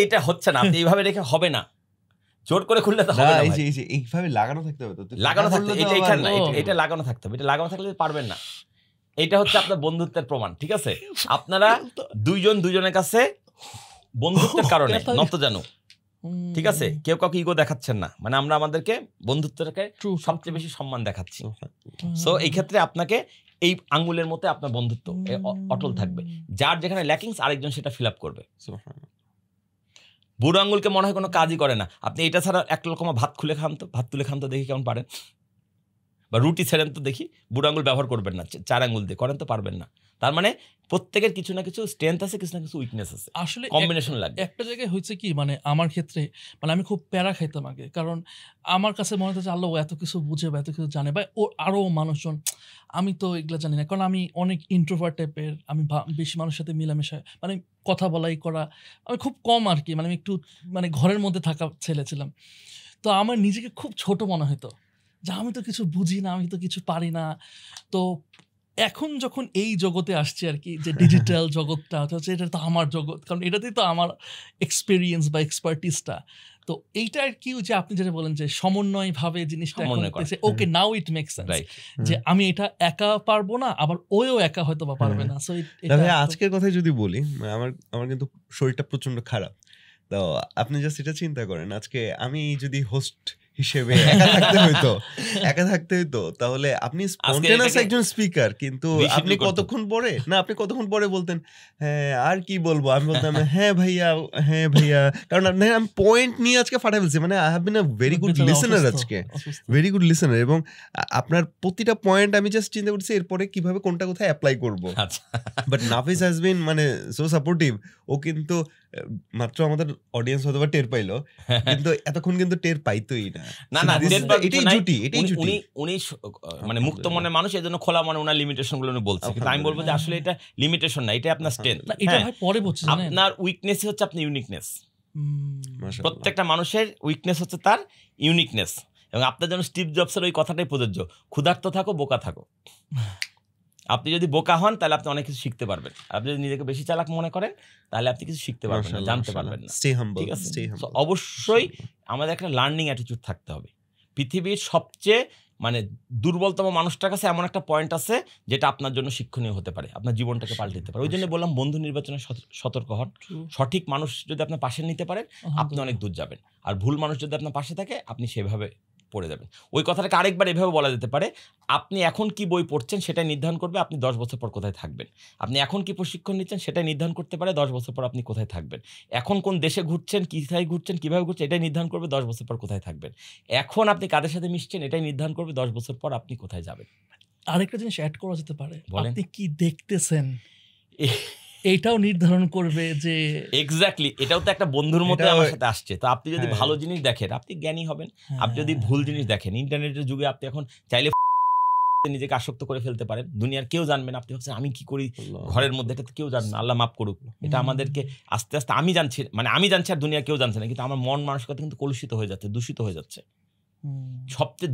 এটা হচ্ছে না, আপনি এইভাবে রেখে হবে না, জোর করে খুললে তো হবে না, এইভাবে লাগানো থাকতে হবে, তো লাগানো থাকতে, এটা এখানে না, এটা লাগানো থাকতে হবে, এটা লাগানো থাকলে পারবেন না। এটা হচ্ছে আপনার বন্ধুত্বের প্রমাণ, ঠিক আছে? আপনারা দুইজন দুজনের কাছে বন্ধুত্বের কারণে নত জানো, ঠিক আছে? কেউ কাউকে ইগো দেখাচ্ছেন না, মানে আমরা আমাদেরকে বন্ধুত্বটাকে সবচেয়ে বেশি সম্মান দেখাচ্ছি। সো এই ক্ষেত্রে আপনাকে এই আঙ্গুলের মতো আপনার বন্ধুত্ব অটল থাকবে, যার যেখানে ল্যাকিংস আরেকজন সেটা ফিল আপ করবে। বুড়ো আঙ্গুলকে মনে হয় কোনো কাজই করে না, আপনি এটা ছাড়া একটা রকম ভাত খুলে খান তো, ভাত তুলে খান তো দেখি কেমন পারেন, বা রুটি ছেড়েন তো দেখি, বুড়ো আঙ্গুল ব্যবহার করবেন না, 4 আঙ্গুল দিয়ে করেন তো পারবেন না। তার মানে প্রত্যেকের কিছু না কিছু স্ট্রেংথ আছে, কিছু না কিছু উইকনেস আছে, আসলে কম্বিনেশন লাগবে। একটা জায়গায় হয়েছে কি, মানে আমার ক্ষেত্রে মানে আমি খুব প্যারা খাইতাম আগে, কারণ আমার কাছে মনে হচ্ছে আল্লাহ এত কিছু বুঝে বা এত কিছু জানে, বা ওর আরও মানুষজন, আমি তো এগুলো জানি না, কারণ আমি অনেক ইন্ট্রোভার্ট টাইপের, আমি বেশি মানুষের সাথে মিলামেশা, মানে কথা বলাই করা আমি খুব কম আর কি, মানে আমি একটু মানে ঘরের মধ্যে থাকা ছেলে ছিলাম। তো আমার নিজেকে খুব ছোট মনে হতো যে আমি তো কিছু বুঝি না, আমি তো কিছু পারি না। তো এখন যখন এই জগতে আসছে আর কি, যে ডিজিটাল জগৎটা হচ্ছে, এটা তো আমার জগৎ, কারণ এটাতেই তো আমার এক্সপিরিয়েন্স বা এক্সপার্টিসটা। তো এইটা আর কি, যে আপনি যেটা বলেন যে সমন্বয় ভাবে জিনিসটা করতেছে, ওকে নাও ইট মেক সেন্স যে আমি এটা একা পারবো না, আবার ওও একা হয়তো বা পারবে না। সো আজকের কথা যদি বলি, আমার কিন্তু শরীরটা প্রচন্ড খারাপ, তো আপনি জাস্ট এটা চিন্তা করেন, আজকে আমি যদি হোস্ট হিসেবে একা থাকতে হইতো, তাহলে আপনি স্পন্টেনাস একজন স্পিকার, কিন্তু আপনি কতক্ষণ পরে বলতেন হ্যাঁ আর কি বলবো, আমি বলতাম হ্যাঁ ভাইয়া, কারণ আমি পয়েন্ট নিয়ে আজকে ফাটাই ফেলছি, মানে I have been a very good listener, আজকে ভেরি গুড লিসেনার, এবং আপনার প্রতিটা পয়েন্ট আমি জাস্ট চিন্তা করছি এরপরে কিভাবে কোনটা কোথায় অ্যাপ্লাই করবো। বাট নাফিস হ্যাজ বিন মানে সো সাপোর্টিভ, ও কিন্তু মাত্র আমাদের অডিয়েন্স হয়তো বা টের পাইলো, কিন্তু এতক্ষণ কিন্তু টের পাইতোই না। উনি মানে মুক্ত মনের মানুষ, এই জন্য খোলা মনে ওনার লিমিটেশন গুলো উনি বলছে, কিন্তু আমি বলবো যে আসলে এটা লিমিটেশন না, এটা আপনার স্ট্রেংথ। আপনার উইকনেস হচ্ছে আপনার ইউনিকনেস। প্রত্যেকটা মানুষের উইকনেস হচ্ছে তার ইউনিকনেস, এবং আপনার জন্য স্টিভ জবসের ওই কথাটাই প্রযোজ্য, ক্ষুধার্ত থাকো বোকা থাকো। আপনি যদি বোকা হন তাহলে আপনি অনেক কিছু শিখতে পারবেন, আপনি যদি নিজেকে বেশি চালাক মনে করেন তাহলে আপনি কিছু শিখতে পারবেন না, জানতে পারবেন না। ঠিক আছে, অবশ্যই আমাদের একটা লার্নিং অ্যাটিটিউড থাকতে হবে। পৃথিবীর সবচেয়ে মানে দুর্বলতম মানুষটার কাছে এমন একটা পয়েন্ট আছে যেটা আপনার জন্য শিক্ষণীয় হতে পারে, আপনার জীবনটাকে পাল্টে দিতে পারে। ওই জন্য বললাম বন্ধু নির্বাচনে সতর্ক হন। সঠিক মানুষ যদি আপনার পাশে নিতে পারেন আপনি অনেক দূর যাবেন, আর ভুল মানুষ যদি আপনার পাশে থাকে আপনি সেভাবে পড়ে যাবেন। ওই কথাটাকে আরেকবার এভাবে বলা যেতে পারে, আপনি এখন কি বই পড়ছেন সেটাই নির্ধারণ করবে আপনি 10 বছর পর কোথায় থাকবেন। আপনি এখন কি প্রশিক্ষণ নিচ্ছেন সেটাই নির্ধারণ করতে পারে 10 বছর পর আপনি কোথায় থাকবেন। এখন কোন দেশে ঘুরছেন, কোথায় ঘুরছেন, কীভাবে ঘুরছেন এটাই নির্ধারণ করবে 10 বছর পর কোথায় থাকবেন। এখন আপনি কাদের সাথে মিশছেন এটাই নির্ধারণ করবে 10 বছর পর আপনি কোথায় যাবেন। আরেকটা জিনিস অ্যাড করা যেতে পারে, আপনি কি দেখতেছেন এইটাও নির্ধারণ করবে যে এক্স্যাক্টলি, এটাও তো একটা বন্ধুর মতো আমার সাথে আসছে। তো আপনি যদি ভালো জিনিস দেখেন আপনি জ্ঞানী হবেন, আপনি যদি ভুল জিনিস দেখেন, ইন্টারনেটের যুগে আপনি এখন চাইলে নিজেকে আসক্ত করে ফেলতে পারেন, দুনিয়ার কেউ জানবে না, আপনি ভাবছেন আমি কি করি ঘরের মধ্যে, এটা তো কেউ জানবে না, আল্লাহ মাফ করুক। এটা আমাদেরকে আস্তে আস্তে আমি জানছি আর দুনিয়া কেউ জানছে না, কিন্তু আমার মন মানসিকতা কিন্তু কলুষিত হয়ে যাচ্ছে, দূষিত হয়ে যাচ্ছে।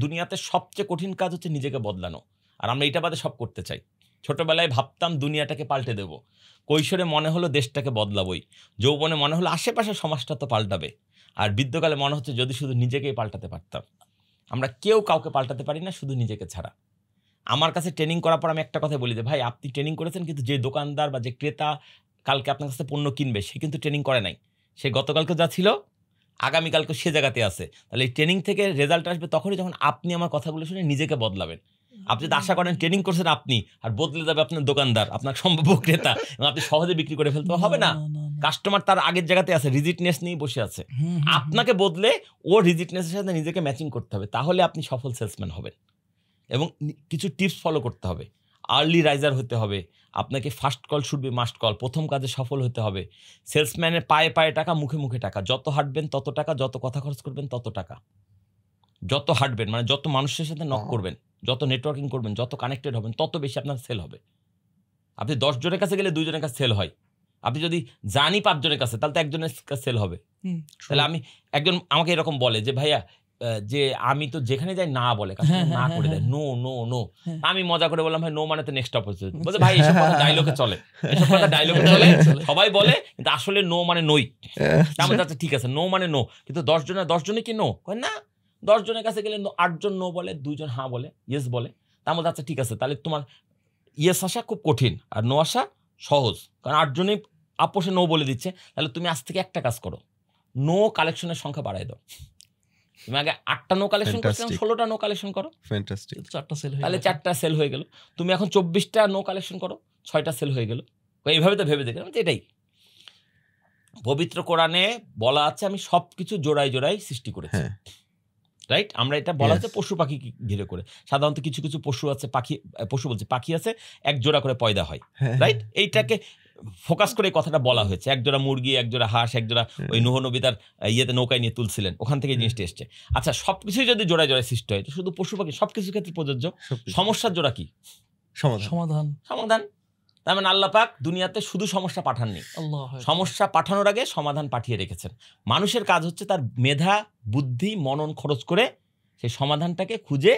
দুনিয়াতে সবচেয়ে কঠিন কাজ হচ্ছে নিজেকে বদলানো, আর আমরা এটা বাদে সব করতে চাই। ছোটবেলায় ভাবতাম দুনিয়াটাকে পাল্টে দেব, কৈশোরে মনে হলো দেশটাকে বদলাবই, যৌবনে মনে হলো আশেপাশে সমাজটা তো পাল্টাবে, আর বৃদ্ধকালে মনে হচ্ছে যদি শুধু নিজেকেই পাল্টাতে পারতাম। আমরা কেউ কাউকে পাল্টাতে পারি না, শুধু নিজেকে ছাড়া। আমার কাছে ট্রেনিং করার পর আমি একটা কথা বলি যে ভাই আপনি ট্রেনিং করেছেন, কিন্তু যে দোকানদার বা যে ক্রেতা কালকে আপনার কাছে পণ্য কিনবে সে কিন্তু ট্রেনিং করে নাই, সে গতকালকে যা ছিল আগামীকালকে সে জায়গাতে আছে। তাহলে এই ট্রেনিং থেকে রেজাল্ট আসবে তখনই যখন আপনি আমার কথাগুলো শুনে নিজেকে বদলাবেন। আপনি যদি আশা করেন ট্রেনিং করছেন আপনি আর বদলে যাবে আপনার দোকানদার, আপনার সম্ভাব্য ক্রেতা, এবং আপনি সহজে বিক্রি করে ফেলতে হবে না। কাস্টমার তার আগের জায়গাতে আছে, রিজিটনেস নিয়ে বসে আছে, আপনাকে বদলে ও রিজিটনেসের সাথে নিজেকে ম্যাচিং করতে হবে, তাহলে আপনি সফল সেলসম্যান হবেন। এবং কিছু টিপস ফলো করতে হবে, আর্লি রাইজার হতে হবে, আপনাকে first call should be must call, প্রথম কাজে সফল হতে হবে। সেলসম্যানের পায়ে পায়ে টাকা, মুখে মুখে টাকা, যত হাঁটবেন তত টাকা, যত কথা খরচ করবেন তত টাকা। যত হাঁটবেন মানে যত মানুষের সাথে নক করবেন, যত নেটওয়ার্কিং করবেন, যত কানেক্টেড হবেন, তত বেশি আপনার সেল হবে। আপনি 10 জনের কাছে গেলে 2 জনের কাছে সেল হয়, আপনি যদি জানি 5 জনের কাছে তাহলে তো 1 জনের কাছে সেল হবে। তাহলে আমি একজন আমাকে এরকম বলে যে ভাইয়া যে আমি তো যেখানে যাই না বলে, না করে দেয়, নো নো নো। আমি মজা করে বললাম ভাই নো মানে তো নেক্সট অপরচুনিটি। বলতে ভাই এসব কথা ডায়লগে চলে, এসব কথা ডায়লগে চলে, সবাই বলে, কিন্তু আসলে নো মানে নই। আমার আচ্ছা ঠিক আছে নো মানে নো, কিন্তু 10 জনে কি নো কয় না, 10 জনের কাছে গেলে 8 জন নো বলে, 2 জন হ্যাঁ বলে, ইয়েস বলে। তার মধ্যে আচ্ছা ঠিক আছে, তাহলে তোমার ইয়েস আসা খুব কঠিন আর নো আসা সহজ, কারণ 8 জনেই আপোষে নো বলে দিচ্ছে। তাহলে তুমি আজ থেকে একটা কাজ করো, নো কালেকশনের সংখ্যা বাড়াই দাও। তুমি আগে 8টা নো কালেকশন করছো, 16টা নো কালেকশন করো, ফ্যান্টাস্টিক, 4টা সেল, তাহলে 4টা সেল হয়ে গেল। তুমি এখন 24টা নো কালেকশন করো, 6টা সেল হয়ে গেল। এইভাবে তো ভেবে দেখলাম যে এটাই পবিত্র কোরআনে বলা আছে, আমি সবকিছু জোড়ায় জোড়ায় সৃষ্টি করেছি, রাইট? আমরা এটা বলা হচ্ছে পশু পাখি ঘিরে করে। সাধারণত কিছু কিছু পশু আছে, পাখি আছে 1 জোড়া করে পয়দা হয়, রাইট? এইটাকে ফোকাস করে কথাটা বলা হয়েছে। 1 জোড়া মুরগি, 1 জোড়া হাঁস, 1 জোড়া ওই নূহ নবী তার ইয়েতে নৌকায় নিয়ে তুলছিলেন, ওখান থেকে জিনিসটা এসছে। আচ্ছা সবকিছুই যদি জোড়ায় জোড়ায় সৃষ্টি হয়, শুধু পশু পাখি সবকিছুর ক্ষেত্রে প্রযোজ্য। সমস্যার জোড়া কি? সমাধান। তার মানে আল্লাহ পাক দুনিয়াতে শুধু সমস্যা পাঠাননি, সমস্যা পাঠানোর আগে সমাধান পাঠিয়ে রেখেছেন। মানুষের কাজ হচ্ছে তার মেধা, বুদ্ধি, মনন খরচ করে সেই সমাধানটাকে খুঁজে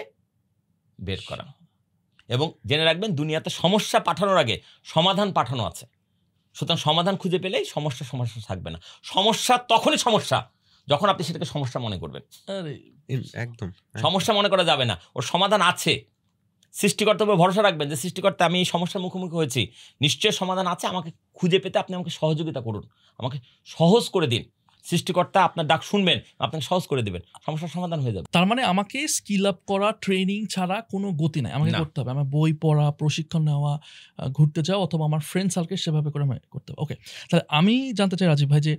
বের করা। এবং জেনে রাখবেন দুনিয়াতে সমস্যা পাঠানোর আগে সমাধান পাঠানো আছে। সুতরাং সমাধান খুঁজে পেলেই সমস্যা থাকবে না। সমস্যা তখনই সমস্যা যখন আপনি সেটাকে সমস্যা মনে করবেন। একদম সমস্যা মনে করা যাবে না, ওর সমাধান আছে। সৃষ্টিকর্তার উপর ভরসা রাখবেন যে সৃষ্টিকর্তা আমি এই সমস্যার মুখোমুখি হয়েছি, নিশ্চয় সমাধান আছে, আমাকে খুঁজে পেতে আপনি আমাকে সহযোগিতা করুন, আমাকে সহজ করে দিন। সৃষ্টিকর্তা আপনার ডাক শুনবেন, আপনাকে সহজ করে দেবেন, সমস্যার সমাধান হয়ে যাবে। তার মানে আমাকে স্কিল আপ করা, ট্রেনিং ছাড়া কোনো গতি নাই, আমাকে করতে হবে। আমার বই পড়া, প্রশিক্ষণ নেওয়া, ঘুরতে যাওয়া, অথবা আমার ফ্রেন্ড সার্কেল সেভাবে করে করতে হবে। ওকে, তাহলে আমি জানতে চাই রাজীব ভাই যে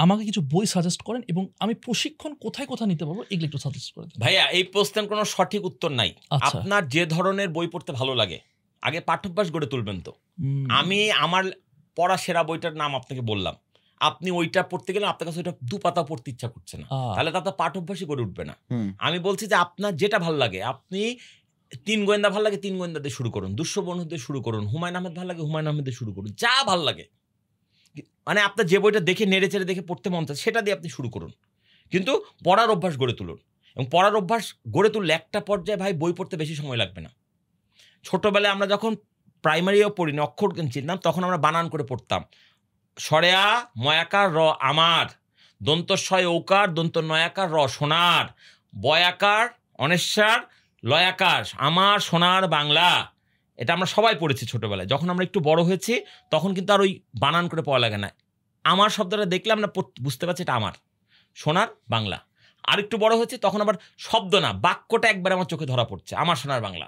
আমাকে কিছু বই সাজেস্ট করেন এবং আমি প্রশিক্ষণ কোথায় নিতে পারবো, এগুলো একটু সাজেস্ট করে দেন। ভাইয়া এই প্রশ্নের কোনো সঠিক উত্তর নাই। আপনার যে ধরনের বই পড়তে ভালো লাগে, আগে পাঠ্যাভ্যাস গড়ে তুলবেন। তো আমি আমার পড়া সেরা বইটার নাম আপনাকে বললাম, আপনি ওইটা পড়তে গেলে আপনার কাছে ওইটা 2 পাতা পড়তে ইচ্ছা করছে না, তাহলে তার পাঠ্যাভ্যাসই গড়ে উঠবে না। আমি বলছি যে আপনার যেটা ভালো লাগে, আপনি 3 গোয়েন্দা ভালো লাগে 3 গোয়েন্দা দিয়ে শুরু করুন, দুঃস্বপ্ন দিয়ে শুরু করুন, হুমায়ুন আহমেদ ভালো লাগে হুমায়ুন আহমেদ দিয়ে শুরু করুন, যা ভালো লাগে। মানে আপনার যে বইটা দেখে নেড়ে চেড়ে দেখে পড়তে মন চায় সেটা দিয়ে আপনি শুরু করুন, কিন্তু পড়ার অভ্যাস গড়ে তুলুন। এবং পড়ার অভ্যাস গড়ে তুললে একটা পর্যায়ে ভাই বই পড়তে বেশি সময় লাগবে না। ছোটবেলায় আমরা যখন প্রাইমারিও পড়িনি, অক্ষর চিনতাম, তখন আমরা বানান করে পড়তাম। সরেয়া ময়াকার র আমার, দন্তস্বয় ওকার, দন্ত নয়াকার র সোনার, বয়াকার অনেশ্বর লয়াকার আমার সোনার বাংলা। এটা আমরা সবাই পড়েছি ছোটবেলায়। যখন আমরা একটু বড় হয়েছি তখন কিন্তু আর ওই বানান করে পড়া লাগে না। আমার শব্দটা দেখলে আমরা বুঝতে পারছি এটা আমার সোনার বাংলা। আর একটু বড় হয়েছে তখন আবার শব্দ না, বাক্যটা একবার আমার চোখে ধরা পড়ছে, আমার সোনার বাংলা।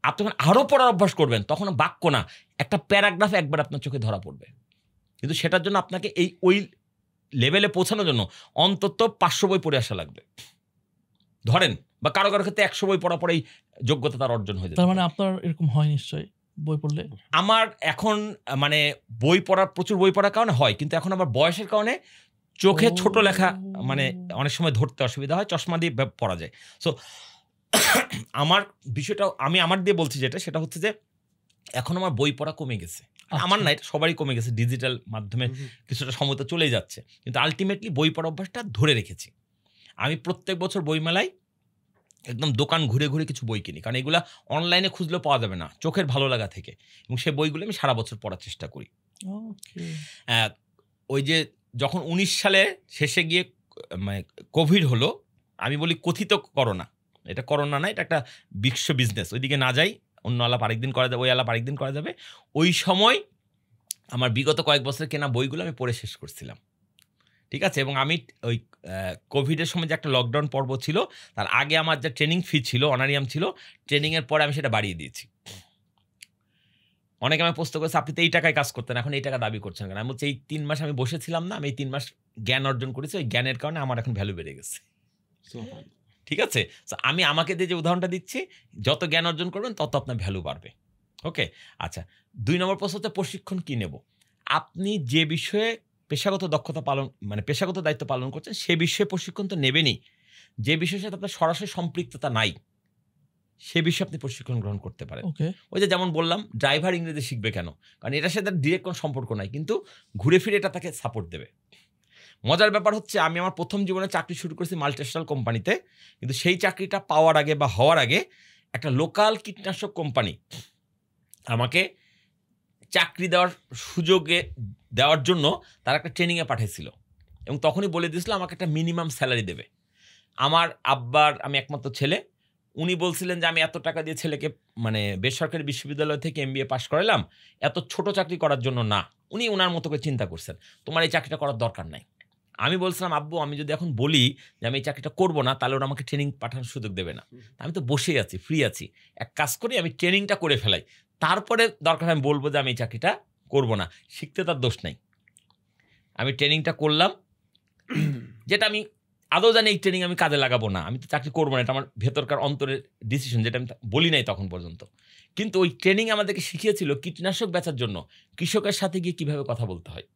আপনি যখন আরও পড়ার অভ্যাস করবেন তখন বাক্য না, একটা প্যারাগ্রাফ একবার আপনার চোখে ধরা পড়বে। কিন্তু সেটার জন্য আপনাকে ওই লেভেলে পৌঁছানোর জন্য অন্তত 500 বই পড়ে আসা লাগবে ধরেন, বা কারো ক্ষেত্রে 100 বই পড়া পরেই যোগ্যতা তার অর্জন হয়ে যাবে। তার মানে আপনার এরকম হয় নিশ্চয়ই বই পড়লে? আমার এখন মানে প্রচুর বই পড়ার কারণে হয়, কিন্তু এখন আমার বয়সের কারণে চোখে ছোট লেখা মানে অনেক সময় ধরতে অসুবিধা হয়, চশমা দিয়ে পড়া যায়। সো আমার বিষয়টা আমি আমার দিয়ে বলছি যেটা, সেটা হচ্ছে যে এখন আমার বই পড়া কমে গেছে। আমার না, এটা সবারই কমে গেছে, ডিজিটাল মাধ্যমে কিছুটা সময় তো চলে যাচ্ছে, কিন্তু আলটিমেটলি বই পড়া অভ্যাসটা ধরে রেখেছি। আমি প্রত্যেক বছর বইমেলায় একদম দোকান ঘুরে ঘুরে কিছু বই কিনি, কারণ এগুলা অনলাইনে খুঁজলেও পাওয়া যাবে না, চোখের ভালো লাগা থেকে, এবং সেই বইগুলো আমি সারা বছর পড়ার চেষ্টা করি। ওই যে যখন 19 সালে শেষে গিয়ে মানে কোভিড হলো, আমি বলি কথিত করোনা, এটা করোনা না, এটা একটা বিশ্ব বিজনেস, ওইদিকে না যাই, অন্য আলাপ আরেকদিন করা যাবে, ওই আলাপ আরেকদিন করা যাবে। ওই সময় আমার বিগত কয়েক বছর কেনা বইগুলো আমি পড়ে শেষ করছিলাম, ঠিক আছে। এবং আমি ওই কোভিডের সময় যে একটা লকডাউন পর্ব ছিল, তার আগে আমার যে ট্রেনিং ফি ছিল, অনারিয়াম ছিল, ট্রেনিংয়ের পরে আমি সেটা বাড়িয়ে দিয়েছি। অনেকে আমি প্রশ্ন করেছে, আপনি তো এই টাকায় কাজ করতেন, এখন এই টাকা দাবি করছেন কেন? আমি বলছি, এই 3 মাস আমি বসেছিলাম না, আমি এই 3 মাস জ্ঞান অর্জন করেছি, ওই জ্ঞানের কারণে আমার এখন ভ্যালু বেড়ে গেছে, ঠিক আছে। আমি আমাকে দিয়ে যে উদাহরণটা দিচ্ছি, যত জ্ঞান অর্জন করবেন তত আপনার ভ্যালু বাড়বে। ওকে, আচ্ছা, 2 নম্বর প্রশ্ন হচ্ছে প্রশিক্ষণ কী নেব। আপনি যে বিষয়ে পেশাগত দক্ষতা পালন, মানে পেশাগত দায়িত্ব পালন করছেন, সে বিষয়ে প্রশিক্ষণ তো নেবেনই। যে বিষয়ের সাথে আপনার সরাসরি সম্পৃক্ততা নাই, সে বিষয়ে আপনি প্রশিক্ষণ গ্রহণ করতে পারেন। ওই যে যেমন বললাম, ড্রাইভার ইংরেজি শিখবে কেন? কারণ এটার সাথে ডিরেক্ট কোনো সম্পর্ক নাই, কিন্তু ঘুরে ফিরে এটা তাকে সাপোর্ট দেবে। মজার ব্যাপার হচ্ছে, আমি আমার প্রথম জীবনে চাকরি শুরু করেছি মাল্টিন্যাশনাল কোম্পানিতে, কিন্তু সেই চাকরিটা পাওয়ার আগে বা হওয়ার আগে একটা লোকাল কীটনাশক কোম্পানি আমাকে চাকরি দেওয়ার সুযোগে দেওয়ার জন্য তারা একটা ট্রেনিংয়ে পাঠিয়েছিল, এবং তখনই বলে দিয়েছিল আমাকে একটা মিনিমাম স্যালারি দেবে। আমার আব্বার, আমি একমাত্র ছেলে, উনি বলছিলেন যে আমি এত টাকা দিয়ে ছেলেকে মানে বেসরকারি বিশ্ববিদ্যালয় থেকে MBA পাশ করালাম, এত ছোট চাকরি করার জন্য না। উনি ওনার মতো করে চিন্তা করছেন, তোমার এই চাকরিটা করার দরকার নাই। আমি বলছিলাম, আব্বু আমি যদি এখন বলি যে আমি এই চাকরিটা করবো না, তাহলে ওরা আমাকে ট্রেনিং পাঠানোর সুযোগ দেবে না। আমি তো বসেই আছি, ফ্রি আছি, এক কাজ করি, আমি ট্রেনিংটা করে ফেলাই, তারপরে দরকার আমি বলবো যে আমি এই চাকরিটা করবো না। শিখতে তার দোষ নাই। আমি ট্রেনিংটা করলাম, যেটা আমি আদৌ জানি এই ট্রেনিং আমি কাজে লাগাবো না, আমি তো চাকরি করবো না, এটা আমার ভেতরকার অন্তরের ডিসিশন, যেটা আমি বলি নাই তখন পর্যন্ত। কিন্তু ওই ট্রেনিং আমাদেরকে শিখিয়েছিল কীটনাশক বেচার জন্য কৃষকের সাথে গিয়ে কীভাবে কথা বলতে হয়।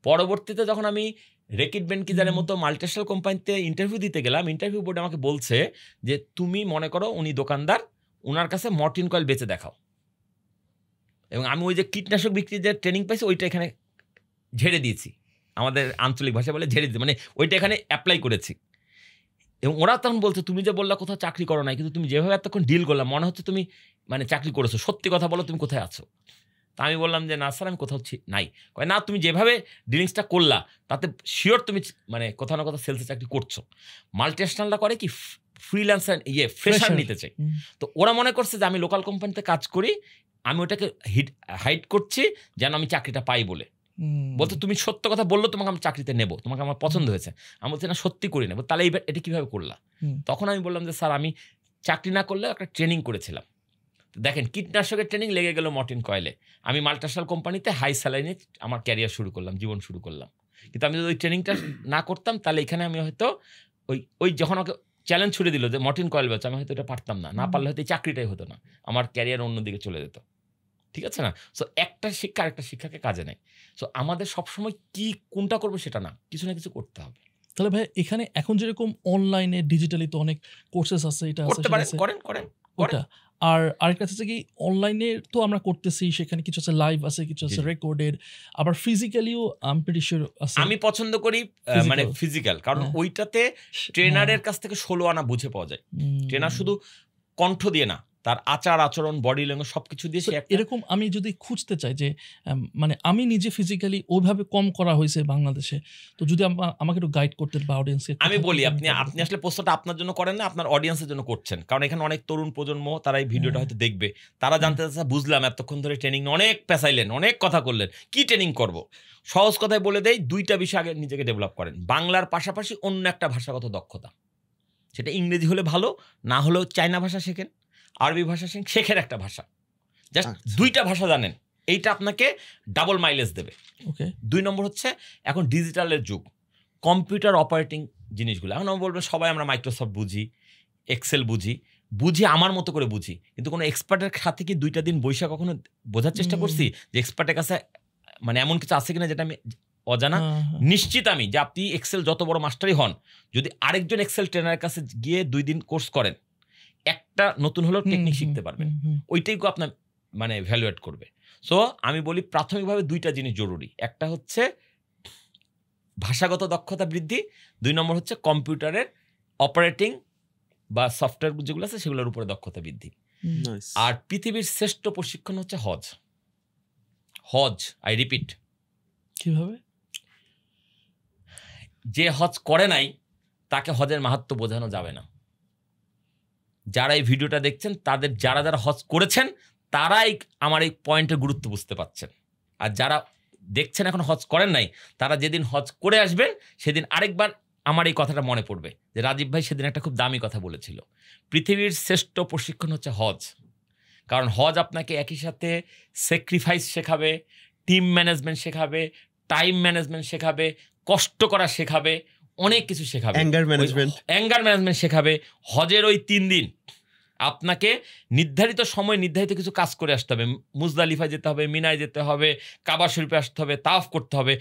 পরবর্তীতে যখন আমি রেকিট বেনকিজারের মতো মাল্টিন্যাশনাল কোম্পানিতে ইন্টারভিউ দিতে গেলাম, ইন্টারভিউ বোর্ডে আমাকে বলছে যে তুমি মনে করো উনি দোকানদার, ওনার কাছে মর্টিন কয়েল বেচে দেখাও। এবং আমি ওই যে কীটনাশক বিক্রির যে ট্রেনিং পাইছি, ওইটা এখানে ঝেড়ে দিয়েছি, আমাদের আঞ্চলিক ভাষায় বলে ঝেড়ে দিয়েছি, মানে ওইটা এখানে অ্যাপ্লাই করেছি। এবং ওরা তখন বলছে, তুমি যে বললা কোথাও চাকরি করো নাই, কিন্তু তুমি যেভাবে এতক্ষণ ডিল করলাম মনে হচ্ছে তুমি মানে চাকরি করেছো, সত্যি কথা বলো, তুমি কোথায় আছো? তা আমি বললাম যে না স্যার, আমি কোথাও নাই। কয় না, তুমি যেভাবে ডিলিংসটা করলা তাতে শিওর তুমি মানে কোথাও না কোথাও সেলসে চাকরি করছো। মাল্টিন্যাশনালটা করে কি, ফ্রিল্যান্সার ফ্রেশার নিতে চাই। তো ওরা মনে করছে যে আমি লোকাল কোম্পানিতে কাজ করি, আমি ওটাকে হাইড করছি যেন আমি চাকরিটা পাই বলে। বলতো তুমি সত্য কথা বললো, তোমাকে আমি চাকরিতে নেবো, তোমাকে আমার পছন্দ হয়েছে। আমি বলছি না, সত্যি করি নেবো। তাহলে এটা কিভাবে করলা? তখন আমি বললাম যে স্যার, আমি চাকরি না করলে একটা ট্রেনিং করেছিলাম। দেখেন, কীটনাশকের ট্রেনিং লেগে গেল মর্টিন কয়েলে, আমি মাল্টিন্যাশনাল কোম্পানিতে হাই স্যালারি নিয়ে আমার ক্যারিয়ার শুরু করলাম, জীবন শুরু করলাম। কিন্তু আমি যদি ওই ট্রেনিংটা না করতাম, তাহলে এখানে আমি হয়তো ওই যখন আমাকে চ্যালেঞ্জ ছুড়ে দিল যে মর্টিন কয়েল বেচো, আমি হয়তো এটা পারতাম না পারলে হয়তো এই চাকরিটাই হতো না, আমার ক্যারিয়ার অন্যদিকে চলে যেত। ঠিক আছে না? সো একটা শিক্ষা আরেকটা শিক্ষাকে কাজে নেয়। সো আমাদের সবসময় কি কোনটা করবো সেটা না, কিছু না কিছু করতে হবে। তাহলে ভাই এখানে এখন যেরকম অনলাইনে ডিজিটালি তো অনেক কোর্সেস আছে, এটা করতে পারেন, করেন ওটা। আর আরেকটা আছে কি, অনলাইনে তো আমরা করতেছি, সেখানে কিছু আছে লাইভ আছে, কিছু আছে রেকর্ডেড, আবার ফিজিক্যালিও আই এম প্রিটি শিওর আছে। আমি পছন্দ করি মানে ফিজিক্যাল, কারণ ওইটাতে ট্রেনারের কাছ থেকে 16 আনা বুঝে পাওয়া যায়। ট্রেনার শুধু কণ্ঠ দিয়ে না, তার আচার আচরণ, বডি ল্যাঙ্গুয়েজ সবকিছু দিয়ে। এরকম আমি যদি খুঁজতে চাই যে মানে আমি নিজে ফিজিক্যালি ওইভাবে কম করা হয়েছে বাংলাদেশে, তো যদি আমাকে একটু গাইড করতেন বা অডিয়েন্সকে। আমি বলি, আপনি আসলে প্রশ্নটা আপনার জন্য করেন না, আপনার অডিয়েন্সের জন্য করছেন, কারণ এখানে অনেক তরুণ প্রজন্ম, তারা এই ভিডিওটা হয়তো দেখবে, তারা জানতে চাচ্ছে, বুঝলাম এতক্ষণ ধরে ট্রেনিং অনেক পেছাইলেন, অনেক কথা করলেন, কি ট্রেনিং করব? সহজ কথায় বলে দেই, 2টা বিষয় আগে নিজেকে ডেভেলপ করেন। বাংলার পাশাপাশি অন্য একটা ভাষাগত দক্ষতা, সেটা ইংরেজি হলে ভালো, না হলেও চায়না ভাষা শেখেন, আরবি ভাষা শেখের একটা ভাষা, জাস্ট 2টা ভাষা জানেন, এইটা আপনাকে ডাবল মাইলেজ দেবে। ওকে। 2 নম্বর হচ্ছে, এখন ডিজিটালের যুগ, কম্পিউটার অপারেটিং জিনিসগুলো। এখন আমি বলবো সবাই আমরা মাইক্রোসফট বুঝি, এক্সেল বুঝি আমার মতো করে বুঝি, কিন্তু কোনো এক্সপার্টের সাথে কি 2টা দিন বৈশা কখনো বোঝার চেষ্টা করছি যে এক্সপার্টের কাছে মানে এমন কিছু আছে কিনা যেটা আমি অজানা। নিশ্চিত আমি যে আপনি এক্সেল যত বড় মাস্টারই হন, যদি আরেকজন এক্সেল ট্রেনারের কাছে গিয়ে 2 দিন কোর্স করেন, একটা নতুন হলেও টেকনিক শিখতে পারবেন, ওইটাই আপনার মানে ভ্যালুয়েট করবে। সো আমি বলি প্রাথমিকভাবে 2টা জিনিস জরুরি, একটা হচ্ছে ভাষাগত দক্ষতা বৃদ্ধি, 2 নম্বর হচ্ছে কম্পিউটারের অপারেটিং বা সফটওয়্যার যেগুলো আছে সেগুলোর উপরে দক্ষতা বৃদ্ধি। আর পৃথিবীর শ্রেষ্ঠ প্রশিক্ষণ হচ্ছে হজ। হজ, আই রিপিট। কিভাবে? যে হজ করে নাই তাকে হজের মাহাত্ম্য বোঝানো যাবে না। যারা এই ভিডিওটা দেখছেন তাদের যারা যারা হজ করেছেন তারাই আমার এই পয়েন্টের গুরুত্ব বুঝতে পারছেন। আর যারা দেখছেন এখন হজ করেন নাই, তারা যেদিন হজ করে আসবেন সেদিন আরেকবার আমার এই কথাটা মনে পড়বে যে রাজীব ভাই সেদিন একটা খুব দামি কথা বলেছিল। পৃথিবীর শ্রেষ্ঠ প্রশিক্ষণ হচ্ছে হজ। কারণ হজ আপনাকে একই সাথে স্যাক্রিফাইস শেখাবে, টিম ম্যানেজমেন্ট শেখাবে, টাইম ম্যানেজমেন্ট শেখাবে, কষ্ট করা শেখাবে, অনেক কিছু শেখাবে, অ্যাঙ্গার ম্যানেজমেন্ট শেখাবে। হজের ওই 3 দিন আপনাকে নির্ধারিত সময় নির্ধারিত কিছু কাজ করে আসতে হবে। মুজদালিফায় যেতে হবে, মিনায় যেতে হবে, কাবা শরীফে আসতে হবে, তাওয়াফ করতে হবে।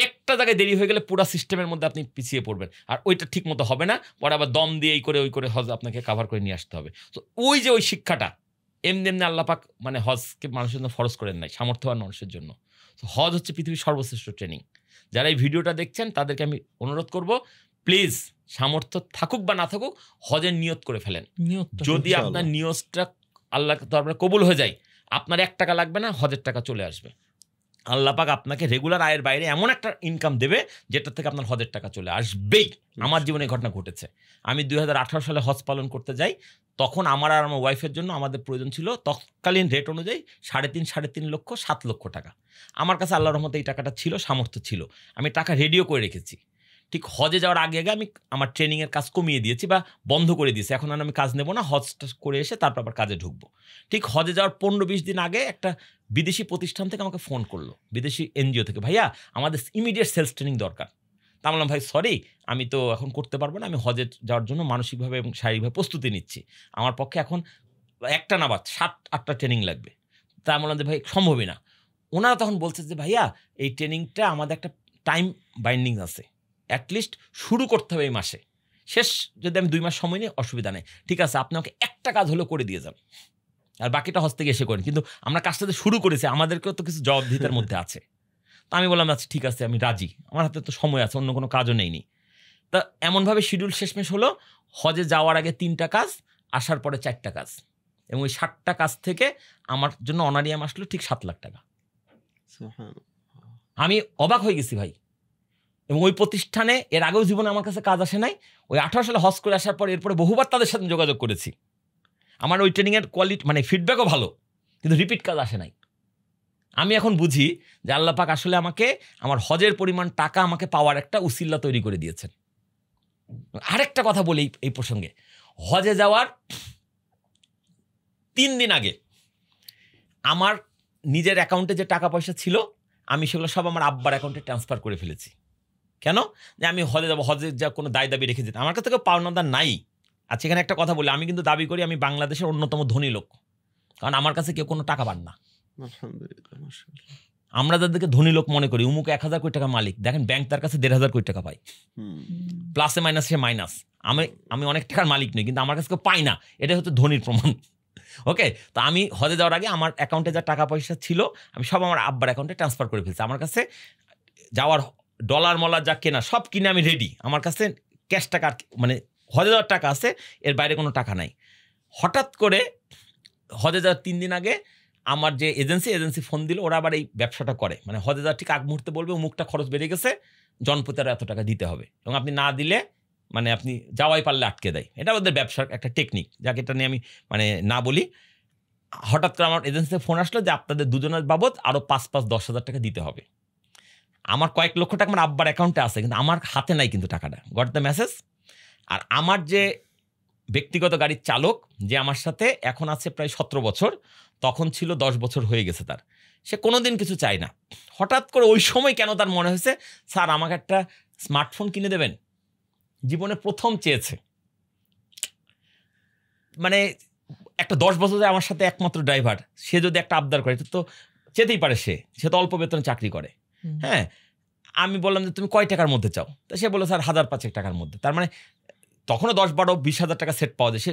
একটা জায়গায় দেরি হয়ে গেলে পুরো সিস্টেমের মধ্যে আপনি পিছিয়ে পড়বেন, আর ওইটা ঠিক মতো হবে না, পরে আবার দম দিয়ে এই করে ওই করে হজ আপনাকে কাভার করে নিয়ে আসতে হবে। তো ওই যে ওই শিক্ষাটা এমনি এমনি আল্লাহ পাক মানে হজকে মানুষের জন্য ফরজ করেন নাই, সামর্থ্যবান মানুষের জন্য। তো হজ হচ্ছে পৃথিবীর সর্বশ্রেষ্ঠ ট্রেনিং। যারা এই ভিডিওটা দেখছেন তাদেরকে আমি অনুরোধ করব, প্লিজ সামর্থ্য থাকুক বা না থাকুক হজের নিয়ত করে ফেলেন। যদি আপনার নিয়তটা আল্লাহ দরবারে কবুল হয়ে যায়, আপনার 1 টাকা লাগবে না, হজের টাকা চলে আসবে। আল্লাহ পাক আপনাকে রেগুলার আয়ের বাইরে এমন একটা ইনকাম দেবে যেটা থেকে আপনার হজের টাকা চলে আসবেই। আমার জীবনে ঘটনা ঘটেছে। আমি 2018 সালে হজ পালন করতে যাই, তখন আমার আর আমার ওয়াইফের জন্য আমাদের প্রয়োজন ছিল তৎকালীন রেট অনুযায়ী 3.5 লক্ষ 7 লক্ষ টাকা। আমার কাছে আল্লাহর রহমতে এই টাকাটা ছিল, সামর্থ্য ছিল, আমি টাকা রেডিও করে রেখেছি। ঠিক হজে যাওয়ার আগে আগে আমি আমার ট্রেনিংয়ের কাজ কমিয়ে দিয়েছি বা বন্ধ করে দিয়েছি। এখন আর আমি কাজ নেব না, হজটা করে এসে তারপর আবার কাজে ঢুকবো। ঠিক হজে যাওয়ার 15-20 দিন আগে একটা বিদেশি প্রতিষ্ঠান থেকে আমাকে ফোন করলো, বিদেশি এনজিও থেকে, ভাইয়া আমাদের ইমিডিয়েট সেলস ট্রেনিং দরকার। তা বললাম, ভাই সরি আমি তো এখন করতে পারবো না, আমি হজে যাওয়ার জন্য মানসিকভাবে এবং শারীরিকভাবে প্রস্তুতি নিচ্ছি, আমার পক্ষে এখন 1টা না বা 7-8টা ট্রেনিং লাগবে। তা বললাম যে ভাই সম্ভবই না। ওনারা তখন বলছে যে ভাইয়া এই ট্রেনিংটা আমাদের একটা টাইম বাইন্ডিং আছে, অ্যাটলিস্ট শুরু করতে হবে এই মাসে, শেষ যদি আমি 2 মাস সময় নিই অসুবিধা নেই, ঠিক আছে আপনি আমাকে একটা কাজ হলেও করে দিয়ে যান, আর বাকিটা হজ থেকে এসে করেন, কিন্তু আমরা কাজটা শুরু করেছি, আমাদেরকেও তো কিছু জবাবদিহিতার মধ্যে আছে। তা আমি বললাম আচ্ছা ঠিক আছে আমি রাজি, আমার হাতে তো সময় আছে, অন্য কোনো কাজও নেইনি। তা এমনভাবে শিডিউল শেষমেশ হলো, হজে যাওয়ার আগে 3টা কাজ, আসার পরে 4টা কাজ, এবং ওই 7টা কাজ থেকে আমার জন্য অনারিয়াম আসলো ঠিক 7 লাখ টাকা। আমি অবাক হয়ে গেছি ভাই। এবং ওই প্রতিষ্ঠানে এর আগেও জীবনে আমার কাছে কাজ আসে নাই। ওই 18 সালে হজ করে আসার পর এরপরে বহুবার তাদের সাথে যোগাযোগ করেছি। আমার ওই ট্রেনিংয়ের কোয়ালিটি মানে ফিডব্যাকও ভালো, কিন্তু রিপিট কাজ আসে নাই। আমি এখন বুঝি যে আল্লাহ পাক আসলে আমাকে আমার হজের পরিমাণ টাকা আমাকে পাওয়ার একটা উসিলা তৈরি করে দিয়েছেন। আরেকটা কথা বলি এই প্রসঙ্গে, হজে যাওয়ার 3 দিন আগে আমার নিজের অ্যাকাউন্টে যে টাকা পয়সা ছিল আমি সেগুলো সব আমার আব্বার অ্যাকাউন্টে ট্রান্সফার করে ফেলেছি। কেন? যে আমি হজে যাবো, হজের যা কোনো দায় দাবি রেখে যেতে আমার কাছে কেউ পাওনাদার নাই। আচ্ছা এখানে একটা কথা বলি, আমি কিন্তু দাবি করি আমি বাংলাদেশের অন্যতম ধনী লোক, কারণ আমার কাছে কেউ কোনো টাকা পান না। আমরা যাদেরকে ধনী লোক মনে করি, উমুক 1000 কোটি টাকা মালিক, দেখেন ব্যাংক তার কাছে 1500 কোটি টাকা পায়, প্লাসে মাইনাসে মাইনাস। আমি অনেক টাকার মালিক নই, কিন্তু আমার কাছে কেউ পাই না, এটাই হচ্ছে ধনীর প্রমাণ। ওকে, তো আমি হজে যাওয়ার আগে আমার অ্যাকাউন্টে যা টাকা পয়সা ছিল আমি সব আমার আব্বার অ্যাকাউন্টে ট্রান্সফার করে ফেলছি। আমার কাছে যাওয়ার ডলার মলার যা কেনা সব কিনে আমি রেডি, আমার কাছে ক্যাশ টাকা মানে হজে যাওয়ার টাকা আছে, এর বাইরে কোনো টাকা নাই। হঠাৎ করে হজে যাওয়ার 3 দিন আগে আমার যে এজেন্সি ফোন দিল, ওরা আবার এই ব্যবসাটা করে, মানে হজে যাওয়ার ঠিক আগ মুহূর্তে বলবে অমুকটা খরচ বেড়ে গেছে, জনপ্রতি এত টাকা দিতে হবে, এবং আপনি না দিলে মানে আপনি যাওয়াই পারলে আটকে দেয়। এটা ওদের ব্যবসার একটা টেকনিক, যাকে এটা নিয়ে আমি মানে না বলি। হঠাৎ করে আমার এজেন্সিতে ফোন আসলো যে আপনাদের দুজনের বাবদ আরও 5-10 হাজার টাকা দিতে হবে। আমার কয়েক লক্ষ টাকা আমার আব্বার অ্যাকাউন্টে আছে, কিন্তু আমার হাতে নাই কিন্তু টাকাটা, গট দ্য মেসেজ। আর আমার যে ব্যক্তিগত গাড়ির চালক যে আমার সাথে এখন আছে প্রায় 17 বছর, তখন ছিল 10 বছর হয়ে গেছে তার, সে কোনোদিন কিছু চায় না। হঠাৎ করে ওই সময় কেন তার মনে হয়েছে স্যার আমাকে একটা স্মার্টফোন কিনে দেবেন, জীবনে প্রথম চেয়েছে। মানে একটা 10 বছর আমার সাথে একমাত্র ড্রাইভার, সে যদি একটা আবদার করে তো চেতেই পারে, সে তো অল্প বেতনে চাকরি করে। হ্যাঁ, আমি বললাম যে তুমি কয় টাকার মধ্যে চাও? তা সে বললো স্যার 1,500 টাকার মধ্যে। তার মানে তখনও 10-12-20,000 টাকা সেট পাওয়া যায়, সে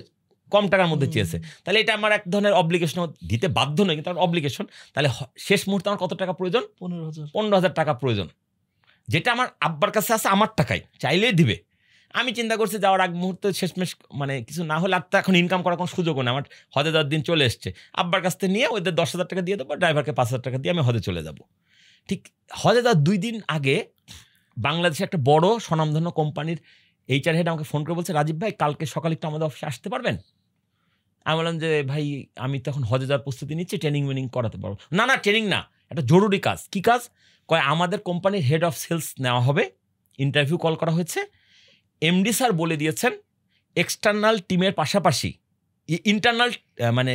কম টাকার মধ্যে চেয়েছে। তাহলে এটা আমার এক ধরনের অব্লিগেশন, দিতে বাধ্য নয় কিন্তু আমার অব্লিগেশন। তাহলে শেষ মুহূর্তে আমার কত টাকা প্রয়োজন? 15,000 টাকা প্রয়োজন, যেটা আমার আব্বার কাছে আছে, আমার টাকাই, চাইলেই দিবে। আমি চিন্তা করছি যাওয়ার আগ মুহূর্তে শেষমেশ মানে কিছু না হলে আর তো এখন ইনকাম করার কোনো সুযোগও না, আমার হজে 10 দিন চলে এসছে, আব্বার কাছ থেকে নিয়ে ওদের 10,000 টাকা দিয়ে দেবো, ড্রাইভারকে 5,000 টাকা দিয়ে আমি হজে চলে যাব। ঠিক হজে যাওয়ার 2 দিন আগে বাংলাদেশে একটা বড় স্বনামধন্য কোম্পানির HR হেড আমাকে ফোন করে বলছে, রাজীব ভাই কালকে সকালে একটু আমাদের অফিসে আসতে পারবেন? আমি বললাম যে ভাই আমি তো এখন হজে যাওয়ার প্রস্তুতি নিচ্ছি, ট্রেনিং মেনিং করাতে পারবো না। না ট্রেনিং না, একটা জরুরি কাজ। কি কাজ? কয় আমাদের কোম্পানির হেড অফ সেলস নেওয়া হবে, ইন্টারভিউ কল করা হয়েছে, MD স্যার বলে দিয়েছেন এক্সটার্নাল টিমের পাশাপাশি ইন্টারনাল মানে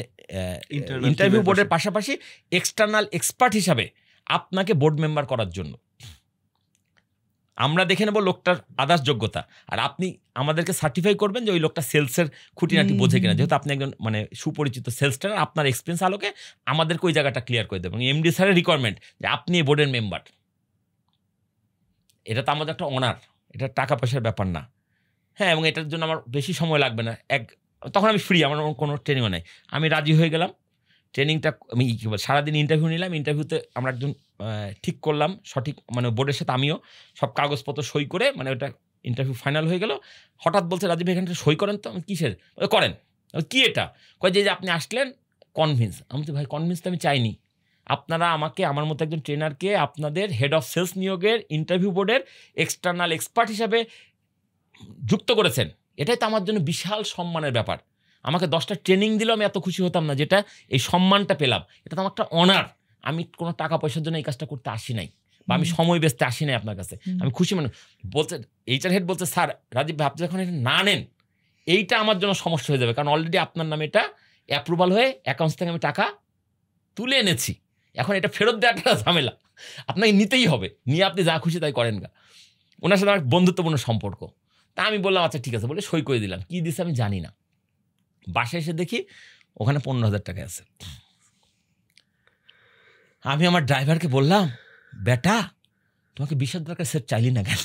ইন্টারভিউ বোর্ডের পাশাপাশি এক্সটার্নাল এক্সপার্ট হিসাবে আপনাকে বোর্ড মেম্বার করার জন্য। আমরা দেখে নেব লোকটার আদার্স যোগ্যতা, আর আপনি আমাদেরকে সার্টিফাই করবেন যে ওই লোকটা সেলসের খুঁটিনাটি বোঝে কিনা। যেহেতু আপনি একজন মানে সুপরিচিত সেলস ট্রেনার, আপনার এক্সপিরিয়েন্স আলোকে আমাদেরকে ওই জায়গাটা ক্লিয়ার করে দেবেন। MD স্যারের রিকোয়ারমেন্ট যে আপনি এই বোর্ডের মেম্বার, এটা তো আমাদের একটা অনার, এটা টাকা পয়সার ব্যাপার না। হ্যাঁ, এবং এটার জন্য আমার বেশি সময় লাগবে না, তখন আমি ফ্রি, আমার কোনো ট্রেনিংও নেই। আমি রাজি হয়ে গেলাম। ট্রেনিংটা আমি সারাদিন ইন্টারভিউ নিলাম। ইন্টারভিউতে আমরা একজন ঠিক করলাম সঠিক, মানে বোর্ডের সাথে আমিও সব কাগজপত্র সই করে, মানে ওটা ইন্টারভিউ ফাইনাল হয়ে গেল। হঠাৎ বলছে, রাজীব এখানটা সই করেন তো। আমি কিসের? করেন। কি এটা? কয় যে আপনি আসলেন কনভিন্স। আমি তো ভাই কনভিন্স তো আমি চাইনি, আপনারা আমাকে, আমার মতো একজন ট্রেনারকে আপনাদের হেড অফ সেলস নিয়োগের ইন্টারভিউ বোর্ডের এক্সটার্নাল এক্সপার্ট হিসাবে যুক্ত করেছেন, এটাই তো আমার জন্য বিশাল সম্মানের ব্যাপার। আমাকে 10টা ট্রেনিং দিলেও আমি এত খুশি হতাম না, যেটা এই সম্মানটা পেলাম। এটা তো আমার একটা অনার। আমি কোনো টাকা পয়সার জন্য এই কাজটা করতে আসি নাই, বা আমি সময় বেচতে আসি নাই আপনার কাছে। আমি খুশি মানে বলছে, HR হেড বলছে, স্যার রাজীব ভাই আপনি যখন এটা না নেন, এইটা আমার জন্য সমস্যা হয়ে যাবে, কারণ অলরেডি আপনার নামে এটা অ্যাপ্রুভাল হয়ে অ্যাকাউন্টস থেকে আমি টাকা তুলে এনেছি। এখন এটা ফেরত দেওয়াটা ঝামেলা, আপনাকে নিতেই হবে, নিয়ে আপনি যা খুশি তাই করেন গা। ওনার সাথে আমার বন্ধুত্বপূর্ণ সম্পর্ক। তা আমি বললাম আচ্ছা ঠিক আছে, বলে সই করে দিলাম। কী দিছে আমি জানি না। বাসায় এসে দেখি ওখানে 15,000 টাকা আছে। আমি আমার ড্রাইভারকে বললাম, বেটা তোমাকে 20,000 টাকা সেট চাইলি না কেন?